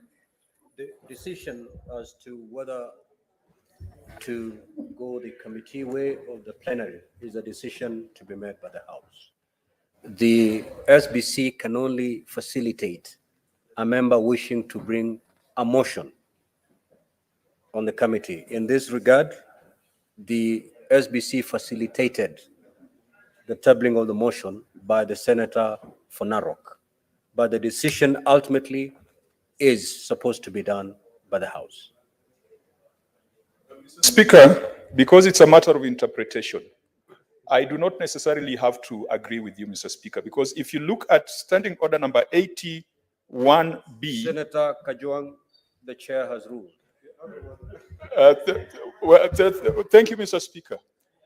the decision as to whether to go the committee way or the plenary is a decision to be made by the House. The SBC can only facilitate a member wishing to bring a motion on the committee. In this regard, the SBC facilitated the tabling of the motion by the senator for Narok. But the decision ultimately is supposed to be done by the House. Speaker, because it's a matter of interpretation, I do not necessarily have to agree with you, Mr. Speaker, because if you look at Standing Order number 81B. Senator Kajwang, the chair has ruled. Thank you, Mr. Speaker.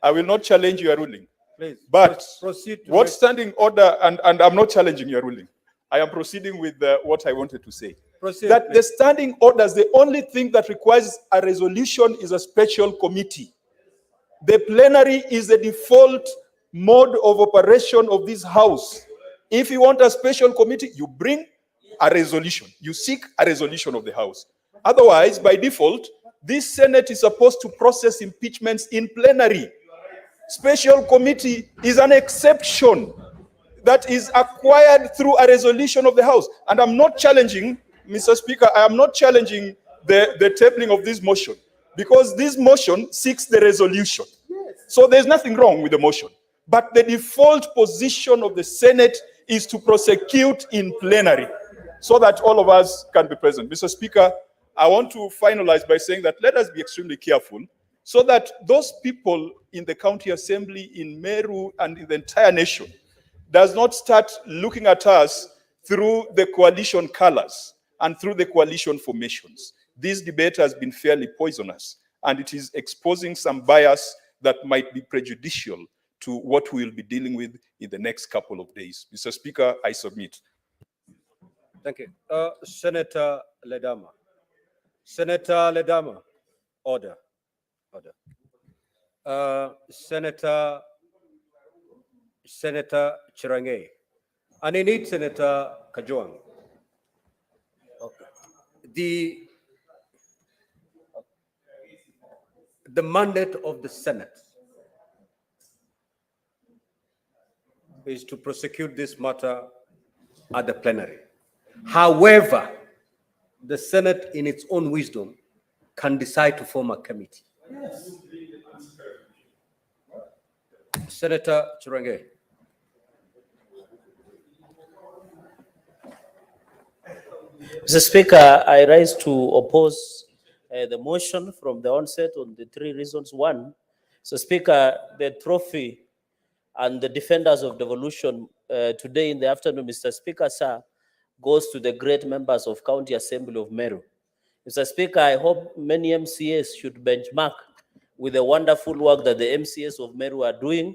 I will not challenge your ruling. Please, But proceed to what make- standing order, and I'm not challenging your ruling. I am proceeding with what I wanted to say. Proceed, That please. the standing orders, the only thing that requires a resolution is a special committee. The plenary is the default mode of operation of this house. If you want a special committee, you bring a resolution. You seek a resolution of the house. Otherwise, by default, this Senate is supposed to process impeachments in plenary. Special committee is an exception that is acquired through a resolution of the House. And I'm not challenging, Mr. Speaker, I am not challenging the tabling of this motion, because this motion seeks the resolution. So there's nothing wrong with the motion. But the default position of the Senate is to prosecute in plenary so that all of us can be present. Mr. Speaker, I want to finalize by saying that let us be extremely careful so that those people in the county assembly, in Meru, and in the entire nation does not start looking at us through the coalition colors and through the coalition formations. This debate has been fairly poisonous, and it is exposing some bias that might be prejudicial to what we will be dealing with in the next couple of days. Mr. Speaker, I submit. Thank you. Senator Ledama. Senator Ledama, order. Order. Senator Chirange. And I need Senator Kajwang. Okay. The mandate of the Senate is to prosecute this matter at the plenary. However, the Senate, in its own wisdom, can decide to form a committee. Senator Chirange. Mr. Speaker, I rise to oppose the motion from the onset on the 3 reasons. One, Mr. Speaker, the trophy and the defenders of devolution today in the afternoon, Mr. Speaker, sir, goes to the great members of County Assembly of Meru. Mr. Speaker, I hope many MCAs should benchmark with the wonderful work that the MCAs of Meru are doing.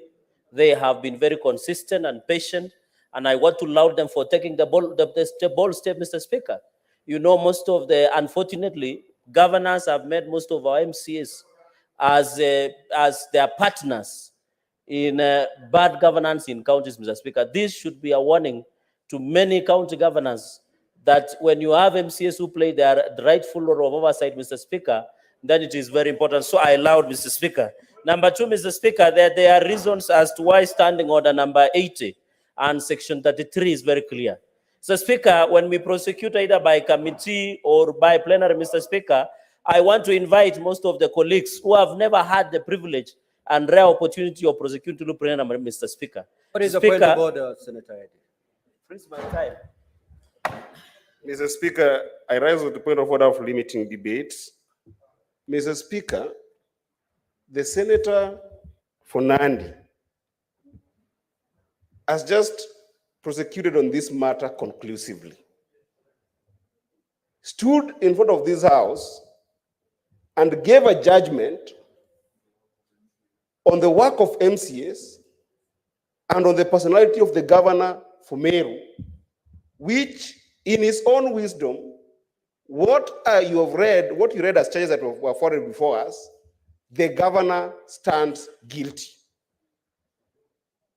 They have been very consistent and patient, and I want to laud them for taking the bold step, Mr. Speaker. You know, unfortunately, governors have made most of our MCAs as their partners in bad governance in counties, Mr. Speaker. This should be a warning to many county governors that when you have MCAs who play their rightful role of oversight, Mr. Speaker, then it is very important. So I allowed, Mr. Speaker. Number 2, Mr. Speaker, there are reasons as to why Standing Order number 80 and Section 33 is very clear. So, Speaker, when we prosecute either by committee or by plenary, Mr. Speaker, I want to invite most of the colleagues who have never had the privilege and rare opportunity of prosecuting to plenary, Mr. Speaker. What is the point of order, Senator Eddie? Freeze my time. Mr. Speaker, I rise with the point of order of limiting debates. Mr. Speaker, the Senator for Nandi has just prosecuted on this matter conclusively, stood in front of this House and gave a judgment on the work of MCAs and on the personality of the governor for Meru, which in his own wisdom, what you read as charges that were forwarded before us, the governor stands guilty.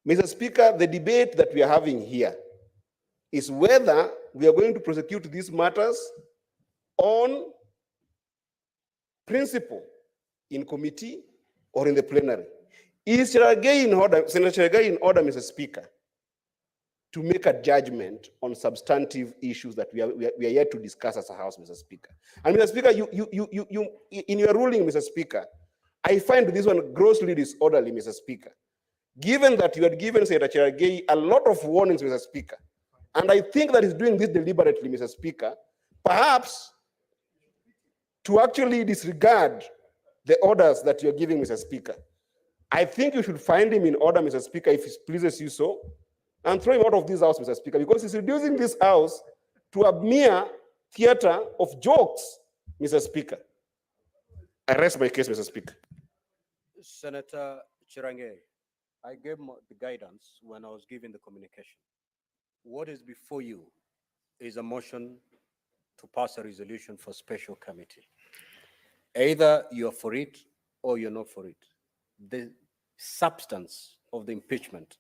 Mr. Speaker, the debate that we are having here is whether we are going to prosecute these matters on principle in committee or in the plenary. Is Senator Cherargei in order, Mr. Speaker, to make a judgment on substantive issues that we are yet to discuss as a House, Mr. Speaker? And Mr. Speaker, you in your ruling, Mr. Speaker, I find this one grossly disorderly, Mr. Speaker, given that you had given Senator Cherargei a lot of warnings, Mr. Speaker, and I think that he's doing this deliberately, Mr. Speaker, perhaps to actually disregard the orders that you're giving, Mr. Speaker. I think you should find him in order, Mr. Speaker, if it pleases you so, and throw him out of this house, Mr. Speaker, because he's reducing this house to a mere theater of jokes, Mr. Speaker. I rest my case, Mr. Speaker. Senator Chirange, I gave the guidance when I was giving the communication. What is before you is a motion to pass a resolution for special committee. Either you're for it or you're not for it. The substance of the impeachment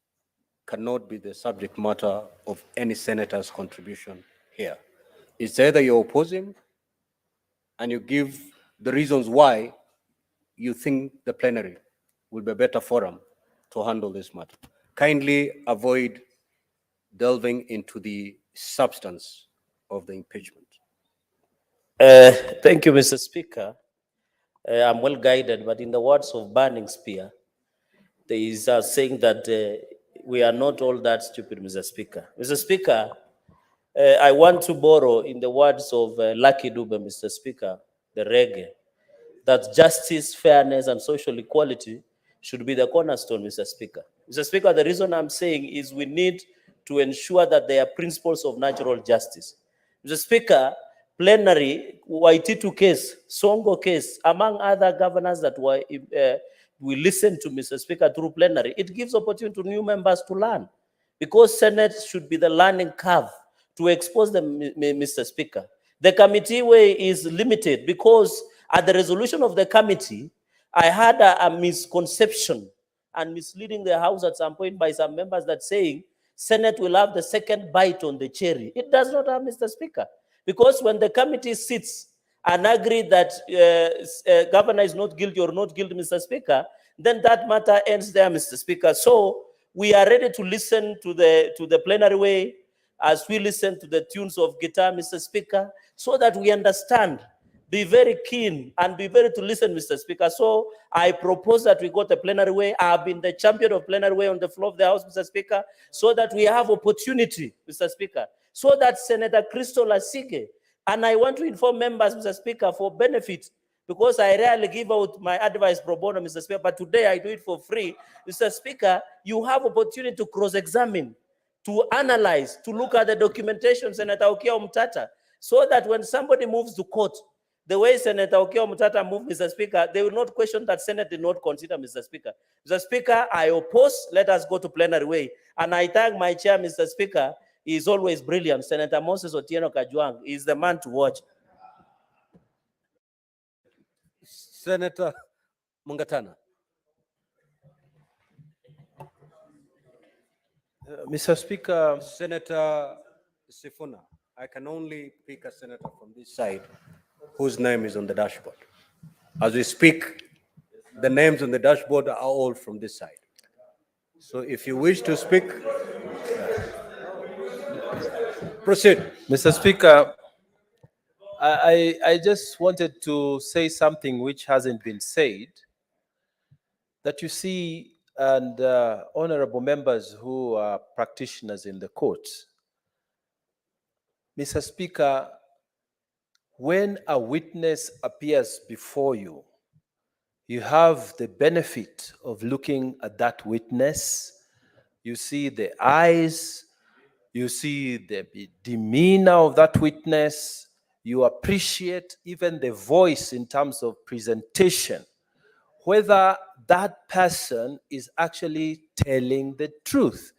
cannot be the subject matter of any senator's contribution here. It's either you're opposing and you give the reasons why you think the plenary will be a better forum to handle this matter. Kindly avoid delving into the substance of the impeachment. Thank you, Mr. Speaker. I'm well guided, but in the words of Burning Spear, there is a saying that we are not all that stupid, Mr. Speaker. Mr. Speaker, I want to borrow in the words of Lucky Dube, Mr. Speaker, the reggae, that justice, fairness, and social equality should be the cornerstone, Mr. Speaker. Mr. Speaker, the reason I'm saying is we need to ensure that there are principles of natural justice. Mr. Speaker, plenary, Waititu case, Songo case, among other governors that were, we listened to, Mr. Speaker, through plenary, it gives opportunity to new members to learn, because Senate should be the learning curve to expose them, Mr. Speaker. The committee way is limited because at the resolution of the committee, I had a misconception and misleading the House at some point by some members that saying Senate will have the second bite on the cherry. It does not have, Mr. Speaker, because when the committee sits and agree that governor is not guilty or not guilty, Mr. Speaker, then that matter ends there, Mr. Speaker. So we are ready to listen to the plenary way as we listen to the tunes of guitar, Mr. Speaker, so that we understand. Be very keen and be very to listen, Mr. Speaker. So I propose that we go the plenary way. I've been the champion of plenary way on the floor of the House, Mr. Speaker, so that we have opportunity, Mr. Speaker, so that Senator Crystal Asige, and I want to inform members, Mr. Speaker, for benefit, because I rarely give out my advice pro bono, Mr. Speaker, but today I do it for free. Mr. Speaker, you have opportunity to cross-examine, to analyze, to look at the documentation, Senator Okiya Omtata, so that when somebody moves to court, the way Senator Okiya Omtata moved, Mr. Speaker, they will not question that Senate did not consider, Mr. Speaker. Mr. Speaker, I oppose. Let us go to plenary way. And I thank my chair, Mr. Speaker. He is always brilliant. Senator Moses Otieno Kajwang is the man to watch. Senator Mungatana. Mr. Speaker. Senator Sifuna, I can only pick a senator from this side whose name is on the dashboard. As we speak, the names on the dashboard are all from this side. So if you wish to speak, proceed. Mr. Speaker, I just wanted to say something which hasn't been said, that you see, and honorable members who are practitioners in the court, Mr. Speaker, when a witness appears before you, you have the benefit of looking at that witness. You see the eyes, you see the demeanor of that witness, you appreciate even the voice in terms of presentation, whether that person is actually telling the truth.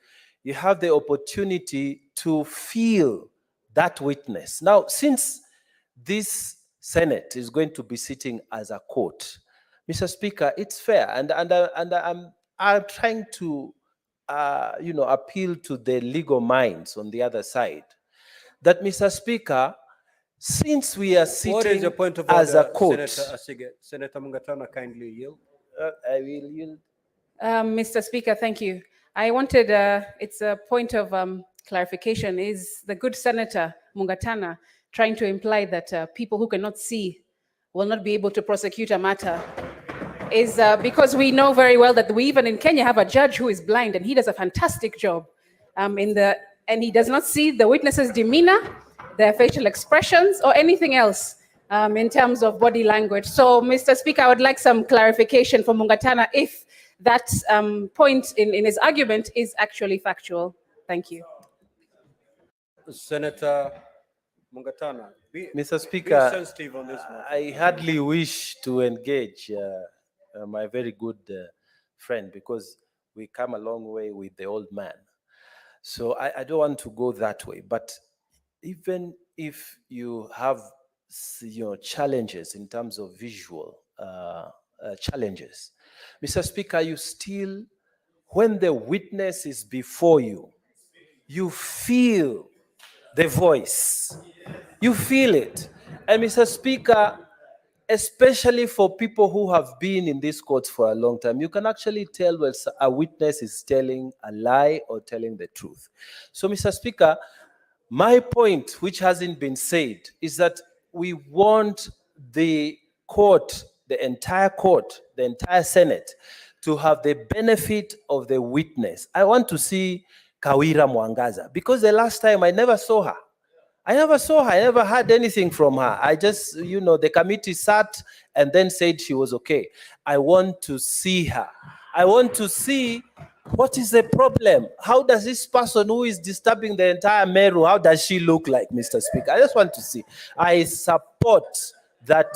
You have the opportunity to feel that witness. Now, since this Senate is going to be sitting as a court, Mr. Speaker, it's fair, and I'm trying to appeal to the legal minds on the other side, that, Mr. Speaker, since we are sitting what is your point of as order, a court, Senator Asige? Senator Mungatana, kindly yield. I will yield. Mr. Speaker, thank you. I wanted, it's a point of clarification. Is the good Senator Mungatana trying to imply that people who cannot see will not be able to prosecute a matter? Is because we know very well that we even in Kenya have a judge who is blind, and he does a fantastic job and he does not see the witness's demeanor. their facial expressions, or anything else in terms of body language. So, Mr. Speaker, I would like some clarification from Mungatana if that point in his argument is actually factual. Thank you. Senator Mungatana, Mr. be Speaker, sensitive on this matter. I hardly wish to engage my very good friend because we come a long way with the old man. So I don't want to go that way. But even if you have challenges in terms of visual challenges, Mr. Speaker, you still, when the witness is before you, you feel the voice. You feel it. And Mr. Speaker, especially for people who have been in these courts for a long time, you can actually tell whether a witness is telling a lie or telling the truth. So, Mr. Speaker, my point, which hasn't been said, is that we want the court, the entire Senate, to have the benefit of the witness. I want to see Kawira Mwangaza because the last time I never saw her. I never heard anything from her. I just, the committee sat and then said she was okay. I want to see her. I want to see what is the problem. How does this person who is disturbing the entire Meru, how does she look like, Mr. Speaker? I just want to see. I support that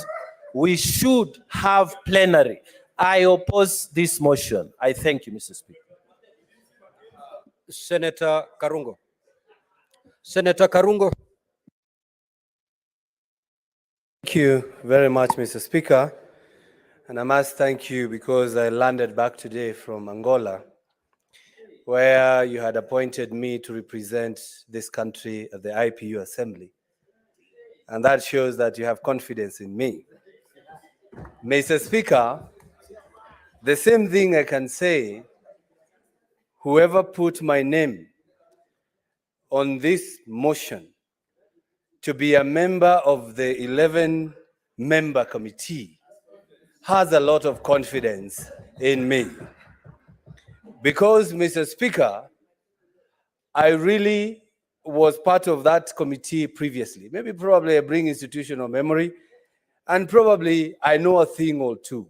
we should have plenary. I oppose this motion. I thank you, Mr. Speaker. Senator Karungo. Senator Karungo. Thank you very much, Mr. Speaker. And I must thank you because I landed back today from Angola, where you had appointed me to represent this country at the IPU Assembly. And that shows that you have confidence in me. Mr. Speaker, the same thing I can say, whoever put my name on this motion to be a member of the 11-member committee has a lot of confidence in me. Because, Mr. Speaker, I really was part of that committee previously. Maybe probably I bring institutional memory, and probably I know a thing or two.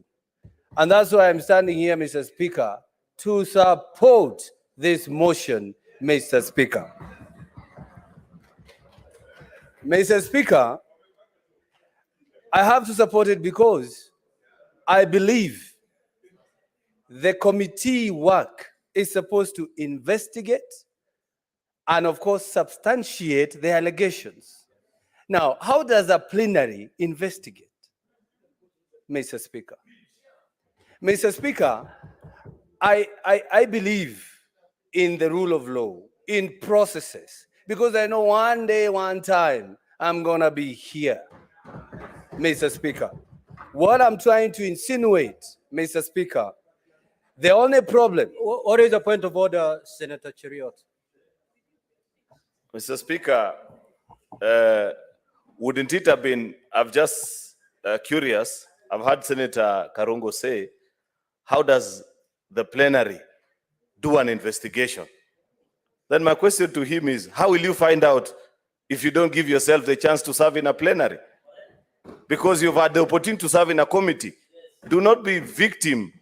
And that's why I'm standing here, Mr. Speaker, to support this motion, Mr. Speaker. Mr. Speaker, I have to support it because I believe the committee work is supposed to investigate and, of course, substantiate the allegations. Now, how does a plenary investigate, Mr. Speaker? Mr. Speaker, I believe in the rule of law, in processes, because I know one day, one time, I'm gonna be here, Mr. Speaker. What I'm trying to insinuate, Mr. Speaker, the only problem. What is the point of order, Senator Cheriot? Mr. Speaker, wouldn't it have been, I'm just curious, I've heard Senator Karungo say, how does the plenary do an investigation? Then my question to him is, how will you find out if you don't give yourself the chance to serve in a plenary? Because you've had the opportunity to serve in a committee. Do not be victim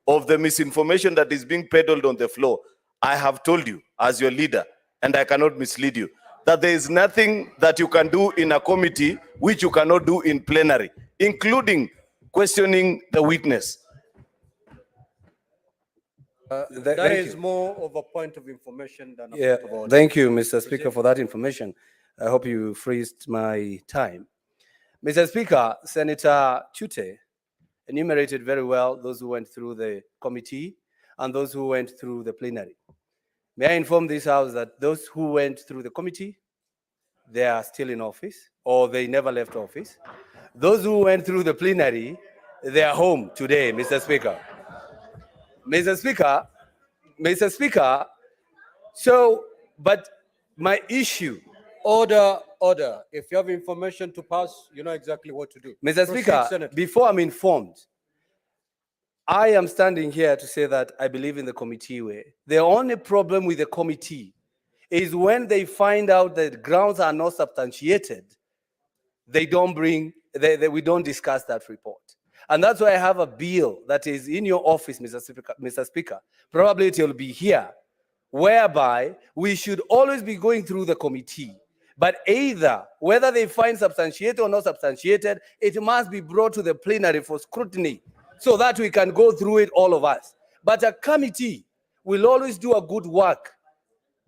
of the misinformation that is being peddled on the floor. I have told you as your leader, and I cannot mislead you, that there is nothing that you can do in a committee which you cannot do in plenary, including questioning the witness. That is more of a point of information than a Yeah, point of order. thank you, Mr. Speaker, for that information. I hope you freezed my time. Mr. Speaker, Senator Chute enumerated very well those who went through the committee and those who went through the plenary. May I inform this House that those who went through the committee, they are still in office or they never left office. Those who went through the plenary, they are home today, Mr. Speaker. Mr. Speaker, so, but my issue. Order. If you have information to pass, you know exactly what to do. Mr. Proceed, Speaker, Senator. before I'm informed, I am standing here to say that I believe in the committee way. The only problem with the committee is when they find out that grounds are not substantiated, we don't discuss that report. And that's why I have a bill that is in your office, Mr. Speaker. Probably it will be here, whereby we should always be going through the committee. But either, whether they find substantiated or not substantiated, it must be brought to the plenary for scrutiny so that we can go through it, all of us. But a committee will always do a good work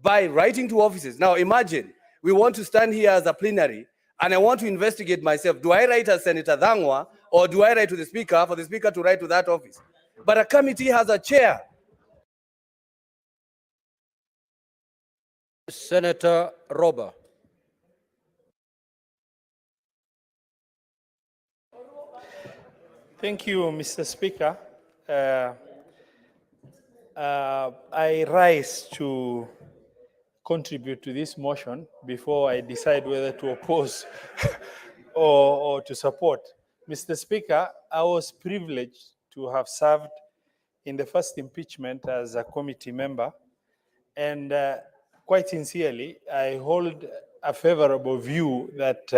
by writing to offices. Now imagine, we want to stand here as a plenary and I want to investigate myself. Do I write as Senator Dhangwa or do I write to the Speaker for the Speaker to write to that office? But a committee has a chair. Senator Roba. Thank you, Mr. Speaker. I rise to contribute to this motion before I decide whether to oppose or to support. Mr. Speaker, I was privileged to have served in the first impeachment as a committee member, and quite sincerely, I hold a favorable view that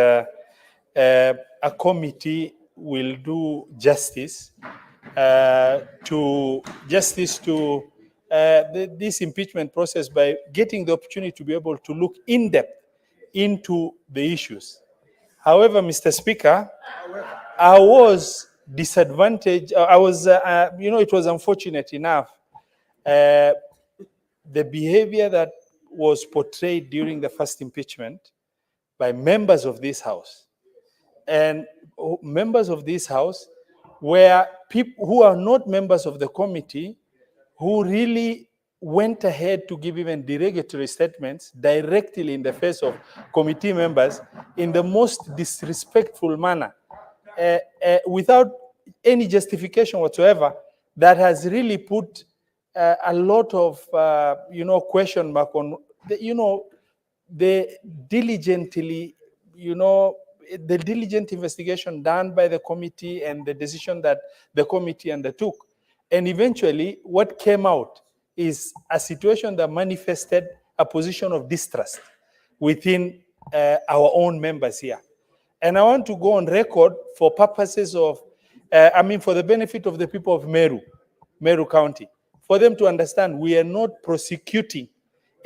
a committee will do justice to this impeachment process by getting the opportunity to be able to look in depth into the issues. However, Mr. Speaker, I was disadvantaged. It was unfortunate enough. The behavior that was portrayed during the first impeachment by members of this House, and members of this House were people who are not members of the committee, who really went ahead to give even derogatory statements directly in the face of committee members in the most disrespectful manner, without any justification whatsoever, that has really put a lot of question mark on the diligent investigation done by the committee and the decision that the committee undertook. And eventually, what came out is a situation that manifested a position of distrust within our own members here. And I want to go on record for purposes of, for the benefit of the people of Meru County, for them to understand we are not prosecuting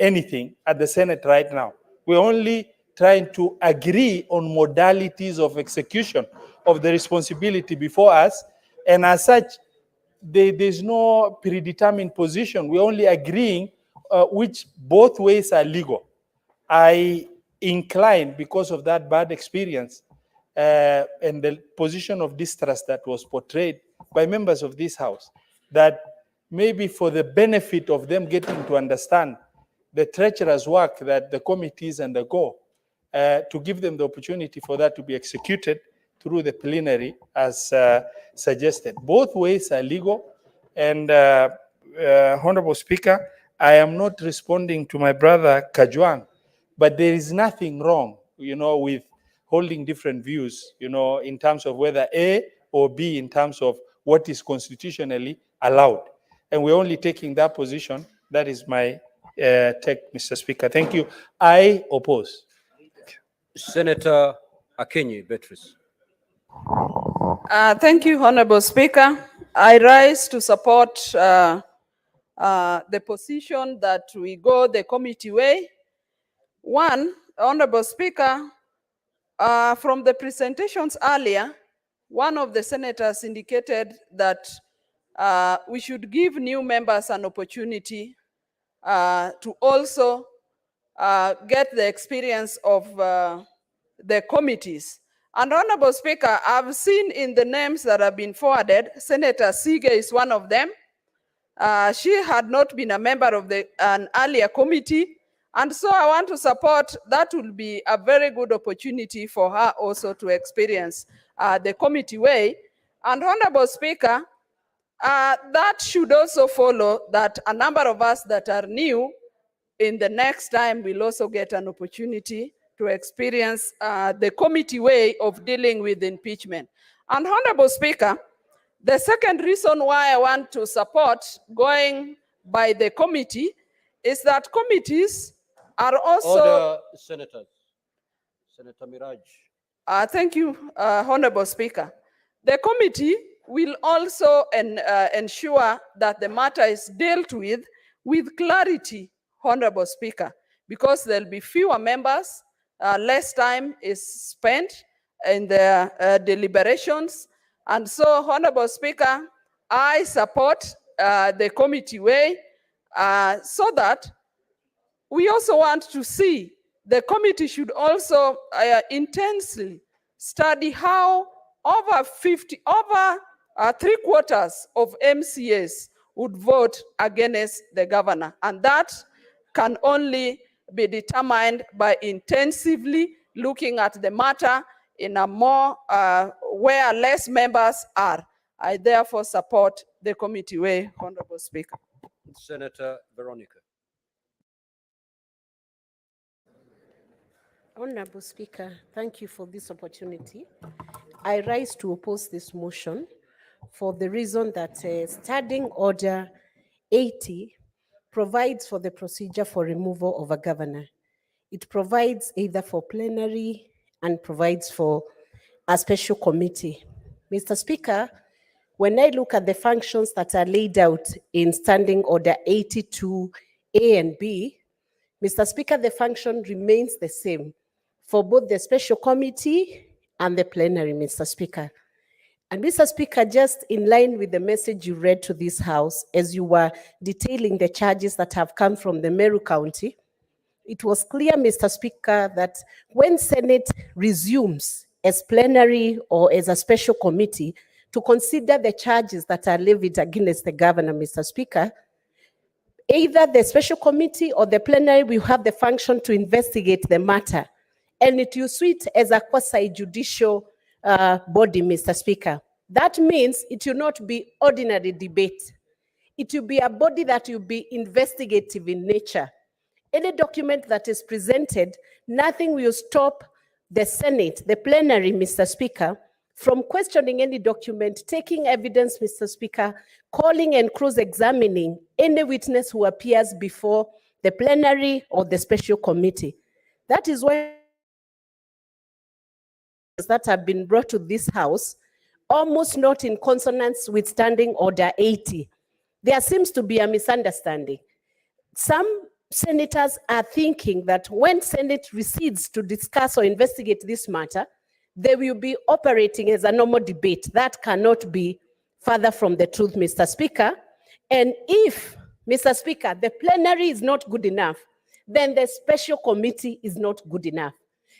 anything at the Senate right now. We're only trying to agree on modalities of execution of the responsibility before us. And as such, there's no predetermined position. We're only agreeing which both ways are legal. I incline, because of that bad experience and the position of distrust that was portrayed by members of this House, that maybe for the benefit of them getting to understand the treacherous work that the committees undergo, to give them the opportunity for that to be executed through the plenary as suggested. Both ways are legal, and Honorable Speaker, I am not responding to my brother Kajwang, but there is nothing wrong, with holding different views, in terms of whether A or B, in terms of what is constitutionally allowed. And we're only taking that position. That is my take, Mr. Speaker. Thank you. I oppose. Senator Akinyi Beatrice. Thank you, Honorable Speaker. I rise to support the position that we go the committee way. One, Honorable Speaker, from the presentations earlier, one of the senators indicated that we should give new members an opportunity to also get the experience of the committees. And Honorable Speaker, I've seen in the names that have been forwarded, Senator Sige is one of them. She had not been a member of an earlier committee. And so I want to support, that will be a very good opportunity for her also to experience the committee way. And Honorable Speaker, that should also follow that a number of us that are new in the next time will also get an opportunity to experience the committee way of dealing with impeachment. And Honorable Speaker, the second reason why I want to support going by the committee is that committees are also... Order, senators. Senator Miraj. Thank you, Honorable Speaker. The committee will also ensure that the matter is dealt with clarity, Honorable Speaker, because there'll be fewer members, less time is spent in the deliberations. And so, Honorable Speaker, I support the committee way so that we also want to see the committee should also intensely study how over 3/4 of MCAs would vote against the governor. And that can only be determined by intensively looking at the matter in a more, where less members are. I therefore support the committee way, Honorable Speaker. Senator Veronica. Honorable Speaker, thank you for this opportunity. I rise to oppose this motion for the reason that Standing Order 80 provides for the procedure for removal of a governor. It provides either for plenary and provides for a special committee. Mr. Speaker, when I look at the functions that are laid out in Standing Order 82A and B, Mr. Speaker, the function remains the same for both the special committee and the plenary, Mr. Speaker. And Mr. Speaker, just in line with the message you read to this House, as you were detailing the charges that have come from the Meru County, it was clear, Mr. Speaker, that when Senate resumes as plenary or as a special committee to consider the charges that are levied against the governor, Mr. Speaker, either the special committee or the plenary will have the function to investigate the matter, and it will suit as a quasi-judicial body, Mr. Speaker. That means it will not be ordinary debate. It will be a body that will be investigative in nature. Any document that is presented, nothing will stop the Senate, the plenary, Mr. Speaker, from questioning any document, taking evidence, Mr. Speaker, calling and cross-examining any witness who appears before the plenary or the special committee. That is why that have been brought to this House, almost not in consonance with Standing Order 80. There seems to be a misunderstanding. Some senators are thinking that when Senate recedes to discuss or investigate this matter, they will be operating as a normal debate. That cannot be further from the truth, Mr. Speaker. And if, Mr. Speaker, the plenary is not good enough, then the special committee is not good enough.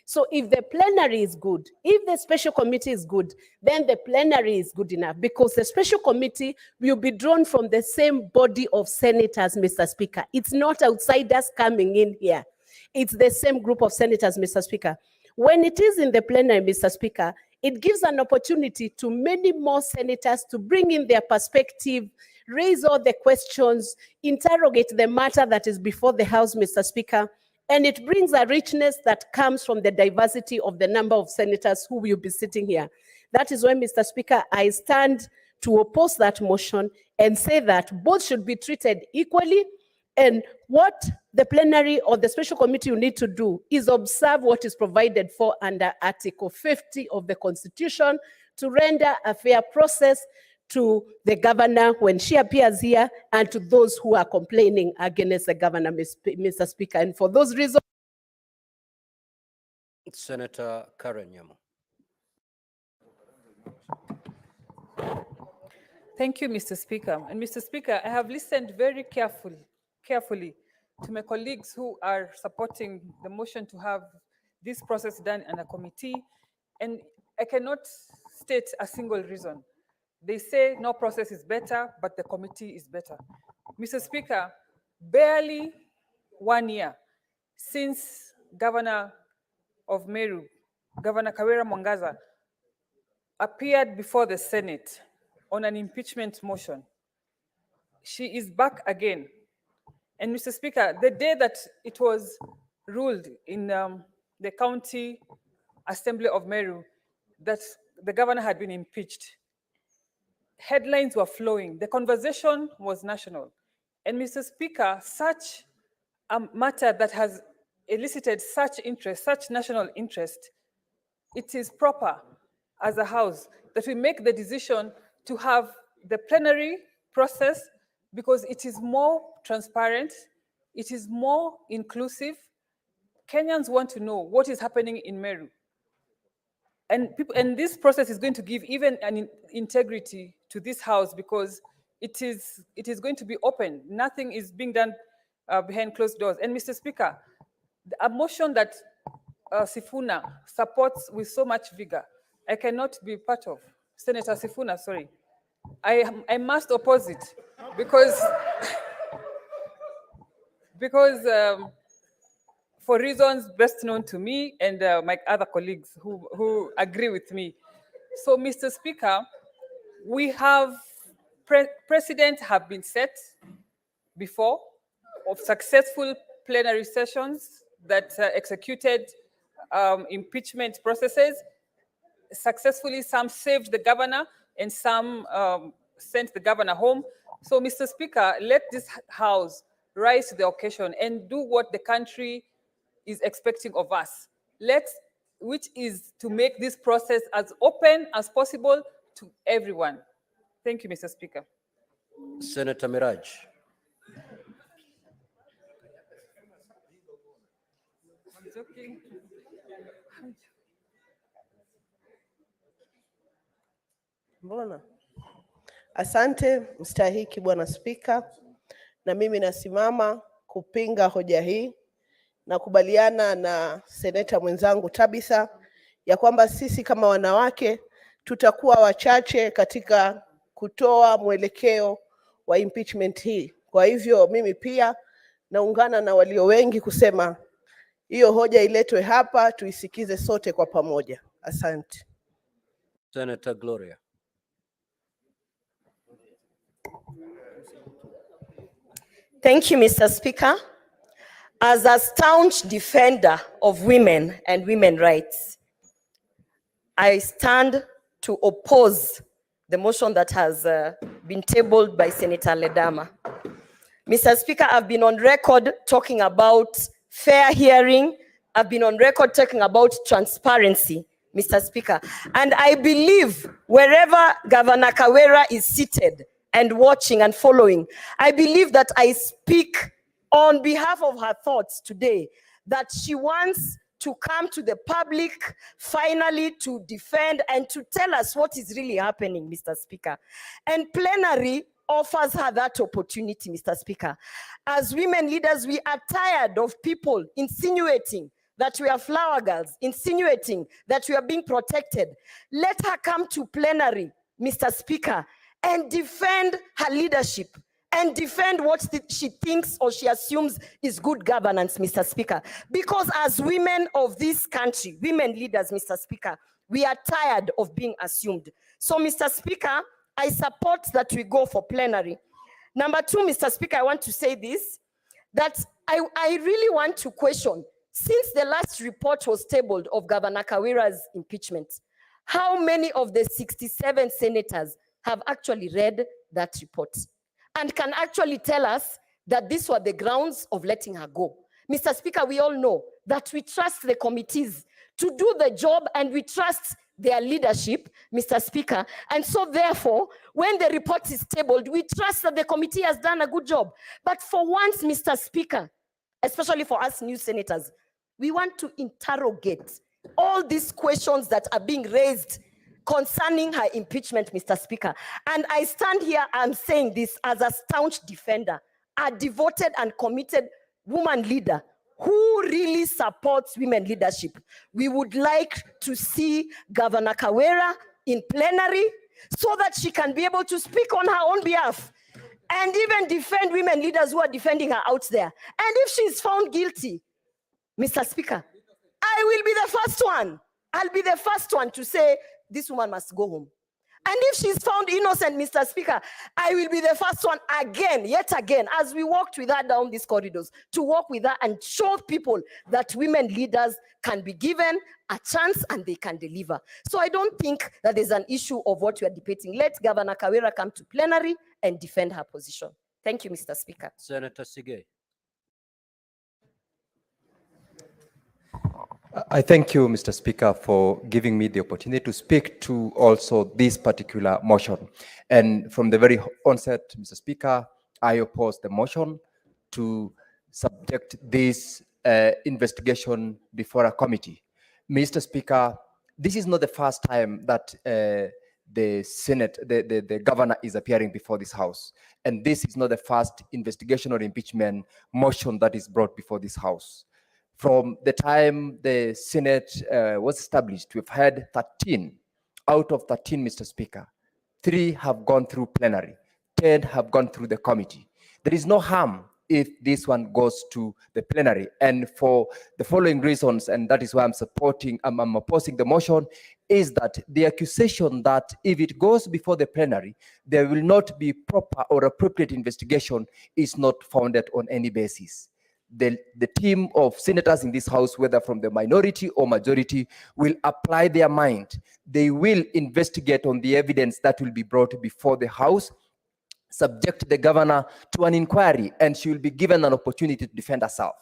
So if the plenary is good, if the special committee is good, then the plenary is good enough, because the special committee will be drawn from the same body of senators, Mr. Speaker. It's not outsiders coming in here. It's the same group of senators, Mr. Speaker. When it is in the plenary, Mr. Speaker, it gives an opportunity to many more senators to bring in their perspective, raise all the questions, interrogate the matter that is before the House, Mr. Speaker, and it brings a richness that comes from the diversity of the number of senators who will be sitting here. That is why, Mr. Speaker, I stand to oppose that motion and say that both should be treated equally. And what the plenary or the special committee will need to do is observe what is provided for under Article 50 of the Constitution to render a fair process to the governor when she appears here and to those who are complaining against the governor, Mr. Speaker. And for those reasons, Senator Karen Nyamo. Thank you, Mr. Speaker. And Mr. Speaker, I have listened very carefully to my colleagues who are supporting the motion to have this process done in a committee, and I cannot state a single reason. They say no process is better, but the committee is better. Mr. Speaker, barely 1 year since Governor of Meru, Governor Kawira Mwangaza, appeared before the Senate on an impeachment motion. She is back again. And Mr. Speaker, the day that it was ruled in the County Assembly of Meru that the governor had been impeached, headlines were flowing. The conversation was national. And Mr. Speaker, such a matter that has elicited such interest, such national interest, it is proper as a house that we make the decision to have the plenary process because it is more transparent, it is more inclusive. Kenyans want to know what is happening in Meru. And this process is going to give even an integrity to this house because it is going to be open. Nothing is being done behind closed doors. And Mr. Speaker, a motion that Sifuna supports with so much vigor, I cannot be part of. Senator Sifuna, sorry. I must oppose it because for reasons best known to me and my other colleagues who agree with me. So, Mr. Speaker, we have precedents have been set before of successful plenary sessions that executed impeachment processes. Successfully, some saved the governor and some sent the governor home. So, Mr. Speaker, let this House rise to the occasion and do what the country is expecting of us. Which is to make this process as open as possible to everyone. Thank you, Mr. Speaker. Senator Miraj. Mbona? Asante mstahiki Bwana Spika, na mimi nasimama kupinga hoja hii na kubaliana na seneta mwenzangu Tabitha ya kwamba sisi kama wanawake tutakuwa wachache katika kutoa mwelekeo wa impeachment hii. Kwa hivyo mimi pia naungana na walio wengi kusema hiyo hoja iletwe hapa tuisikize sote kwa pamoja. Asante. Senator Gloria. Thank you, Mr. Speaker. As a staunch defender of women and women's rights, I stand to oppose the motion that has been tabled by Senator Ledama. Mr. Speaker, I've been on record talking about fair hearing. I've been on record talking about transparency, Mr. Speaker. And I believe wherever Governor Kawera is seated and watching and following, I believe that I speak on behalf of her thoughts today, that she wants to come to the public finally to defend and to tell us what is really happening, Mr. Speaker. And plenary offers her that opportunity, Mr. Speaker. As women leaders, we are tired of people insinuating that we are flower girls, insinuating that we are being protected. Let her come to plenary, Mr. Speaker, and defend her leadership and defend what she thinks or she assumes is good governance, Mr. Speaker. Because as women of this country, women leaders, Mr. Speaker, we are tired of being assumed. So, Mr. Speaker, I support that we go for plenary. Number two, Mr. Speaker, I want to say this, that I really want to question, since the last report was tabled of Governor Kawera's impeachment, how many of the 67 senators have actually read that report and can actually tell us that these were the grounds of letting her go? Mr. Speaker, we all know that we trust the committees to do the job and we trust their leadership, Mr. Speaker. And so therefore, when the report is tabled, we trust that the committee has done a good job. But for once, Mr. Speaker, especially for us new senators, we want to interrogate all these questions that are being raised concerning her impeachment, Mr. Speaker. And I stand here, I'm saying this as a staunch defender, a devoted and committed woman leader who really supports women leadership. We would like to see Governor Kawera in plenary so that she can be able to speak on her own behalf and even defend women leaders who are defending her out there. And if she's found guilty, Mr. Speaker, I will be the first one. I'll be the first one to say this woman must go home. And if she's found innocent, Mr. Speaker, I will be the first one again, yet again, as we walked with her down these corridors, to walk with her and show people that women leaders can be given a chance and they can deliver. So I don't think that there's an issue of what we are debating. Let Governor Kawera come to plenary and defend her position. Thank you, Mr. Speaker. Senator Sige. I thank you, Mr. Speaker, for giving me the opportunity to speak to also this particular motion. And from the very onset, Mr. Speaker, I oppose the motion to subject this investigation before a committee. Mr. Speaker, this is not the first time that the Senate, the governor is appearing before this House. And this is not the first investigation or impeachment motion that is brought before this House. From the time the Senate was established, we've had 13 out of 13, Mr. Speaker. 3 have gone through plenary, 10 have gone through the committee. There is no harm if this one goes to the plenary. And for the following reasons, and that is why I'm opposing the motion, is that the accusation that if it goes before the plenary, there will not be proper or appropriate investigation is not founded on any basis. The team of senators in this House, whether from the minority or majority, will apply their mind. They will investigate on the evidence that will be brought before the House, subject the governor to an inquiry, and she will be given an opportunity to defend herself.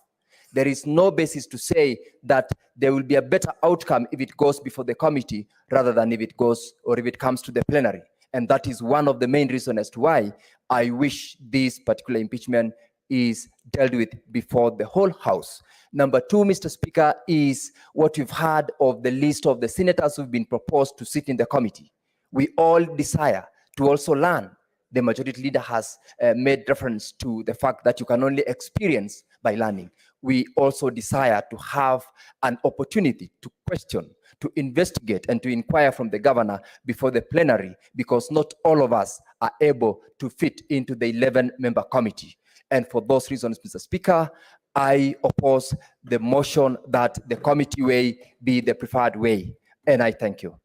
There is no basis to say that there will be a better outcome if it goes before the committee rather than if it goes or if it comes to the plenary. And that is one of the main reasons as to why I wish this particular impeachment is dealt with before the whole House. Number 2, Mr. Speaker, is what you've heard of the list of the senators who've been proposed to sit in the committee. We all desire to also learn. The majority leader has made reference to the fact that you can only experience by learning. We also desire to have an opportunity to question, to investigate, and to inquire from the governor before the plenary, because not all of us are able to fit into the 11-member committee. And for those reasons, Mr. Speaker, I oppose the motion that the committee way be the preferred way. And I thank you.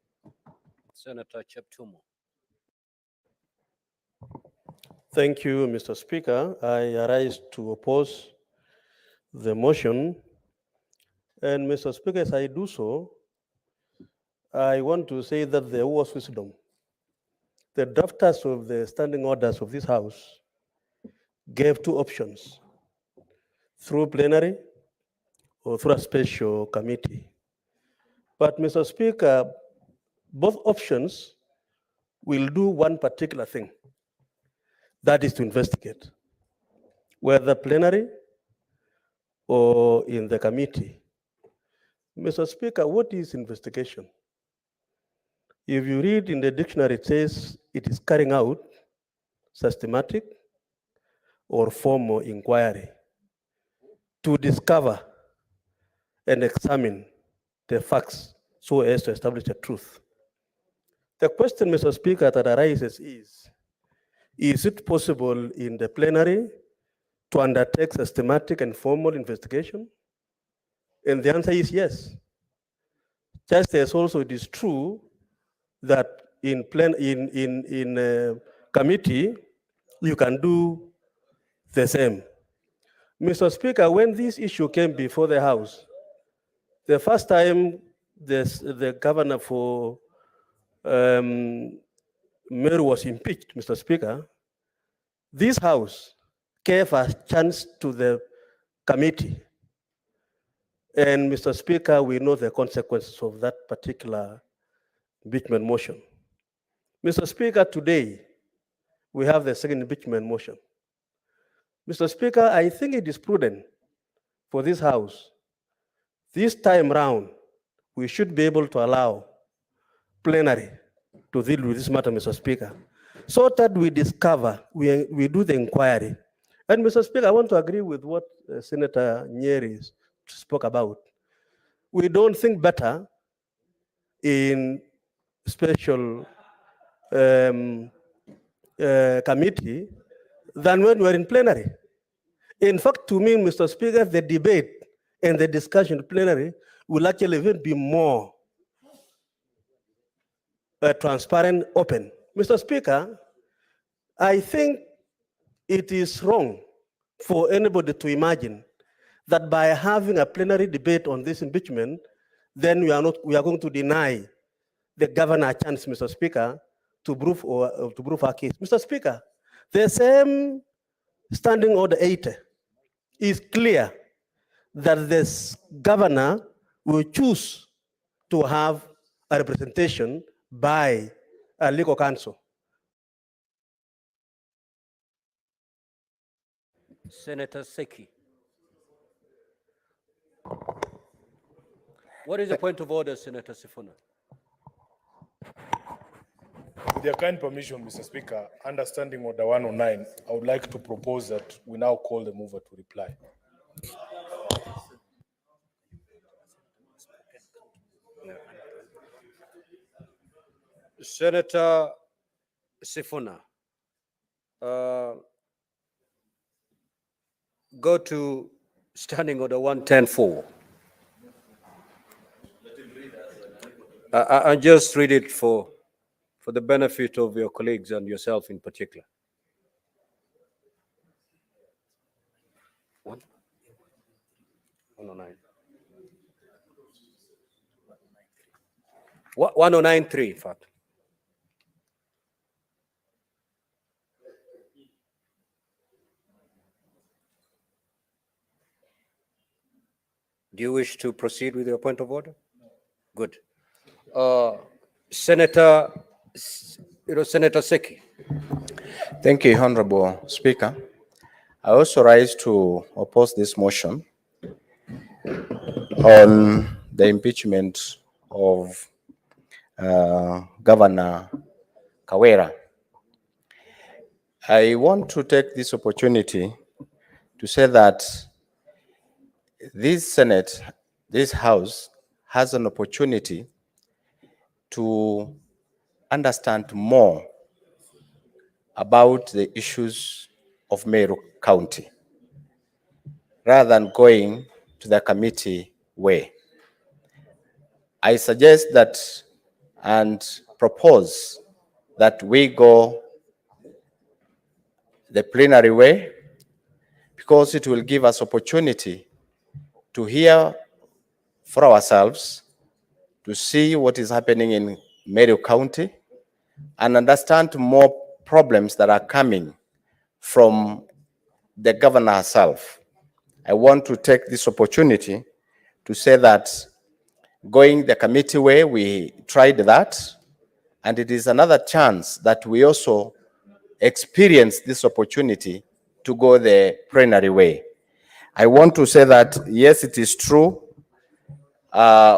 Senator Cheptumo. Thank you, Mr. Speaker. I arise to oppose the motion. And Mr. Speaker, as I do so, I want to say that there was wisdom. The drafters of the standing orders of this House gave 2 options, through plenary or through a special committee. But Mr. Speaker, both options will do one particular thing, that is to investigate, whether plenary or in the committee. Mr. Speaker, what is investigation? If you read in the dictionary, it says it is carrying out systematic or formal inquiry to discover and examine the facts so as to establish the truth. The question, Mr. Speaker, that arises is it possible in the plenary to undertake systematic and formal investigation? And the answer is yes. Just as also it is true that in committee, you can do the same. Mr. Speaker, when this issue came before the House, the first time the governor for Meru was impeached, Mr. Speaker, this House gave a chance to the committee. And Mr. Speaker, we know the consequences of that particular impeachment motion. Mr. Speaker, today, we have the second impeachment motion. Mr. Speaker, I think it is prudent for this House, this time round, we should be able to allow plenary to deal with this matter, Mr. Speaker, so that we discover, we do the inquiry. And Mr. Speaker, I want to agree with what Senator Nyeri spoke about. We don't think better in special committee than when we're in plenary. In fact, to me, Mr. Speaker, the debate and the discussion in plenary will actually even be more transparent, open. Mr. Speaker, I think it is wrong for anybody to imagine that by having a plenary debate on this impeachment, then we are going to deny the governor a chance, Mr. Speaker, to prove our case. Mr. Speaker, the same standing order 80 is clear that this governor will choose to have a representation by a legal counsel. Senator Seki. What is the point of order, Senator Sifuna? With your kind permission, Mr. Speaker, understanding order 109, I would like to propose that we now call the mover to reply. Senator Sifuna, go to Standing Order 110-4. I'll just read it for the benefit of your colleagues and yourself in particular. 109. 1093, in fact. Do you wish to proceed with your point of order? Good. Senator Seki. Thank you, Honorable Speaker. I also rise to oppose this motion on the impeachment of Governor Kawera. I want to take this opportunity to say that this Senate, this House, has an opportunity to understand more about the issues of Meru County, rather than going to the committee way. I suggest that and propose that we go the plenary way, because it will give us opportunity to hear for ourselves, to see what is happening in Meru County, and understand more problems that are coming from the governor herself. I want to take this opportunity to say that going the committee way, we tried that, and it is another chance that we also experience this opportunity to go the plenary way. I want to say that, yes, it is true.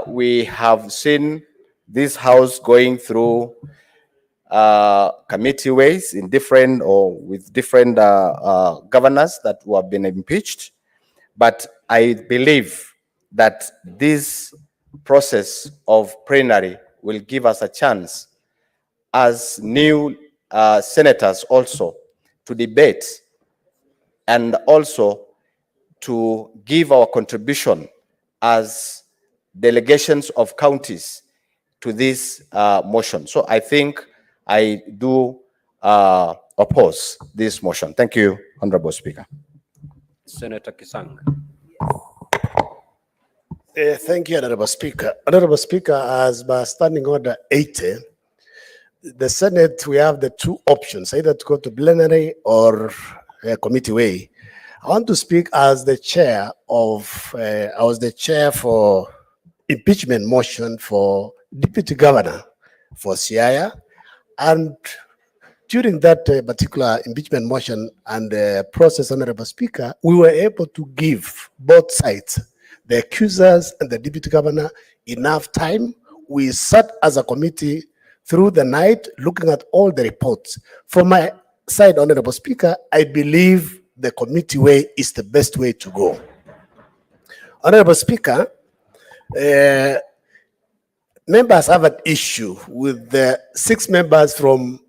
We have seen this House going through committee ways in different or with different governors that who have been impeached. But I believe that this process of plenary will give us a chance as new senators also to debate and also to give our contribution as delegations of counties to this motion. So I think I do oppose this motion. Thank you, Honorable Speaker. Senator Kisang. Thank you, Honorable Speaker. Honorable Speaker, as by Standing Order 80, the Senate, we have the two options, either to go to plenary or committee way. I want to speak as the chair of, I was the chair for impeachment motion for Deputy Governor for Siaya, and during that particular impeachment motion and the process, Honorable Speaker, we were able to give both sides, the accusers and the Deputy Governor, enough time. We sat as a committee through the night looking at all the reports. From my side, Honorable Speaker, I believe the committee way is the best way to go. Honorable Speaker, members have an issue with the 6 members from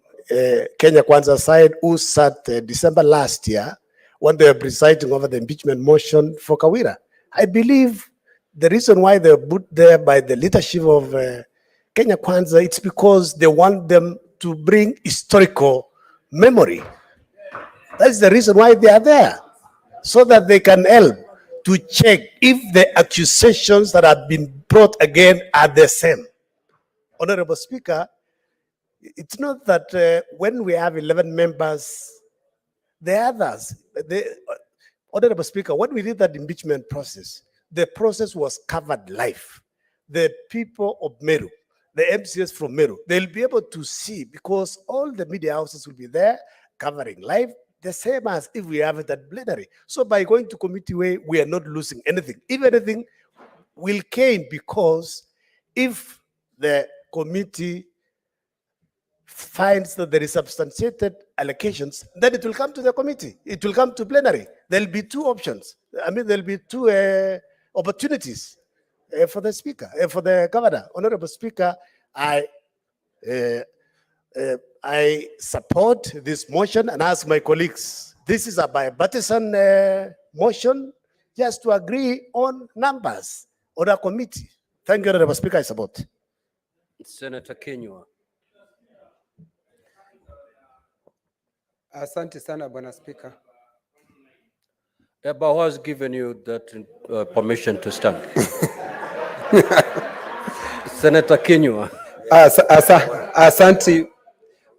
Kenya Kwanza side who sat December last year when they were presiding over the impeachment motion for Kawira. I believe the reason why they were put there by the leadership of Kenya Kwanza, it's because they want them to bring historical memory. That's the reason why they are there, so that they can help to check if the accusations that have been brought again are the same. Honorable Speaker, it's not that when we have 11 members, the others, Honorable Speaker, when we did that impeachment process, the process was covered live. the people of Meru, the MCS from Meru, they'll be able to see because all the media houses will be there covering live, the same as if we have it at plenary. So by going to committee way, we are not losing anything. If anything, will gain because if the committee finds that there is substantiated allocations, then it will come to the committee. It will come to plenary. There'll be two options. I mean, there'll be two opportunities for the speaker, for the governor. Honorable Speaker, I support this motion and ask my colleagues. This is a bipartisan motion, just to agree on numbers on a committee. Thank you, Honorable Speaker. I support. Senator Kenywa. Asante sana Bwana Spika. But who has given you that permission to stand? Senator Kenywa. Asante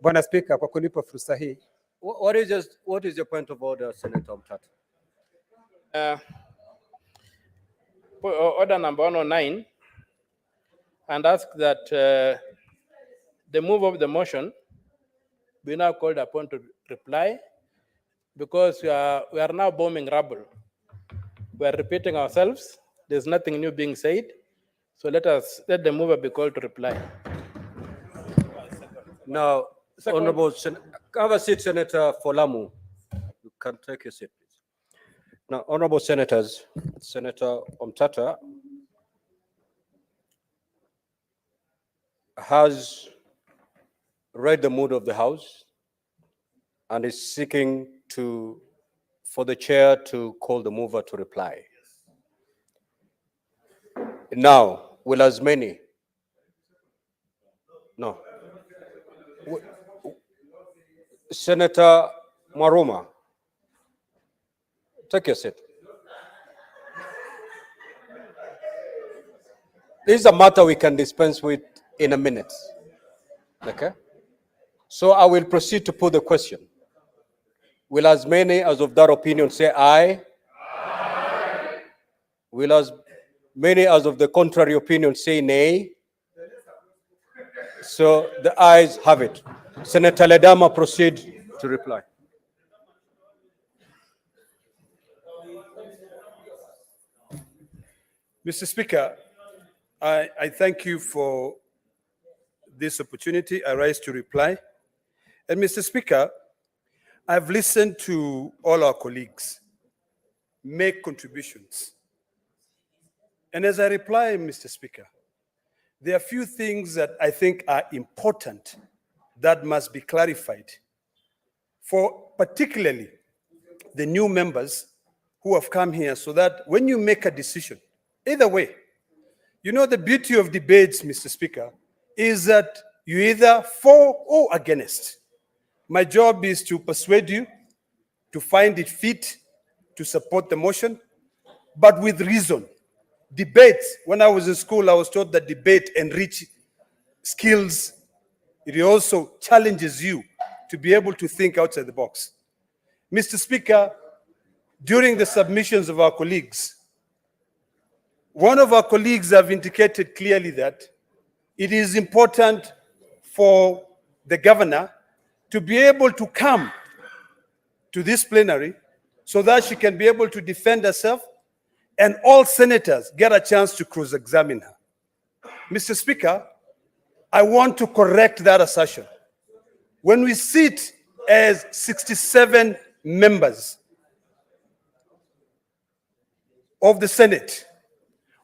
Bwana Spika kwa kunipa fursa hii. What is your point of order, Senator Mtata? Order number 109, and ask that the move of the motion be now called upon to reply, because we are now bombing rubble. We are repeating ourselves. There's nothing new being said. So let the mover be called to reply. Now, Honorable, have a seat, Senator Folamu. You can take your seat, please. Now, Honorable Senators, Senator Omtata has read the mood of the House and is seeking for the chair to call the mover to reply. Now, will as many? No. Senator Maruma, take your seat. This is a matter we can dispense with in a minute. Okay? So I will proceed to put the question. Will as many as of that opinion say aye? Aye. Will as many as of the contrary opinion say nay? So the ayes have it. Senator Ledama, proceed to reply. Mr. Speaker, I thank you for this opportunity. I rise to reply. And Mr. Speaker, I've listened to all our colleagues make contributions. And as I reply, Mr. Speaker, there are a few things that I think are important that must be clarified for particularly the new members who have come here, so that when you make a decision, either way, you know, the beauty of debates, Mr. Speaker, is that you either for or against. My job is to persuade you to find it fit to support the motion, but with reason. Debates, when I was in school, I was taught that debate enrich skills. It also challenges you to be able to think outside the box. Mr. Speaker, during the submissions of our colleagues, one of our colleagues have indicated clearly that it is important for the governor to be able to come to this plenary so that she can be able to defend herself and all senators get a chance to cross-examine her. Mr. Speaker, I want to correct that assertion. When we sit as 67 members of the Senate,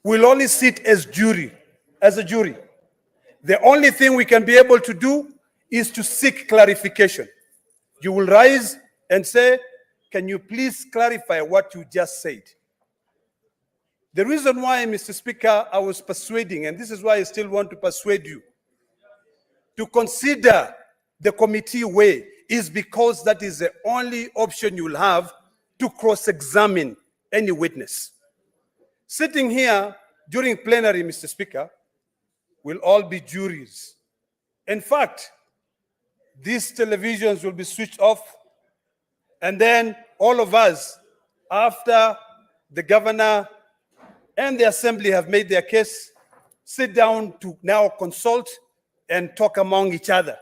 we'll only sit as a jury. The only thing we can be able to do is to seek clarification. You will rise and say, can you please clarify what you just said? The reason why, Mr. Speaker, I was persuading, and this is why I still want to persuade you, to consider the committee way, is because that is the only option you'll have to cross-examine any witness. Sitting here during plenary, Mr. Speaker, will all be juries. In fact, these televisions will be switched off, and then all of us, after the governor and the assembly have made their case, sit down to now consult and talk among each other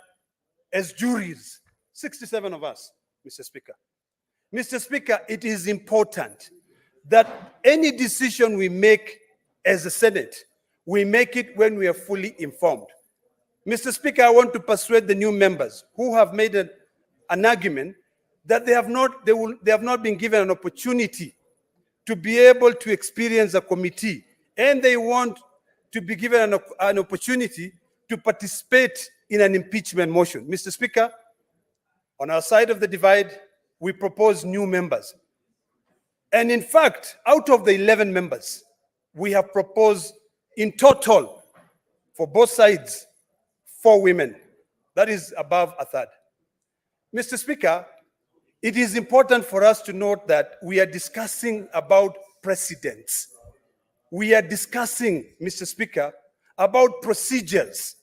as juries, 67 of us, Mr. Speaker. Mr. Speaker, it is important that any decision we make as a Senate, we make it when we are fully informed. Mr. Speaker, I want to persuade the new members who have made an argument that they have not been given an opportunity to be able to experience a committee, and they want to be given an opportunity to participate in an impeachment motion. Mr. Speaker, on our side of the divide, we propose new members. And in fact, out of the 11 members, we have proposed in total for both sides 4 women. That is above a third. Mr. Speaker, it is important for us to note that we are discussing about precedents. We are discussing, Mr. Speaker, about procedures,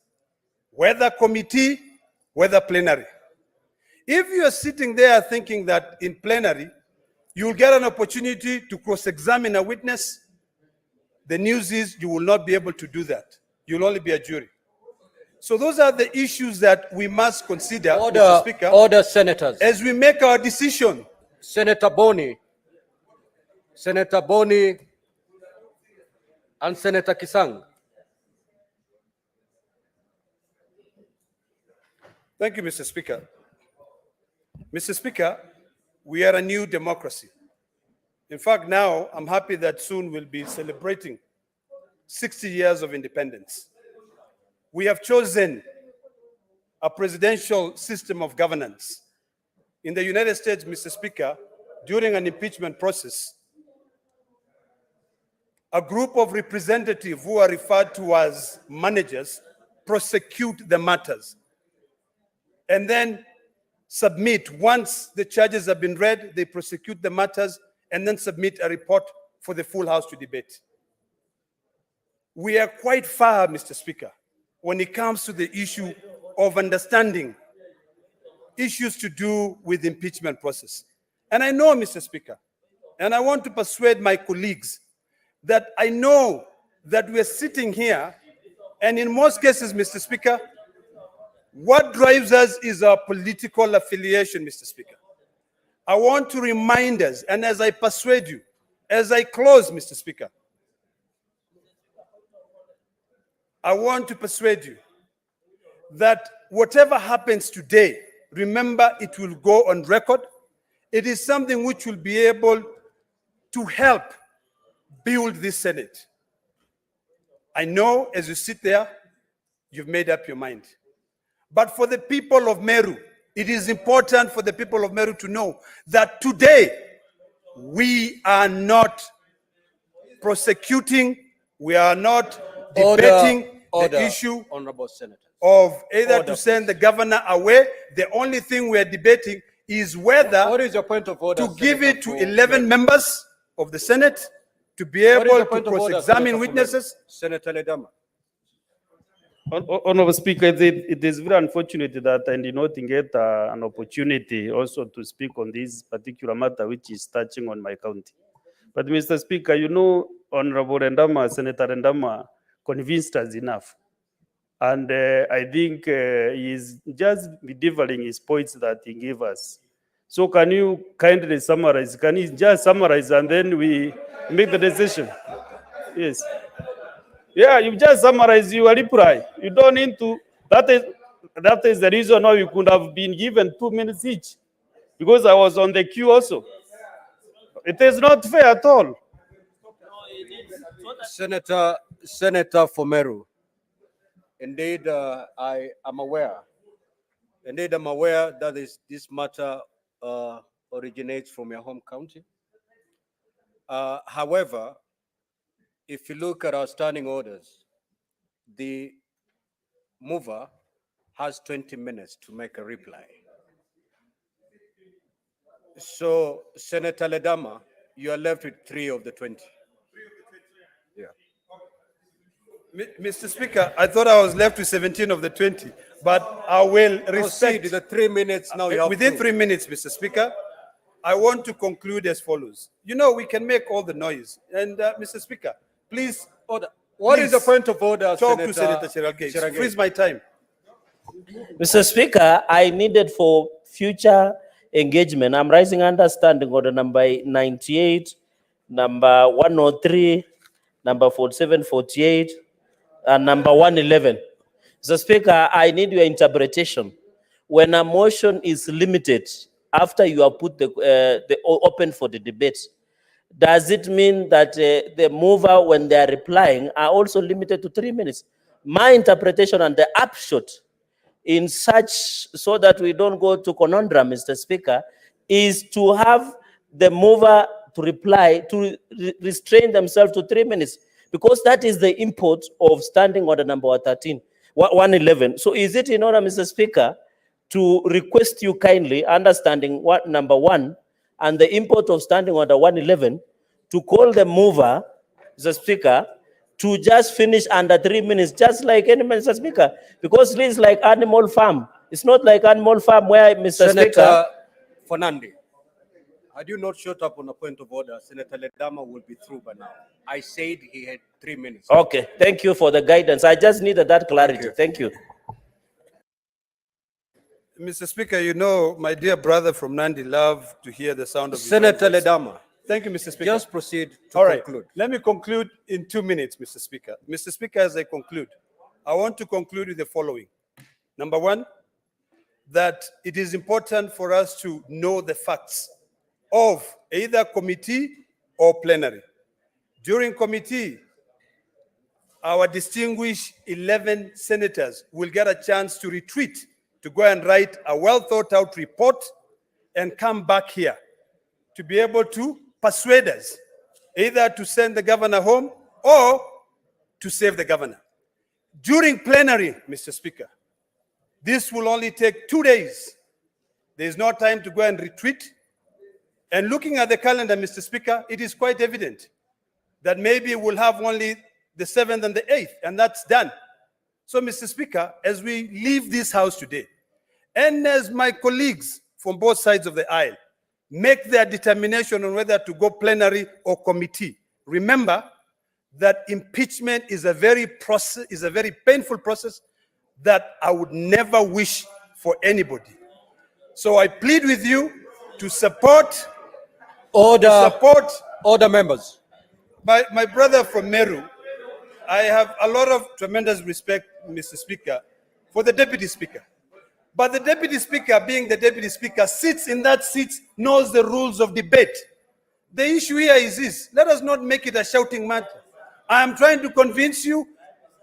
whether committee, whether plenary. If you are sitting there thinking that in plenary, you will get an opportunity to cross-examine a witness, the news is you will not be able to do that. You'll only be a jury. So those are the issues that we must consider, Mr. Speaker, Order, senators. as we make our decision. Senator Boni, and Senator Kisang. Thank you, Mr. Speaker. Mr. Speaker, we are a new democracy. In fact, now I'm happy that soon we'll be celebrating 60 years of independence. We have chosen a presidential system of governance. In the United States, Mr. Speaker, during an impeachment process, a group of representatives who are referred to as managers prosecute the matters and then submit. Once the charges have been read, they prosecute the matters and then submit a report for the full House to debate. We are quite far, Mr. Speaker, when it comes to the issue of understanding issues to do with the impeachment process. And I know, Mr. Speaker, and I want to persuade my colleagues that I know that we are sitting here, and in most cases, Mr. Speaker, what drives us is our political affiliation, Mr. Speaker. I want to remind us, and as I persuade you, as I close, Mr. Speaker, I want to persuade you that whatever happens today, remember it will go on record. It is something which will be able to help build this Senate. I know as you sit there, you've made up your mind. But for the people of Meru, it is important for the people of Meru to know that today we are not prosecuting, we are not debating the issue Honorable Senator. of either to send the governor away. The only thing we are debating is whether What is your point of order, to give Senator, it to for 11 members of the Senate to be What is able your to point of order, cross-examine Senator, witnesses. Senator Ledama. Honorable Speaker, it is very unfortunate that I did not get an opportunity also to speak on this particular matter, which is touching on my county. But Mr. Speaker, you know, Honorable Rendama, Senator Rendama convinced us enough. And I think he is just delivering his points that he gave us. So can you kindly summarize? Can you just summarize and then we make the decision? Yes. Yeah, you just summarize your reply. You don't need to. That is the reason why we could have been given 2 minutes each, because I was on the queue also. It is not fair at all. Senator Fomeru, indeed, I am aware. Indeed, I'm aware that this matter originates from your home county. However, if you look at our standing orders, the mover has 20 minutes to make a reply. So, Senator Ledama, you are left with 3 of the 20. Yeah. Mr. Speaker, I thought I was left with 17 of the 20, but I will respect the 3 minutes now. You have within 2. 3 minutes, Mr. Speaker. I want to conclude as follows. You know, we can make all the noise. And Mr. Speaker, please, Order. What is the Please, point of order, talk to Senator Senator Cherargei. Cherargei? Freeze my time. Mr. Speaker, I needed for future engagement. I'm raising understanding order number 98, number 103, number 47, 48, and number 111. Mr. Speaker, I need your interpretation. When a motion is limited after you have put open for the debate, does it mean that the mover, when they are replying, are also limited to 3 minutes? My interpretation and the upshot in such, so that we don't go to conundrum, Mr. Speaker, is to have the mover to reply, to restrain themselves to 3 minutes, because that is the import of standing order number 13, 111. So is it in order, Mr. Speaker, to request you kindly, understanding what number 1 and the import of standing order 111, to call the mover, Mr. Speaker, to just finish under 3 minutes, just like any Mr. Speaker, because this is like animal farm. It's not like animal farm where, Mr. Speaker. Senator Fernandi, had you not showed up on a point of order, Senator Ledama will be through by now. I said he had 3 minutes. Okay, thank you for the guidance. I just needed that clarity. Thank you. Mr. Speaker, you know, my dear brother from Nandi love to hear the sound of his own Senator voice. Ledama. Thank you, Mr. Speaker. Just proceed to All right, conclude. let me conclude in 2 minutes, Mr. Speaker. Mr. Speaker, as I conclude, I want to conclude with the following. Number 1, that it is important for us to know the facts of either committee or plenary. During committee, our distinguished 11 senators will get a chance to retreat, to go and write a well-thought-out report and come back here to be able to persuade us either to send the governor home or to save the governor. During plenary, Mr. Speaker, this will only take 2 days. There is no time to go and retreat. And looking at the calendar, Mr. Speaker, it is quite evident that maybe we'll have only the 7th and the 8th, and that's done. So, Mr. Speaker, as we leave this house today, and as my colleagues from both sides of the aisle make their determination on whether to go plenary or committee, remember that impeachment is a very painful process that I would never wish for anybody. So I plead with you to support order members. My brother from Meru. I have a lot of tremendous respect, Mr. Speaker, for the Deputy Speaker. But the Deputy Speaker, being the Deputy Speaker, sits in that seat, knows the rules of debate. The issue here is this: let us not make it a shouting matter. I am trying to convince you,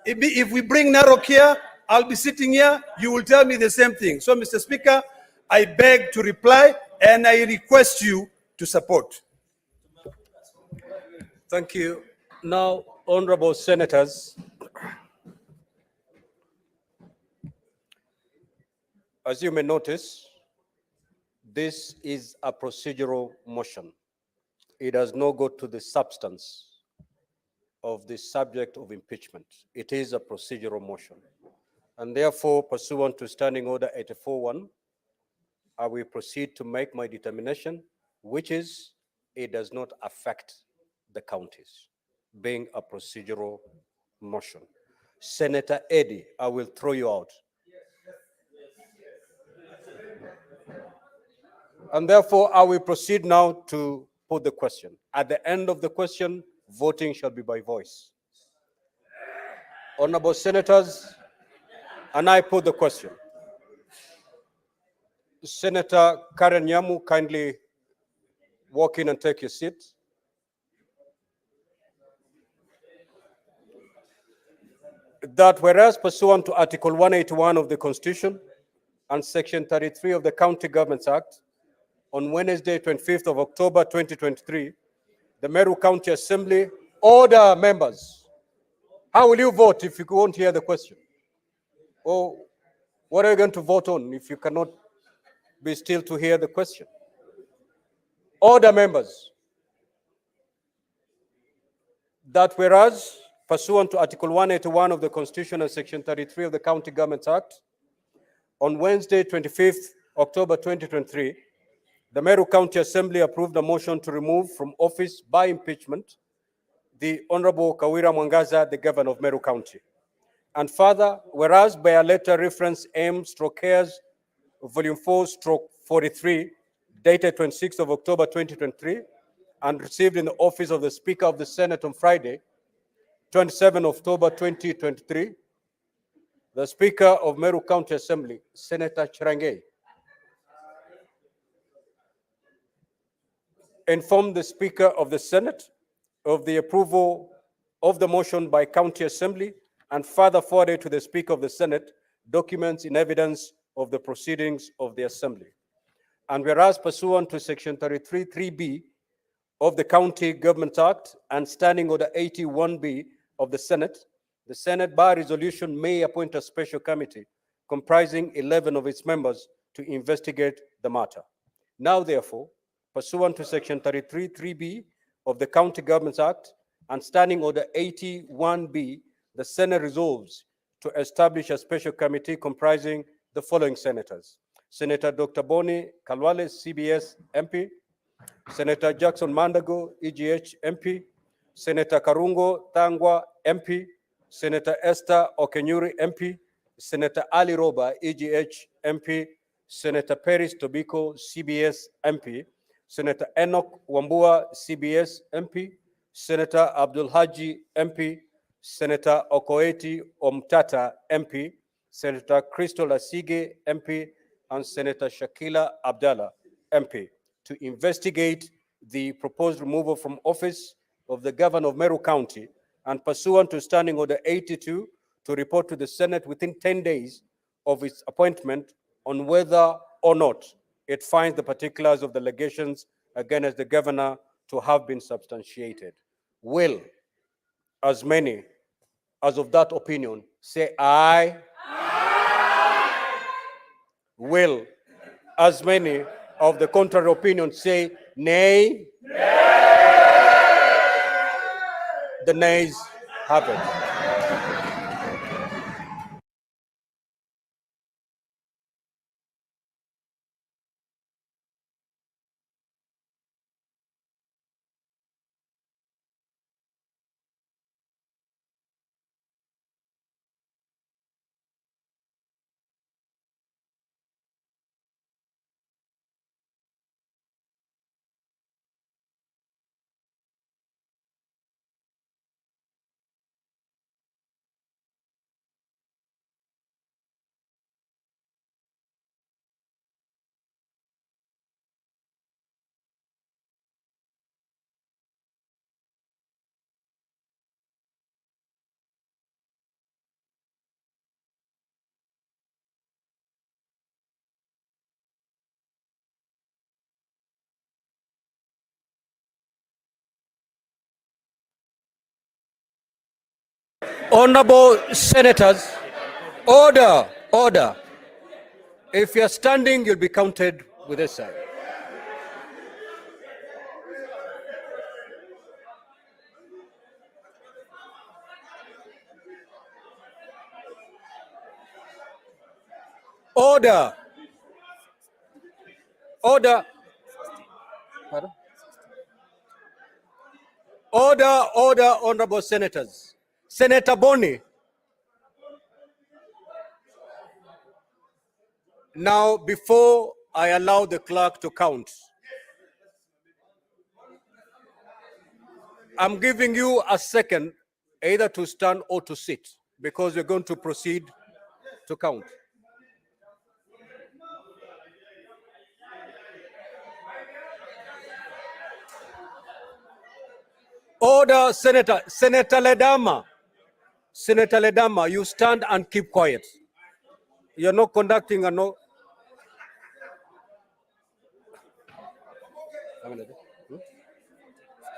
if we bring Narok here, I'll be sitting here, you will tell me the same thing. So, Mr. Speaker, I beg to reply, and I request you to support. Thank you. Now, honorable senators, as you may notice, this is a procedural motion. It does not go to the substance of the subject of impeachment. It is a procedural motion. And therefore, pursuant to Standing Order 84-1, I will proceed to make my determination, which is it does not affect the counties, being a procedural motion. Senator Eddy, I will throw you out. And therefore, I will proceed now to put the question. At the end of the question, voting shall be by voice. Honorable senators, and I put the question. Senator Karen Nyamu, kindly walk in and take your seat. That whereas pursuant to Article 181 of the Constitution and Section 33 of the County Governments Act, on Wednesday, 25th of October, 2023, the Meru County Assembly, order members. How will you vote if you won't hear the question? Or what are you going to vote on if you cannot be still to hear the question? Order members. That whereas pursuant to Article 181 of the Constitution and Section 33 of the County Governments Act, on Wednesday, 25th October 2023, the Meru County Assembly approved a motion to remove from office by impeachment the Honorable Kawira Mwangaza, the Governor of Meru County. And further, whereas by a letter reference M/Cares Volume 4/43, dated 26th of October 2023, and received in the office of the Speaker of the Senate on Friday, 27 October 2023, the Speaker of Meru County Assembly, Senator Cherangei, informed the Speaker of the Senate of the approval of the motion by County Assembly and further forwarded to the Speaker of the Senate documents in evidence of the proceedings of the Assembly. And whereas pursuant to Section 33(3)(b) of the County Government Act and Standing Order 81B of the Senate by resolution may appoint a special committee comprising 11 of its members to investigate the matter. Now, therefore, pursuant to Section 33(3)(b) of the County Government Act and Standing Order 81B, the Senate resolves to establish a special committee comprising the following senators: Senator Dr. Boni Kalwale, CBS MP, Senator Jackson Mandago, EGH MP, Senator Karungo Tangwa MP, Senator Esther Okenyuri MP, Senator Ali Roba, EGH MP, Senator Peris Tobiko, CBS MP, Senator Enoch Wambua, CBS MP, Senator Abdul Haji MP, Senator Okoeti Omtata MP, Senator Crystal Asige MP, and Senator Shakila Abdallah MP to investigate the proposed removal from office of the Governor of Meru County and pursuant to Standing Order 82 to report to the Senate within 10 days of its appointment on whether or not it finds the particulars of the allegations against the Governor to have been substantiated. Will as many as of that opinion say aye? Aye. Will as many of the contrary opinion say nay? Nay. The nays have it. Honorable Senators, order, order. If you're standing, you'll be counted with this side. Order. Order. Pardon? Order, order, honorable senators. Senator Boni. Now, before I allow the clerk to count, I'm giving you a second either to stand or to sit because we're going to proceed to count. Order, Senator. Senator Ledama. Senator Ledama, you stand and keep quiet. You're not conducting a no.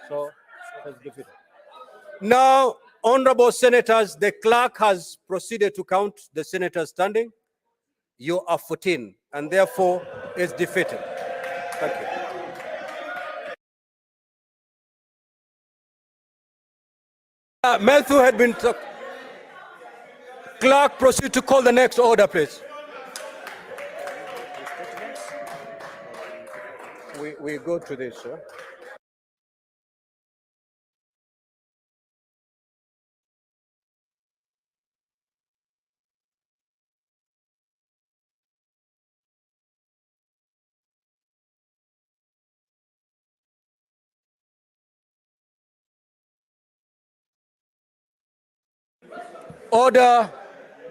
So, now, honorable senators, the clerk has proceeded to count the senators standing. You are 14, and therefore is defeated. Thank you. Matthew had been. Clerk, proceed to call the next order, please. We go to this, sir. Order,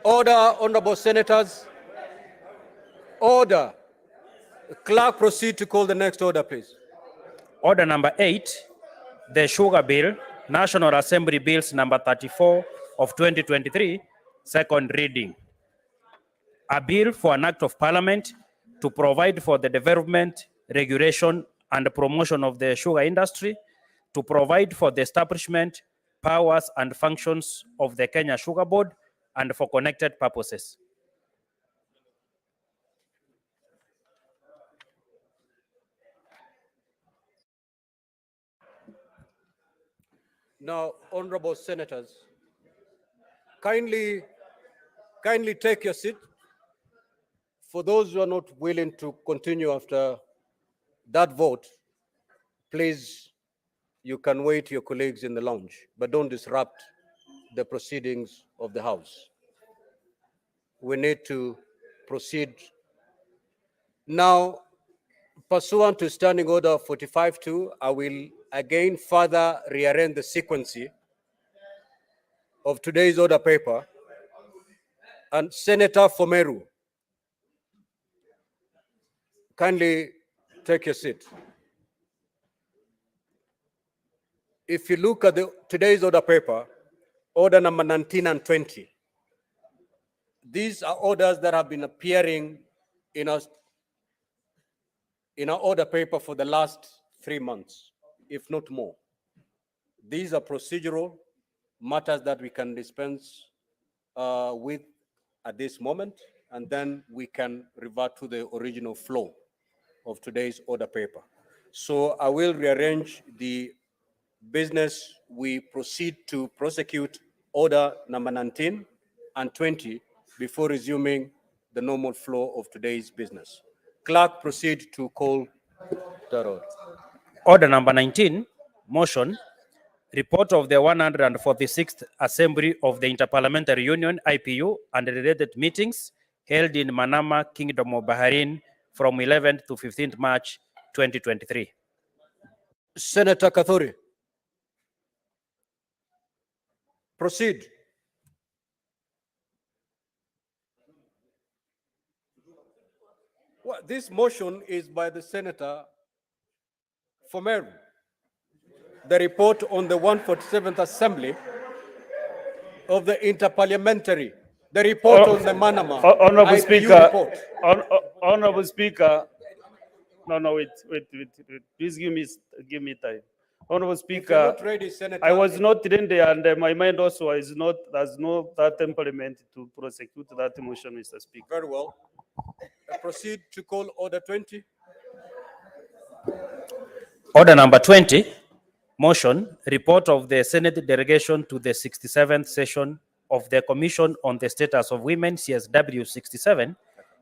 order, honorable senators. Order. Clerk, proceed to call the next order, please. Order number 8, the Sugar Bill, National Assembly Bills number 34 of 2023, second reading. A bill for an act of parliament to provide for the development, regulation, and promotion of the sugar industry, to provide for the establishment, powers, and functions of the Kenya Sugar Board, and for connected purposes. Now, honorable senators, kindly take your seat. For those who are not willing to continue after that vote, please, you can wait your colleagues in the lounge, but don't disrupt the proceedings of the House. We need to proceed. Now, pursuant to Standing Order 45-2, I will again further rearrange the sequence of today's order paper. And Senator Fomeru, kindly take your seat. If you look at today's order paper, order number 19 and 20, these are orders that have been appearing in our order paper for the last 3 months, if not more. These are procedural matters that we can dispense with at this moment, and then we can revert to the original flow of today's order paper. So I will rearrange the business. We proceed to prosecute order number 19 and 20 before resuming the normal flow of today's business. Clerk, proceed to call that order. Order number 19, motion, report of the 146th Assembly of the Interparliamentary Union, IPU, and related meetings held in Manama, Kingdom of Bahrain from 11th to 15th March 2023. Senator Kathuri, proceed. Well, this motion is by the Senator Fomeru. The report on the 147th Assembly of the Interparliamentary, the report on the Manama Honorable IPU Speaker, report. Honorable Speaker, no, wait. Please give me time. Honorable Speaker, not ready, Senator, I was not ready, and my mind also is not, there's no that temperament to prosecute that motion, Mr. Speaker. Very well. Proceed to call order 20. Order number 20, motion, report of the Senate delegation to the 67th session of the Commission on the Status of Women, CSW 67,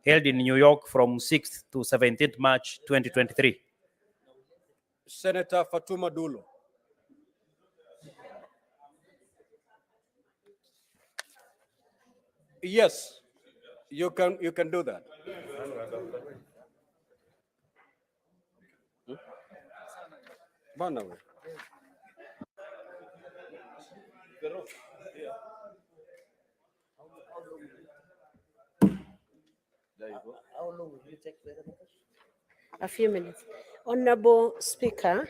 held in New York from 6th to 17th March 2023. Senator Fatuma Dulo. Yes, you can do that. Banawe. How long will you take? A few minutes. Honorable Speaker,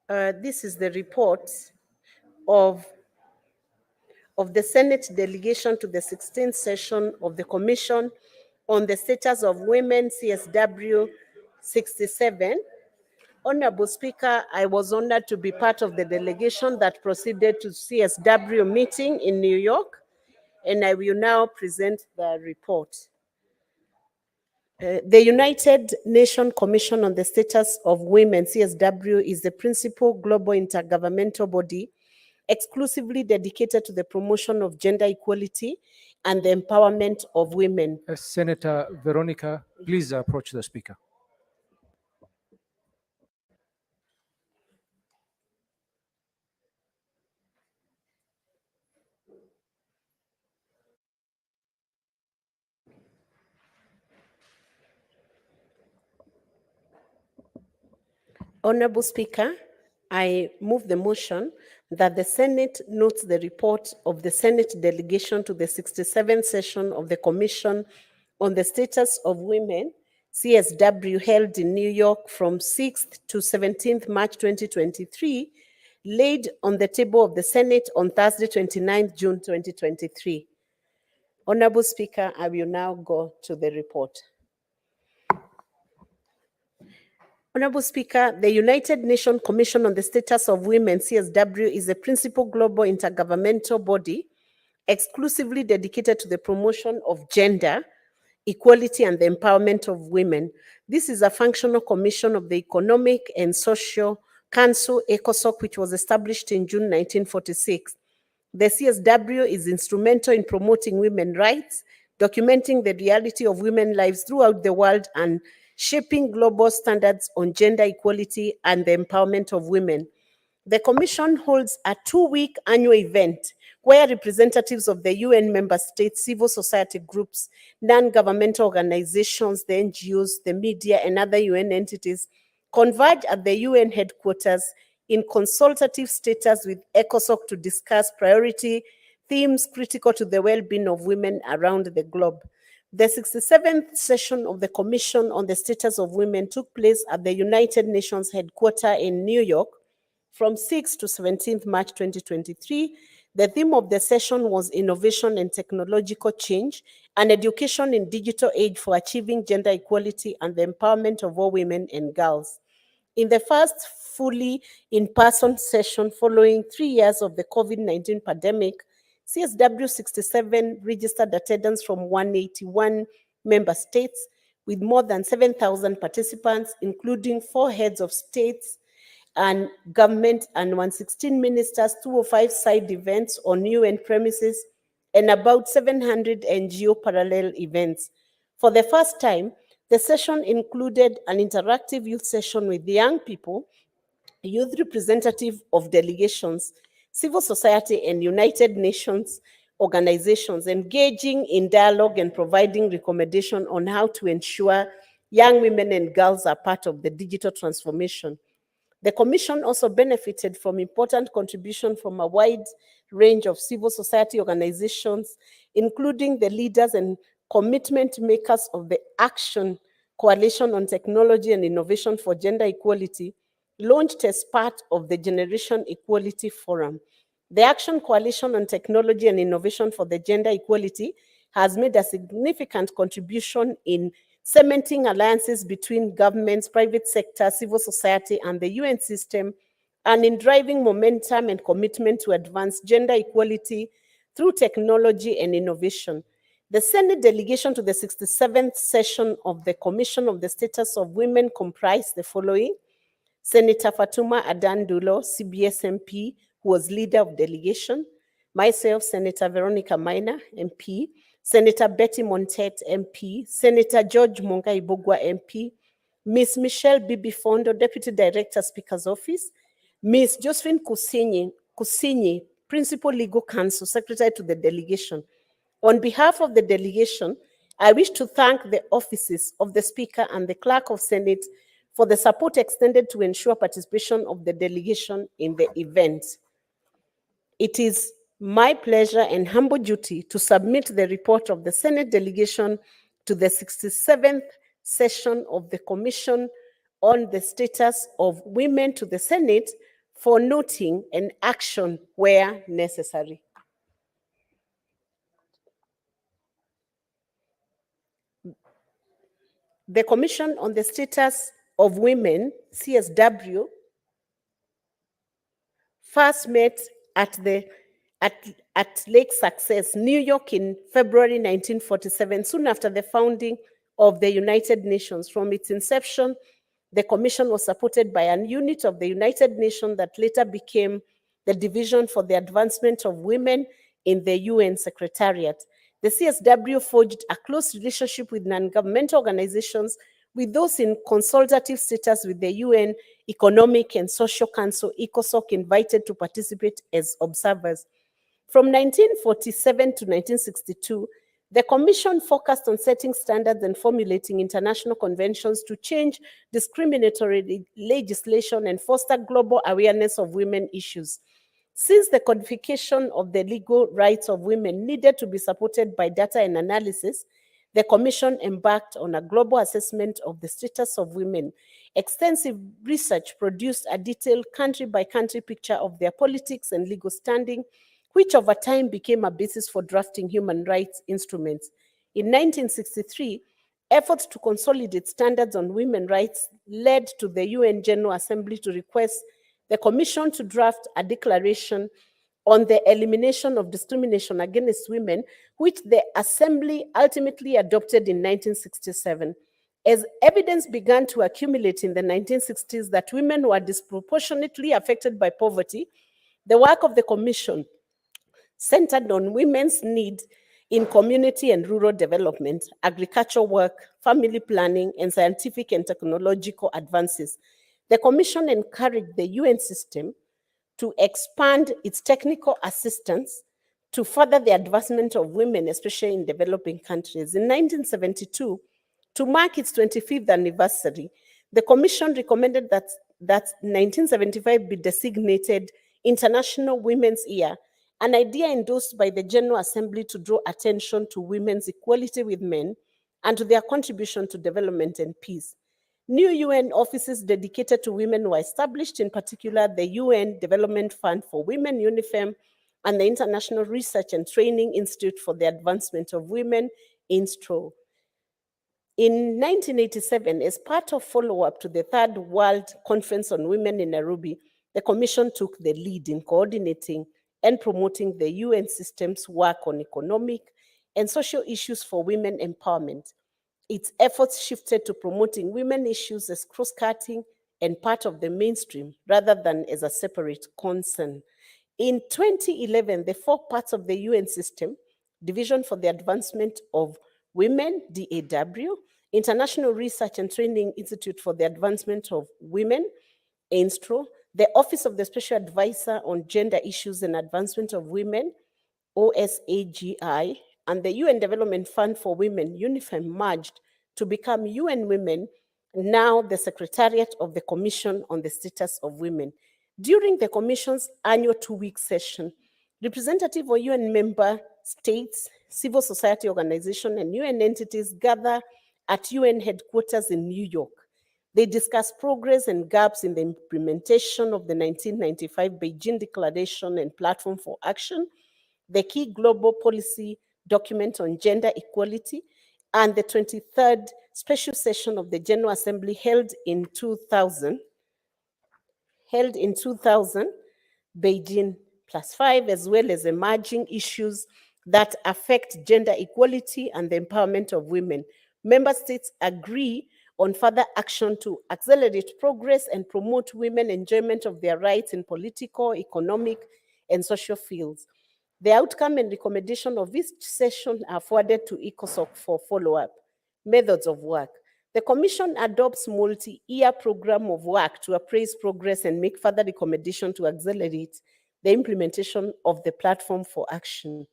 this is the report of the Senate delegation to the 16th session of the Commission on the Status of Women, CSW 67. Honorable Speaker, I was honored to be part of the delegation that proceeded to CSW meeting in New York, and I will now present the report. The United Nations Commission on the Status of Women, CSW, is the principal global intergovernmental body exclusively dedicated to the promotion of gender equality and the empowerment of women. Senator Veronica, please approach the speaker. Honorable Speaker, I move the motion that the Senate notes the report of the Senate delegation to the 67th session of the Commission on the Status of Women, CSW, held in New York from 6th to 17th March 2023, laid on the table of the Senate on Thursday, 29th June 2023. Honorable Speaker, I will now go to the report. Honorable Speaker, the United Nations Commission on the Status of Women, CSW, is a principal global intergovernmental body exclusively dedicated to the promotion of gender equality and the empowerment of women. This is a functional commission of the Economic and Social Council, ECOSOC, which was established in June 1946. The CSW is instrumental in promoting women's rights, documenting the reality of women's lives throughout the world, and shaping global standards on gender equality and the empowerment of women. The Commission holds a 2-week annual event where representatives of the UN member states, civil society groups, non-governmental organizations, the NGOs, the media, and other UN entities converge at the UN headquarters in consultative status with ECOSOC to discuss priority themes critical to the well-being of women around the globe. The 67th session of the Commission on the Status of Women took place at the United Nations headquarters in New York from 6th to 17th March 2023. The theme of the session was Innovation and Technological Change and Education in Digital Age for Achieving Gender Equality and the Empowerment of All Women and Girls. In the first fully in-person session following 3 years of the COVID-19 pandemic, CSW 67 registered attendance from 181 member states with more than 7,000 participants, including 4 heads of states and government and 116 ministers, 205 side events on UN premises, and about 700 NGO parallel events. For the first time, the session included an interactive youth session with young people, youth representative of delegations, civil society, and United Nations organizations, engaging in dialogue and providing recommendation on how to ensure young women and girls are part of the digital transformation. The Commission also benefited from important contribution from a wide range of civil society organizations, including the leaders and commitment makers of the Action Coalition on Technology and Innovation for Gender Equality, launched as part of the Generation Equality Forum. The Action Coalition on Technology and Innovation for the Gender Equality has made a significant contribution in cementing alliances between governments, private sector, civil society, and the UN system, and in driving momentum and commitment to advance gender equality through technology and innovation. The Senate delegation to the 67th session of the Commission on the Status of Women comprised the following: Senator Fatuma Adan Dulo, CBS MP, who was leader of delegation; myself, Senator Veronica Maina, MP; Senator Betty Montet, MP; Senator George Mongai Bogwa, MP; Ms. Michelle Bibi Fondo, Deputy Director, Speaker's Office; Ms. Josephine Kusinyi, Principal Legal Counsel, Secretary to the delegation. On behalf of the delegation, I wish to thank the offices of the Speaker and the Clerk of Senate for the support extended to ensure participation of the delegation in the event. It is my pleasure and humble duty to submit the report of the Senate delegation to the 67th session of the Commission on the Status of Women to the Senate for noting and action where necessary. The Commission on the Status of Women, CSW, first met at Lake Success, New York in February 1947, soon after the founding of the United Nations. From its inception, the Commission was supported by a unit of the United Nations that later became the Division for the Advancement of Women in the UN Secretariat. The CSW forged a close relationship with non-governmental organizations, with those in consultative status with the UN Economic and Social Council, ECOSOC, invited to participate as observers. From 1947 to 1962, The Commission focused on setting standards and formulating international conventions to change discriminatory legislation and foster global awareness of women issues. Since the codification of the legal rights of women needed to be supported by data and analysis, the Commission embarked on a global assessment of the status of women. Extensive research produced a detailed country-by-country picture of their politics and legal standing, which over time became a basis for drafting human rights instruments. In 1963, efforts to consolidate standards on women's rights led to the UN General Assembly to request the Commission to draft a declaration on the elimination of discrimination against women, which the Assembly ultimately adopted in 1967. As evidence began to accumulate in the 1960s that women were disproportionately affected by poverty, the work of the Commission centered on women's needs in community and rural development, agricultural work, family planning, and scientific and technological advances. The Commission encouraged the UN system to expand its technical assistance to further the advancement of women, especially in developing countries. In 1972, to mark its 25th anniversary, the Commission recommended that 1975 be designated International Women's Year, an idea endorsed by the General Assembly to draw attention to women's equality with men and to their contribution to development and peace. New UN offices dedicated to women were established, in particular the UN Development Fund for Women, UNIFEM, and the International Research and Training Institute for the Advancement of Women, INSTRO. In 1987, as part of follow-up to the Third World Conference on Women in Nairobi, the Commission took the lead in coordinating and promoting the UN system's work on economic and social issues for women empowerment. Its efforts shifted to promoting women issues as cross-cutting and part of the mainstream rather than as a separate concern. In 2011, the four parts of the UN system, Division for the Advancement of Women, DAW, International Research and Training Institute for the Advancement of Women, INSTRO, the Office of the Special Advisor on Gender Issues and Advancement of Women, OSAGI, and the UN Development Fund for Women, UNIFEM, merged to become UN Women, now the Secretariat of the Commission on the Status of Women. During the Commission's annual two-week session, representatives of UN member states, civil society organizations, and UN entities gather at UN headquarters in New York. They discuss progress and gaps in the implementation of the 1995 Beijing Declaration and Platform for Action, the key global policy document on gender equality, and the 23rd special session of the General Assembly held in 2000, Beijing +5, as well as emerging issues that affect gender equality and the empowerment of women. Member states agree on further action to accelerate progress and promote women enjoyment of their rights in political, economic, and social fields. The outcome and recommendation of each session are forwarded to ECOSOC for follow-up. Methods of work. The Commission adopts multi-year program of work to appraise progress and make further recommendation to accelerate the implementation of the platform for action.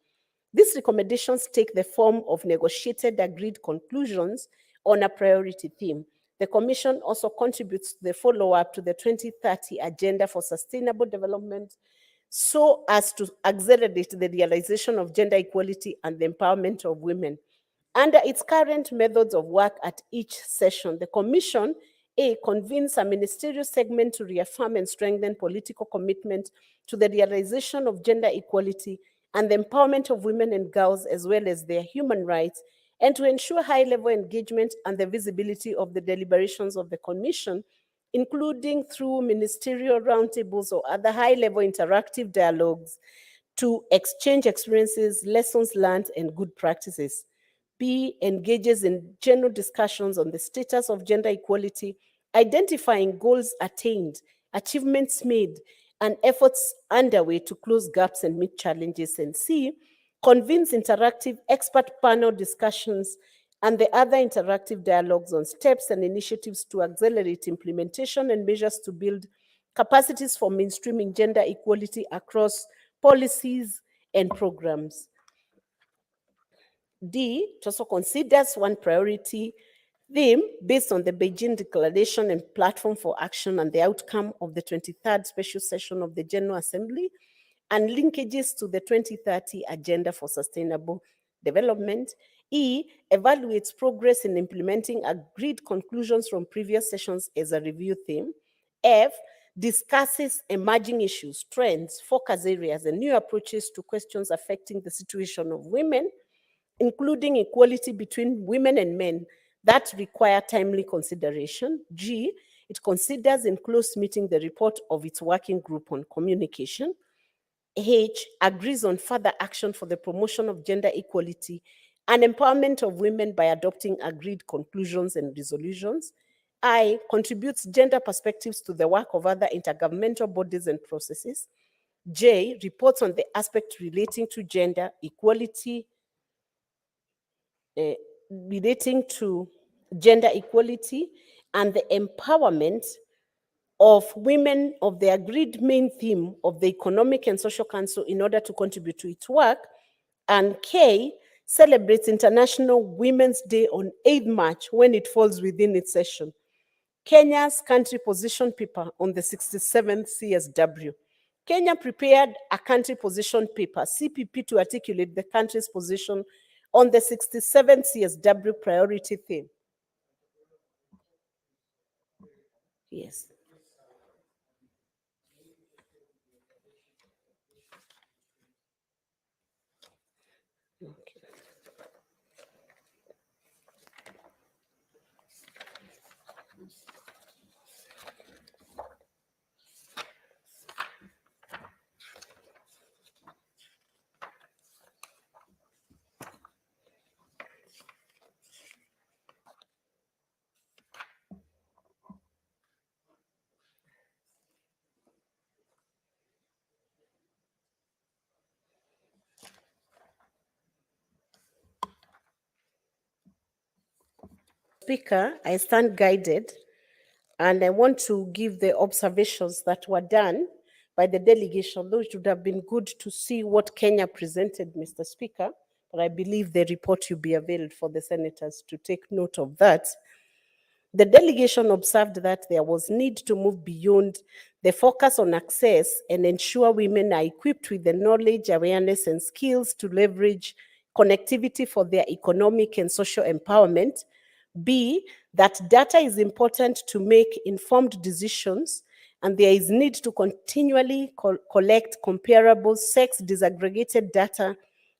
These recommendations take the form of negotiated agreed conclusions on a priority theme. The Commission also contributes to the follow-up to the 2030 Agenda for Sustainable Development so as to accelerate the realization of gender equality and the empowerment of women. Under its current methods of work at each session, the Commission convenes a ministerial segment to reaffirm and strengthen political commitment to the realization of gender equality and the empowerment of women and girls, as well as their human rights, and to ensure high-level engagement and the visibility of the deliberations of the Commission, including through ministerial roundtables or other high-level interactive dialogues to exchange experiences, lessons learned, and good practices. B, engages in general discussions on the status of gender equality, identifying goals attained, achievements made, and efforts underway to close gaps and meet challenges. And C, convenes interactive expert panel discussions and the other interactive dialogues on steps and initiatives to accelerate implementation and measures to build capacities for mainstreaming gender equality across policies and programs. D, it also considers one priority theme based on the Beijing Declaration and Platform for Action and the outcome of the 23rd Special Session of the General Assembly and linkages to the 2030 Agenda for Sustainable Development. E, evaluates progress in implementing agreed conclusions from previous sessions as a review theme. F, discusses emerging issues, trends, focus areas, and new approaches to questions affecting the situation of women, including equality between women and men that require timely consideration. G, it considers in close meeting the report of its working group on communication. H, agrees on further action for the promotion of gender equality and empowerment of women by adopting agreed conclusions and resolutions. I, contributes gender perspectives to the work of other intergovernmental bodies and processes. J, reports on the aspect relating to gender equality, relating to gender equality and the empowerment of women of the agreed main theme of the Economic and Social Council in order to contribute to its work. And K, celebrates International Women's Day on 8th March when it falls within its session. Kenya's country position paper on the 67th CSW. Kenya prepared a country position paper, CPP, to articulate the country's position on the 67th CSW priority theme. Yes. Speaker, I stand guided, and I want to give the observations that were done by the delegation. Those would have been good to see what Kenya presented, Mr. Speaker, but I believe the report will be availed for the senators to take note of that. The delegation observed that there was need to move beyond the focus on access and ensure women are equipped with the knowledge, awareness, and skills to leverage connectivity for their economic and social empowerment. B, that data is important to make informed decisions, and there is need to continually collect comparable sex disaggregated data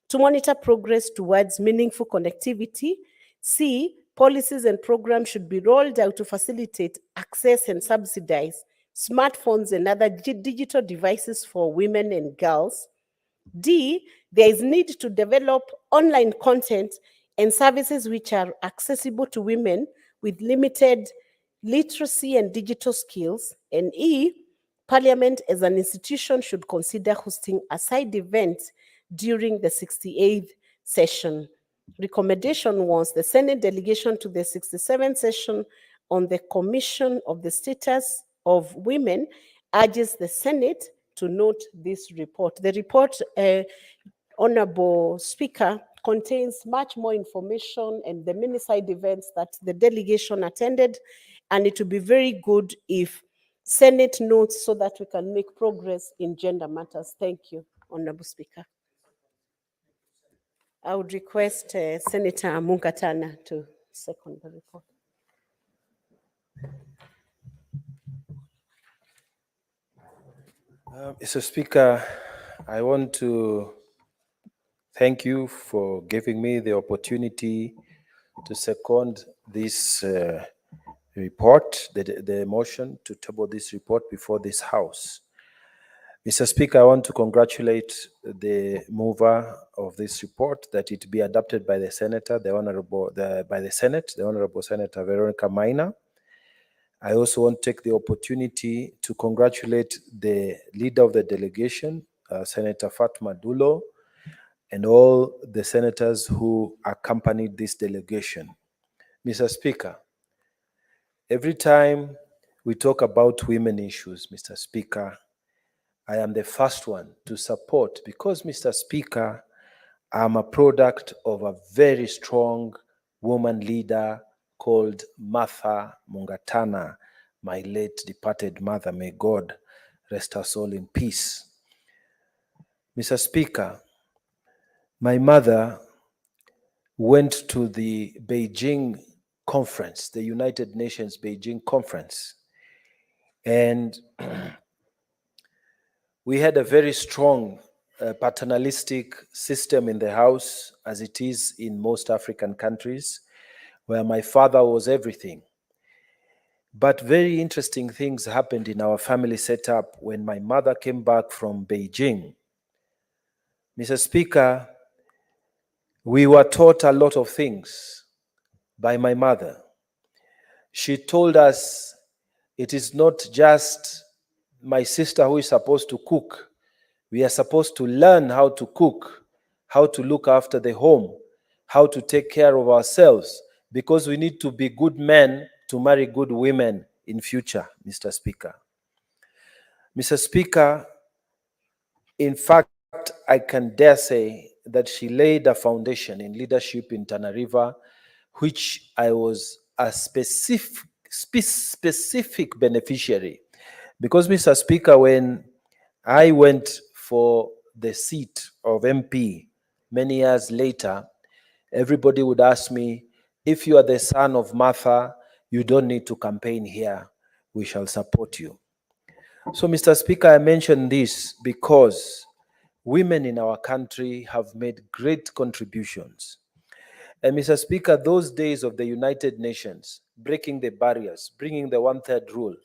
to monitor progress towards meaningful connectivity. C, policies and programs should be rolled out to facilitate access and subsidize smartphones and other digital devices for women and girls. D, there is need to develop online content and services which are accessible to women with limited literacy and digital skills. And E, Parliament as an institution should consider hosting a side event during the 68th session. Recommendation was the Senate delegation to the 67th session on the Commission of the Status of Women urges the Senate to note this report. The report, Honorable Speaker, contains much more information and the many side events that the delegation attended, and it would be very good if Senate notes so that we can make progress in gender matters. Thank you, Honorable Speaker. I would request Senator Mungatana to second the report. Mr. Speaker, I want to thank you for giving me the opportunity to second this report, the motion to table this report before this House. Mr. Speaker, I want to congratulate the mover of this report that it be adopted by the Senator, by the Senate, the Honorable Senator Veronica Maina. I also want to take the opportunity to congratulate the leader of the delegation, Senator Fatma Dulo, and all the senators who accompanied this delegation. Mr. Speaker, every time we talk about women issues, Mr. Speaker, I am the first one to support because, Mr. Speaker, I'm a product of a very strong woman leader called Martha Mungatana, my late departed mother. May God rest her soul in peace. Mr. Speaker, my mother went to the Beijing conference, the United Nations Beijing conference, and we had a very strong paternalistic system in the house, as it is in most African countries, where my father was everything. But very interesting things happened in our family setup when my mother came back from Beijing. Mr. Speaker, we were taught a lot of things by my mother. She told us it is not just my sister who is supposed to cook. We are supposed to learn how to cook, how to look after the home, how to take care of ourselves, because we need to be good men to marry good women in future, Mr. Speaker. Mr. Speaker, in fact, I can dare say that she laid a foundation in leadership in Tana River, which I was a specific beneficiary. Because, Mr. Speaker, when I went for the seat of MP many years later, everybody would ask me, if you are the son of Martha, you don't need to campaign here. We shall support you. So, Mr. Speaker, I mention this because women in our country have made great contributions. And Mr. Speaker, those days of the United Nations, breaking the barriers, bringing the one-third rule,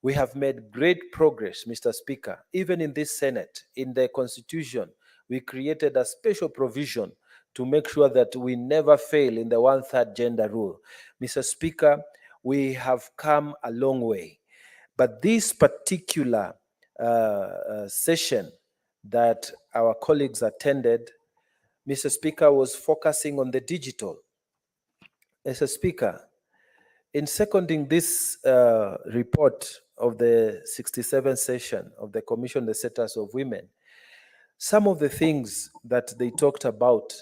we have made great progress, Mr. Speaker. Even in this Senate, in the Constitution, we created a special provision to make sure that we never fail in the one-third gender rule. Mr. Speaker, we have come a long way. But this particular session that our colleagues attended, Mr. Speaker, was focusing on the digital. Mr. Speaker, in seconding this report of the 67th session of the Commission on the Status of Women, some of the things that they talked about,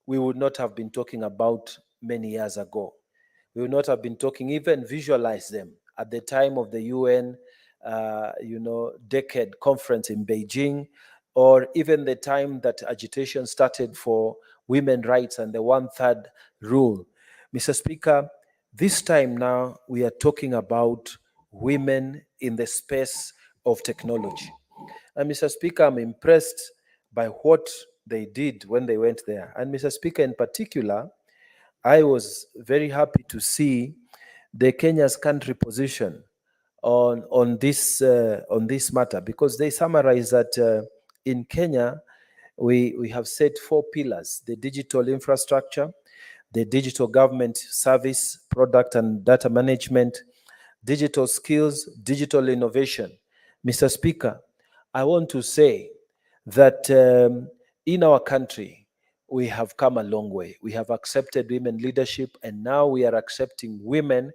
we would not have been talking about many years ago. We would not have been talking, even visualize them at the time of the UN, decade conference in Beijing, or even the time that agitation started for women rights and the one-third rule. Mr. Speaker, this time now we are talking about women in the space of technology. And Mr. Speaker, I'm impressed by what they did when they went there. And Mr. Speaker, in particular, I was very happy to see the Kenya's country position on this matter, because they summarize that in Kenya we have set 4 pillars: the digital infrastructure, the digital government service, product and data management, digital skills, digital innovation. Mr. Speaker, I want to say that in our country, we have come a long way. We have accepted women leadership, and now we are accepting women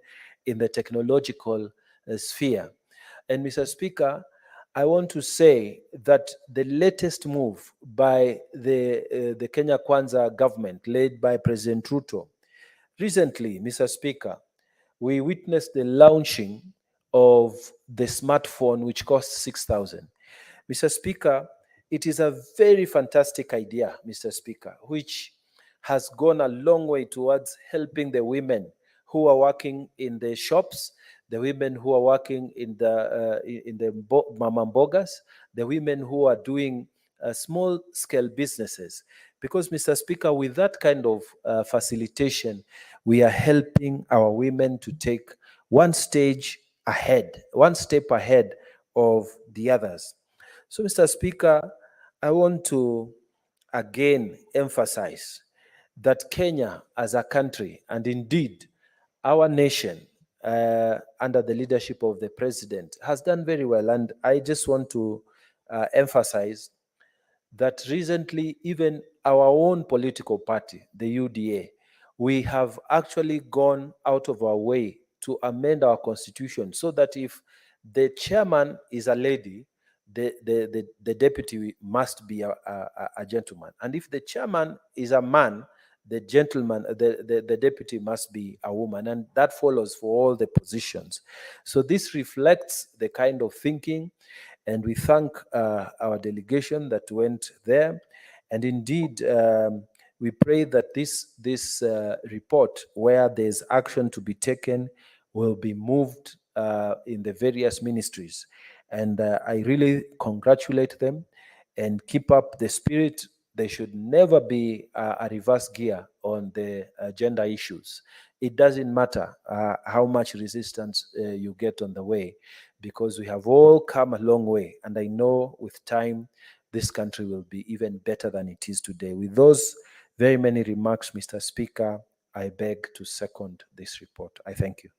in the technological sphere. And Mr. Speaker, I want to say that the latest move by the Kenya Kwanza government, led by President Ruto, recently, Mr. Speaker, we witnessed the launching of the smartphone, which costs 6,000. Mr. Speaker, it is a very fantastic idea, Mr. Speaker, which has gone a long way towards helping the women who are working in the shops, the women who are working in the mama mbogas, the women who are doing small-scale businesses. Because, Mr. Speaker, with that kind of facilitation, we are helping our women to take one step ahead of the others. So, Mr. Speaker, I want to again emphasize that Kenya as a country, and indeed our nation, under the leadership of the president, has done very well. And I just want to emphasize that recently, even our own political party, the UDA, we have actually gone out of our way to amend our constitution so that if the chairman is a lady, the deputy must be a gentleman. And if the chairman is a man, the gentleman, the deputy must be a woman. And that follows for all the positions. So this reflects the kind of thinking, and we thank our delegation that went there. And indeed, we pray that this report, where there's action to be taken, will be moved in the various ministries. And I really congratulate them and keep up the spirit. There should never be a reverse gear on the gender issues. It doesn't matter how much resistance you get on the way, because we have all come a long way. And I know with time, this country will be even better than it is today. With those very many remarks, Mr. Speaker, I beg to second this report. I thank you.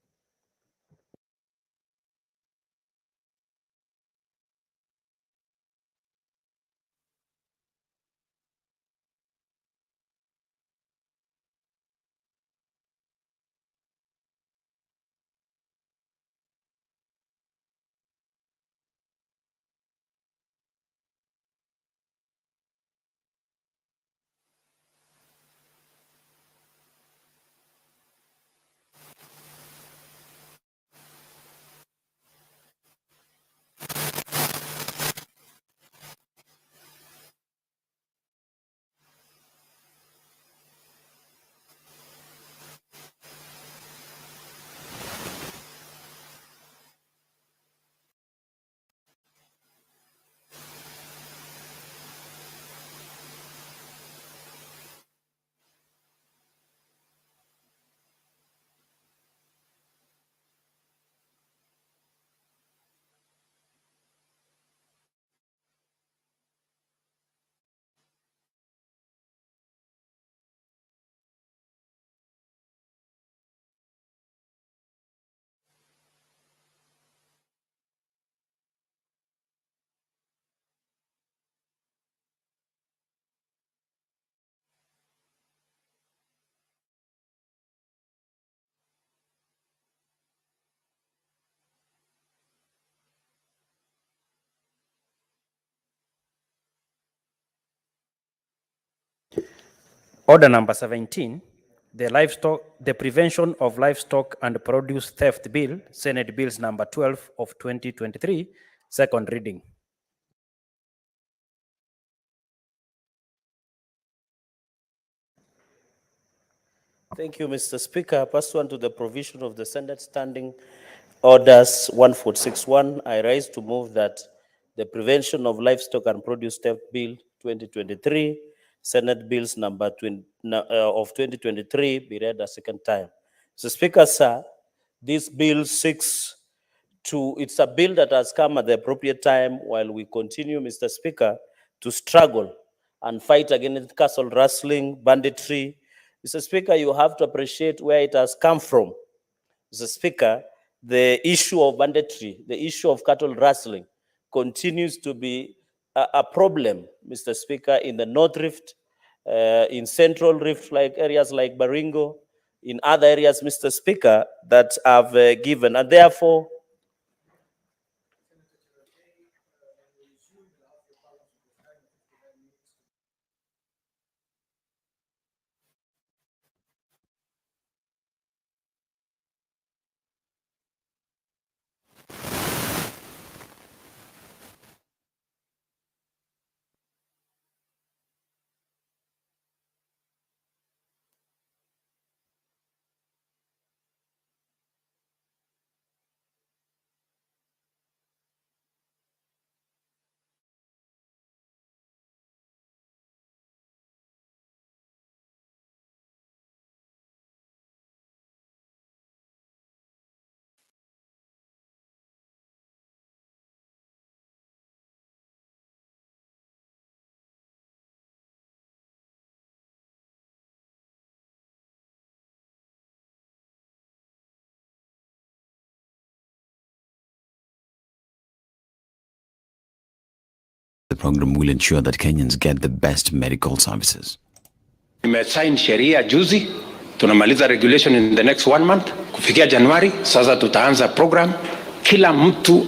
Order number 17, the Prevention of Livestock and Produce Theft Bill, Senate Bills number 12 of 2023, second reading. Thank you, Mr. Speaker. Pursuant to the provision of the Senate Standing Orders 1461, I rise to move that the Prevention of Livestock and Produce Theft Bill 2023, Senate Bills number of 2023 be read a second time. Mr. Speaker, sir, this bill seeks to, it's a bill that has come at the appropriate time while we continue, Mr. Speaker, to struggle and fight against castle rustling, banditry. Mr. Speaker, you have to appreciate where it has come from. Mr. Speaker, the issue of banditry, the issue of cattle rustling continues to be a problem, Mr. Speaker, in the North Rift, in Central Rift, like areas like Baringo, in other areas, Mr. Speaker, that have given. And therefore, The program will ensure that Kenyans get the best medical services. Nimesign sheria juzi, tunamaliza regulation in the next 1 month. Kufikia Januari, sasa tutaanza program. Kila mtu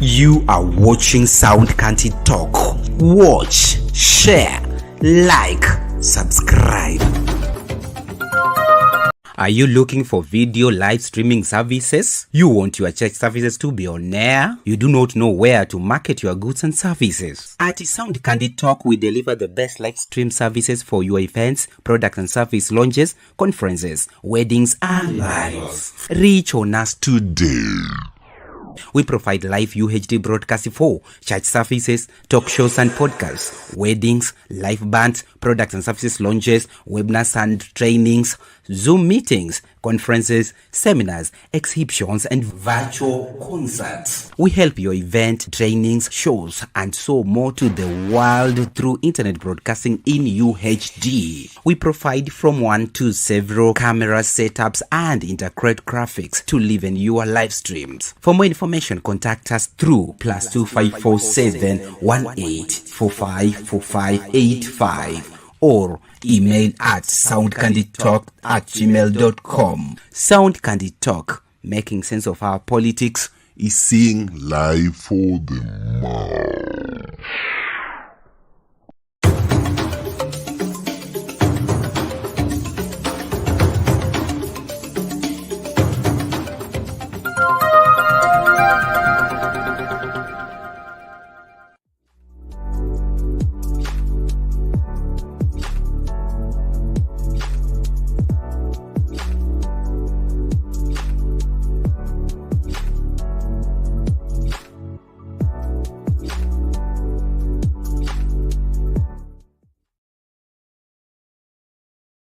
You are watching Sound County Talk. Watch, share, like, subscribe. Are you looking for video live streaming services? You want your church services to be on air? You do not know where to market your goods and services? At Sound Candy Talk, we deliver the best live stream services for your events, product and service launches, conferences, weddings, and lives. Reach on us today. We provide live UHD broadcasting for church services, talk shows and podcasts, weddings, live bands, products and services launches, webinars and trainings, Zoom meetings, conferences, seminars, exhibitions, and virtual concerts. We help your event, trainings, shows, and so more to the world through internet broadcasting in UHD. We provide from 1 to several camera setups and integrate graphics to live in your live streams. For more information, contact us through +2547 18454585 or email at soundcandytalk@gmail.com. Sound Candy Talk, making sense of our politics, is seeing live for the mouth.